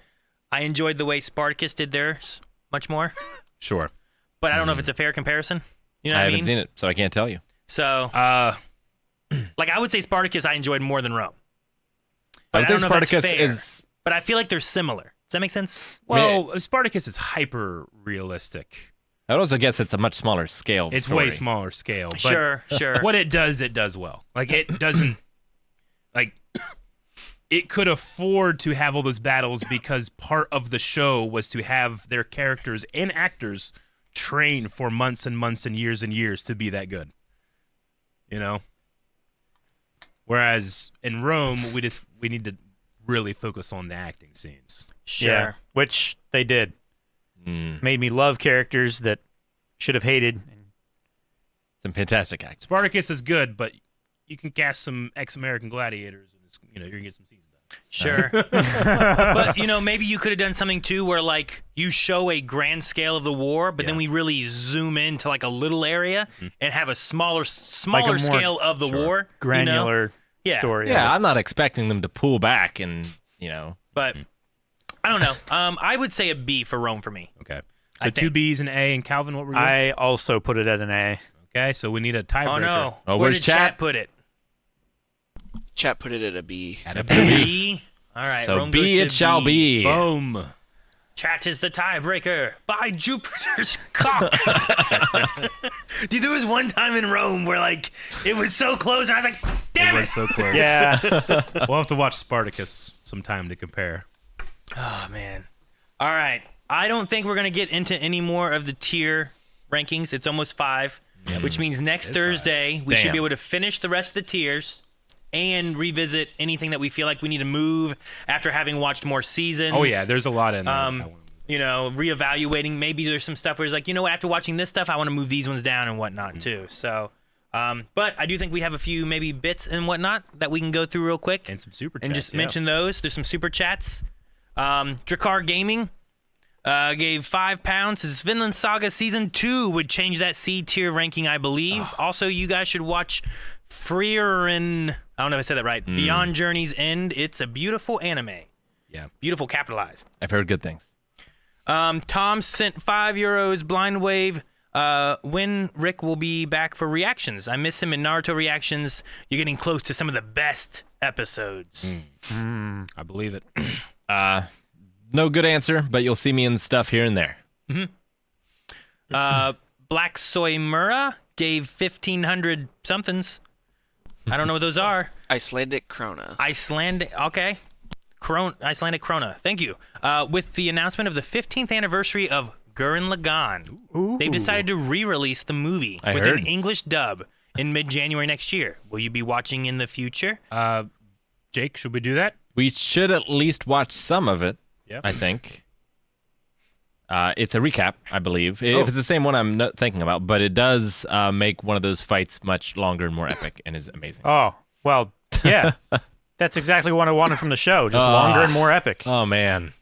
I enjoyed the way Spartacus did theirs much more. Sure. But I don't know if it's a fair comparison. You know I what I haven't mean? seen it, so I can't tell you. So, like, I would say Spartacus I enjoyed more than Rome. I But would I don't say know if that's Spartacus fair. is. But I feel like they're similar. Does that make sense? Well, Spartacus is hyper realistic. I would also guess it's a much smaller scale. It's story. way smaller scale. But Sure. what it does well. Like, it doesn't. Like, it could afford to have all those battles because part of the show was to have their characters and actors train for months and months and years to be that good. Whereas in Rome, we need to really focus on the acting scenes. Sure. Yeah, which they did. Made me love characters that should have hated. Some fantastic acting. Spartacus is good, but you can cast some ex-American gladiators, and it's, you're gonna get some scenes done. Sure. But, maybe you could have done something, too, where, like, you show a grand scale of the war, but then we really zoom into, like, a little area and have a smaller more scale of the war. Granular Yeah. story. Yeah, I'm not expecting them to pull back and But, I don't know. I would say a B for Rome for me. Okay. I So two think. B's and an A. And Calvin, what were you? I also put it at an A. Okay, so we need a tiebreaker. Oh, no. Oh, Where where's did chat? put it? Chat put it at a B. At a B. All right. So Rome B goes it to shall B. be. Boom. Chat is the tiebreaker by Jupiter's cock. Dude, there was one time in Rome where like it was so close, and I was like, "Damn It it!" was so close. Yeah. We'll have to watch Spartacus sometime to compare. Oh man. All right. I don't think we're gonna get into any more of the tier rankings. It's almost 5, which means next Thursday we should Damn. be able to finish the rest of the tiers and revisit anything that we feel like we need to move after having watched more seasons. Oh yeah, there's a lot in there. You know, reevaluating. Maybe there's some stuff where it's like, you know what, after watching this stuff, I want to move these ones down and whatnot too. So, but I do think we have a few maybe bits and whatnot that we can go through real quick And some super chats. and just mention those. There's some super chats. Drakkar Gaming gave £5. His Vinland Saga Season 2 would change that C tier ranking, I believe. Also, you guys should watch Frieren. I don't know if I said that right. Beyond Journey's End. It's a beautiful anime. Yeah. Beautiful capitalized. I've heard good things. Tom sent €5. Blind Wave. When Rick will be back for reactions. I miss him in Naruto reactions. You're getting close to some of the best episodes. I believe it. No good answer, but you'll see me in stuff here and there. Black Soy Mura gave 1,500 somethings. I don't know what those are. Icelandic Krona. Icelandic, okay. Icelandic Krona, thank you. With the announcement of the 15th anniversary of Gurren Lagann, they've decided to re-release the movie I with heard. an English dub in mid-January next year. Will you be watching in the future? Jake, should we do that? We should at least watch some of it, Yep. I think. It's a recap, I believe. If it's the same one I'm not thinking about, but it does make one of those fights much longer and more epic and is amazing. Oh, well, yeah. That's exactly what I wanted from the show. Just longer and more epic. Oh, man.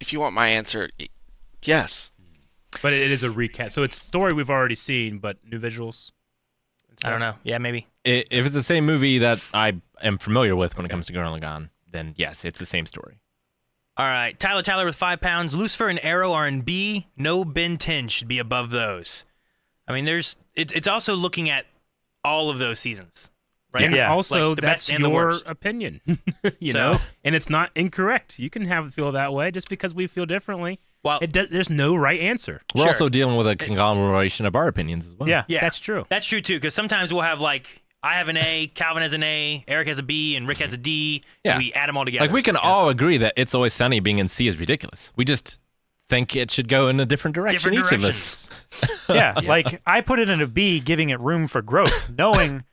If you want my answer, yes. But it is a recap. So it's story we've already seen, but new visuals. and I stuff. don't know. Yeah, maybe. If it's the same movie that I am familiar with when it comes to Gurren Lagann, then yes, it's the same story. All right, Tyler with £5. Lucifer and Arrow are in B. No Ben 10 should be above those. I mean, it's also looking at all of those seasons, right? And Yeah. also, Like the best that's and the your worst. opinion, you So- know, and it's not incorrect. You can have it feel that way just because we feel differently. Well, There's no right answer. We're Sure. also dealing with a conglomeration of our opinions as well. Yeah. yeah, That's true. That's true too, because sometimes we'll have like I have an A, Calvin has an A, Eric has a B, and Rick has a D. Yeah. And we add them all together. Like, we can all agree that It's Always Sunny being in C is ridiculous. We just think it should go in a different direction, different each of us. directions. Yeah, like I put it in a B, giving it room for growth, knowing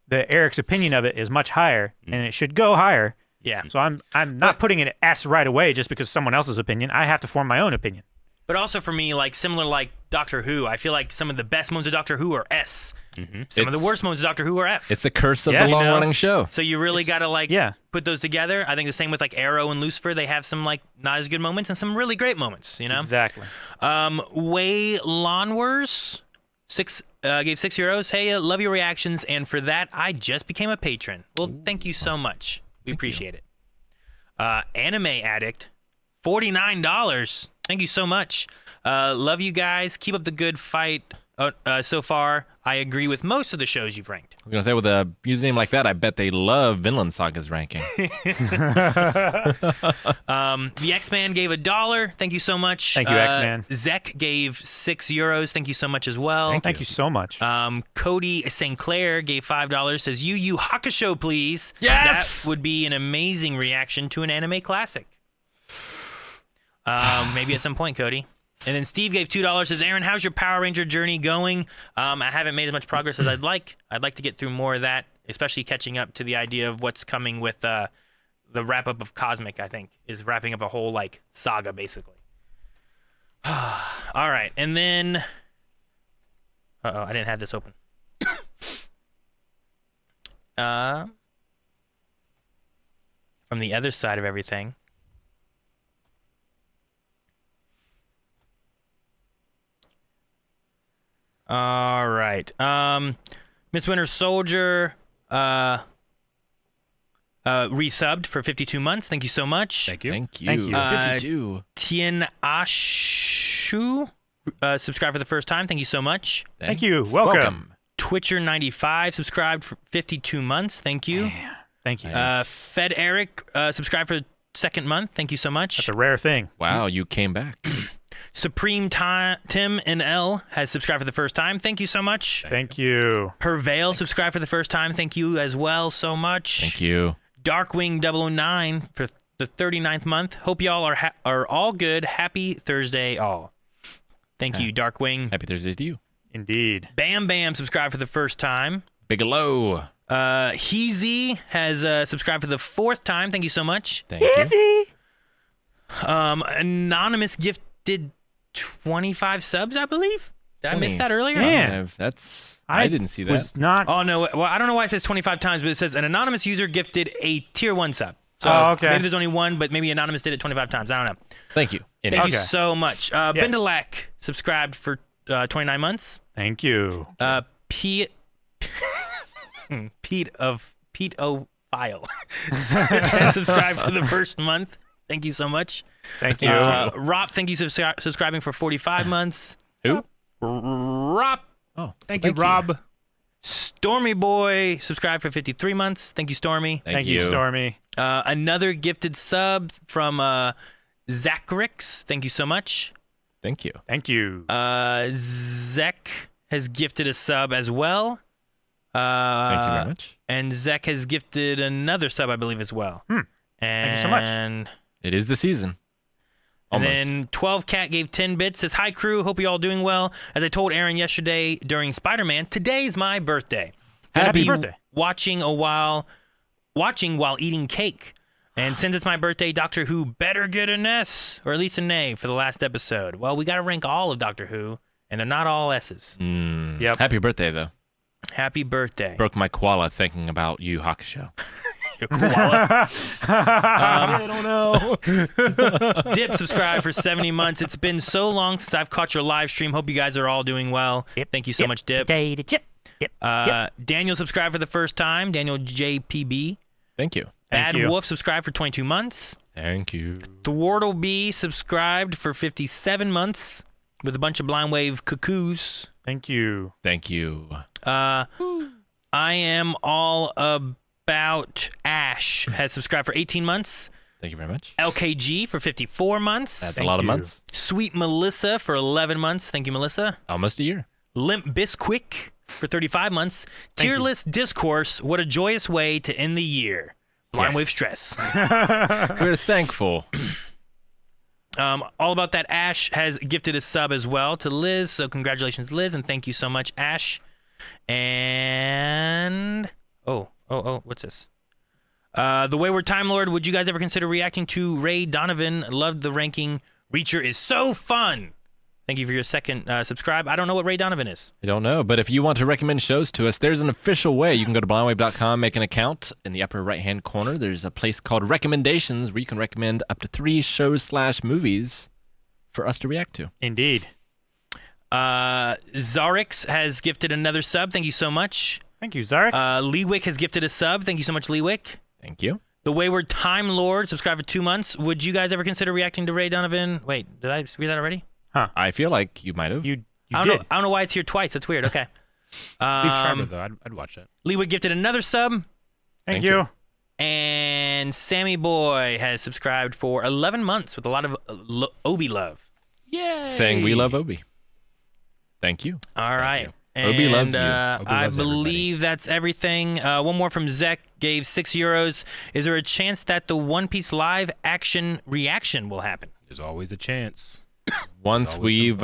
that Eric's opinion of it is much higher and it should go higher. Yeah, So I'm not putting it at S right away just because someone else's opinion. I have to form my own opinion. but also for me, like similar like Doctor Who, I feel like some of the best moments of Doctor Who are S. Some of the It's- worst moments of Doctor Who are F. It's the curse of Yeah, the you know. long-running show. So you really got to like yeah. put those together. I think the same with like Arrow and Lucifer. They have some like not as good moments and some really great moments, you know? Exactly. Way Lonwers gave €6. Hey, love your reactions, and for that I just became a patron. Well, thank you so much. We appreciate it. Anime Addict, $49. Thank you so much. Love you guys. Keep up the good fight. So far, I agree with most of the shows you've ranked. I was going to say, with a username like that, I bet they love Vinland Saga's ranking. The X-Man gave $1. Thank you so much. Thank you, X-Man. Zek gave €6. Thank you so much as well. Thank you so much. Cody St. Clair gave $5. Says, Yu Hakusho, please. Yes! That would be an amazing reaction to an anime classic. Maybe at some point, Cody. And then Steve gave $2. Says, Aaron, how's your Power Ranger journey going? I haven't made as much progress as I'd like. I'd like to get through more of that, especially catching up to the idea of what's coming with the wrap-up of Cosmic, I think, is wrapping up a whole, like, saga, basically. All right, and then... Uh-oh, I didn't have this open. From the other side of everything... All right. Miss Winter Soldier resubbed for 52 months. Thank you so much. Thank you. Thank you. Thank you. 52. Tien Ashu subscribed for the first time. Thank you so much. Thank you. Welcome. Twitcher95 subscribed for 52 months. Thank you. Thank you. Fed Eric subscribed for the second month. Thank you so much. That's a rare thing. Wow, you came back. Supreme Tim and L has subscribed for the first time. Thank you so much. Thank you. Pervale subscribed for the first time. Thank you as well so much. Thank you. Darkwing 009 for the 39th month. Hope y'all are all good. Happy Thursday all. Thank you, Darkwing. Happy Thursday to you. Indeed. Bam Bam subscribed for the first time. Bigelow. Heezy has subscribed for the fourth time. Thank you so much. Thank you. Anonymous gifted 25 subs, I believe. Did I miss that earlier? Damn. I didn't see that. Was not. Oh, no. Well, I don't know why it says 25 times, but it says an anonymous user gifted a tier 1 sub. So okay. maybe there's only one, but maybe Anonymous did it 25 times. I don't know. Thank you. Thank you so much. Bendelac subscribed for 29 months. Thank you. Pete O'File subscribed for the first month. Thank you so much. Thank you. Rob, thank you for subscribing for 45 months. Who? Rob. Oh, Thank you, Rob. Stormy Boy subscribed for 53 months. Thank you, Stormy. Thank you, Stormy. Another gifted sub from Zachrix. Thank you so much. Thank you. Thank you. Zek has gifted a sub as well. Thank you very much. And Zek has gifted another sub, I believe, as well. Thank you so much. It is the season. And Almost. then 12 Cat gave 10 bits. Says, hi, crew. Hope you all doing well. As I told Aaron yesterday during Spider-Man, today's my birthday. Happy birthday. Watching while eating cake. And since it's my birthday, Doctor Who better get an S, or at least an A, for the last episode. Well, we got to rank all of Doctor Who, and they're not all S's. Yep. Happy birthday, though. Happy birthday. Broke my koala thinking about you, Hakusho. Your koala. I don't know. Dip subscribed for 70 months. It's been so long since I've caught your live stream. Hope you guys are all doing well. Thank you so much, Dip. Potato chip. Yep. Daniel subscribed for the first time. Daniel JPB. Thank you. Bad you. Wolf subscribed for 22 months. Thank you. Thwartle B subscribed for 57 months with a bunch of Blind Wave cuckoos. Thank you. Thank you. I am all about Ash has subscribed for 18 months. Thank you very much. LKG for 54 months. That's Thank a lot of you. months. Sweet Melissa for 11 months. Thank you, Melissa. Almost a year. Limp Bisquick for 35 months. Thank Tier you. list discourse. What a joyous way to end the year. Blind Yes. Wave stress. We're thankful. All About That Ash has gifted a sub as well to Liz. So congratulations, Liz, and thank you so much, Ash. And what's this? The Wayward Time Lord. Would you guys ever consider reacting to Ray Donovan? Loved the ranking. Reacher is so fun. Thank you for your second subscribe. I don't know what Ray Donovan is. I don't know, but if you want to recommend shows to us, there's an official way. You can go to blindwave.com, make an account. In the upper right-hand corner, there's a place called Recommendations where you can recommend up to 3 shows/movies for us to react to. Indeed. Zarix has gifted another sub. Thank you so much. Thank you, Zarix. Leewick has gifted a sub. Thank you so much, Leewick. Thank you. The Wayward Time Lord subscribed for 2 months. Would you guys ever consider reacting to Ray Donovan? Wait, did I read that already? I feel like you might have. you I did. don't know why it's here twice. That's weird. Okay. Leave Sharma, though. I'd watch that. Leewick gifted another sub. Thank you. And Sammy Boy has subscribed for 11 months with a lot of Obi love. Yay! Saying we love Obi. Thank you. All right. you. Obi loves you. Obi I loves believe that's everything. One more from Zek gave €6. Is there a chance that the One Piece live action reaction will happen? There's always a chance. Once always we've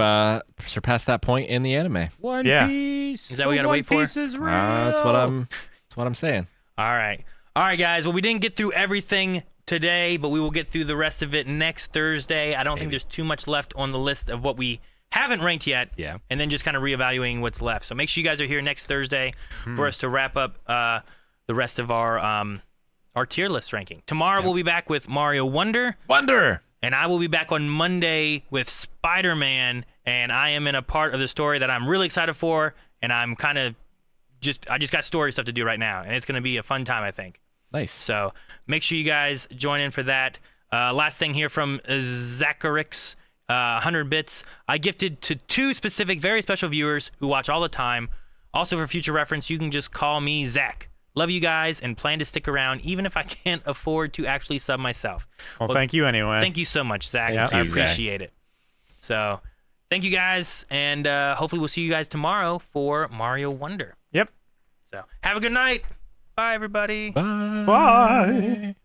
surpassed that point in the anime. One Yeah. Piece. Is that what we gotta One wait for? Piece is real. That's what I'm saying. All right, guys. Well, we didn't get through everything today, but we will get through the rest of it next Thursday. I don't think there's too much left on the list of what we haven't ranked yet. Yeah. And then just kind of reevaluating what's left. So make sure you guys are here next Thursday for us to wrap up the rest of our tier list ranking. Tomorrow we'll be back with Mario Wonder. And I will be back on Monday with Spider-Man, and I am in a part of the story that I'm really excited for, and I'm kind of I just got story stuff to do right now, and it's going to be a fun time, I think. Nice. So make sure you guys join in for that. Last thing here from Zacharix, 100 bits. I gifted to 2 specific, very special viewers who watch all the time. Also, for future reference, you can just call me Zach. Love you guys and plan to stick around even if I can't afford to actually sub myself. Well, thank you anyway. Thank you so much, Zach. Yeah. I Thank you, Zach. appreciate it. So, thank you guys, and hopefully we'll see you guys tomorrow for Mario Wonder. Yep. So, have a good night. Bye, everybody. Bye. Bye.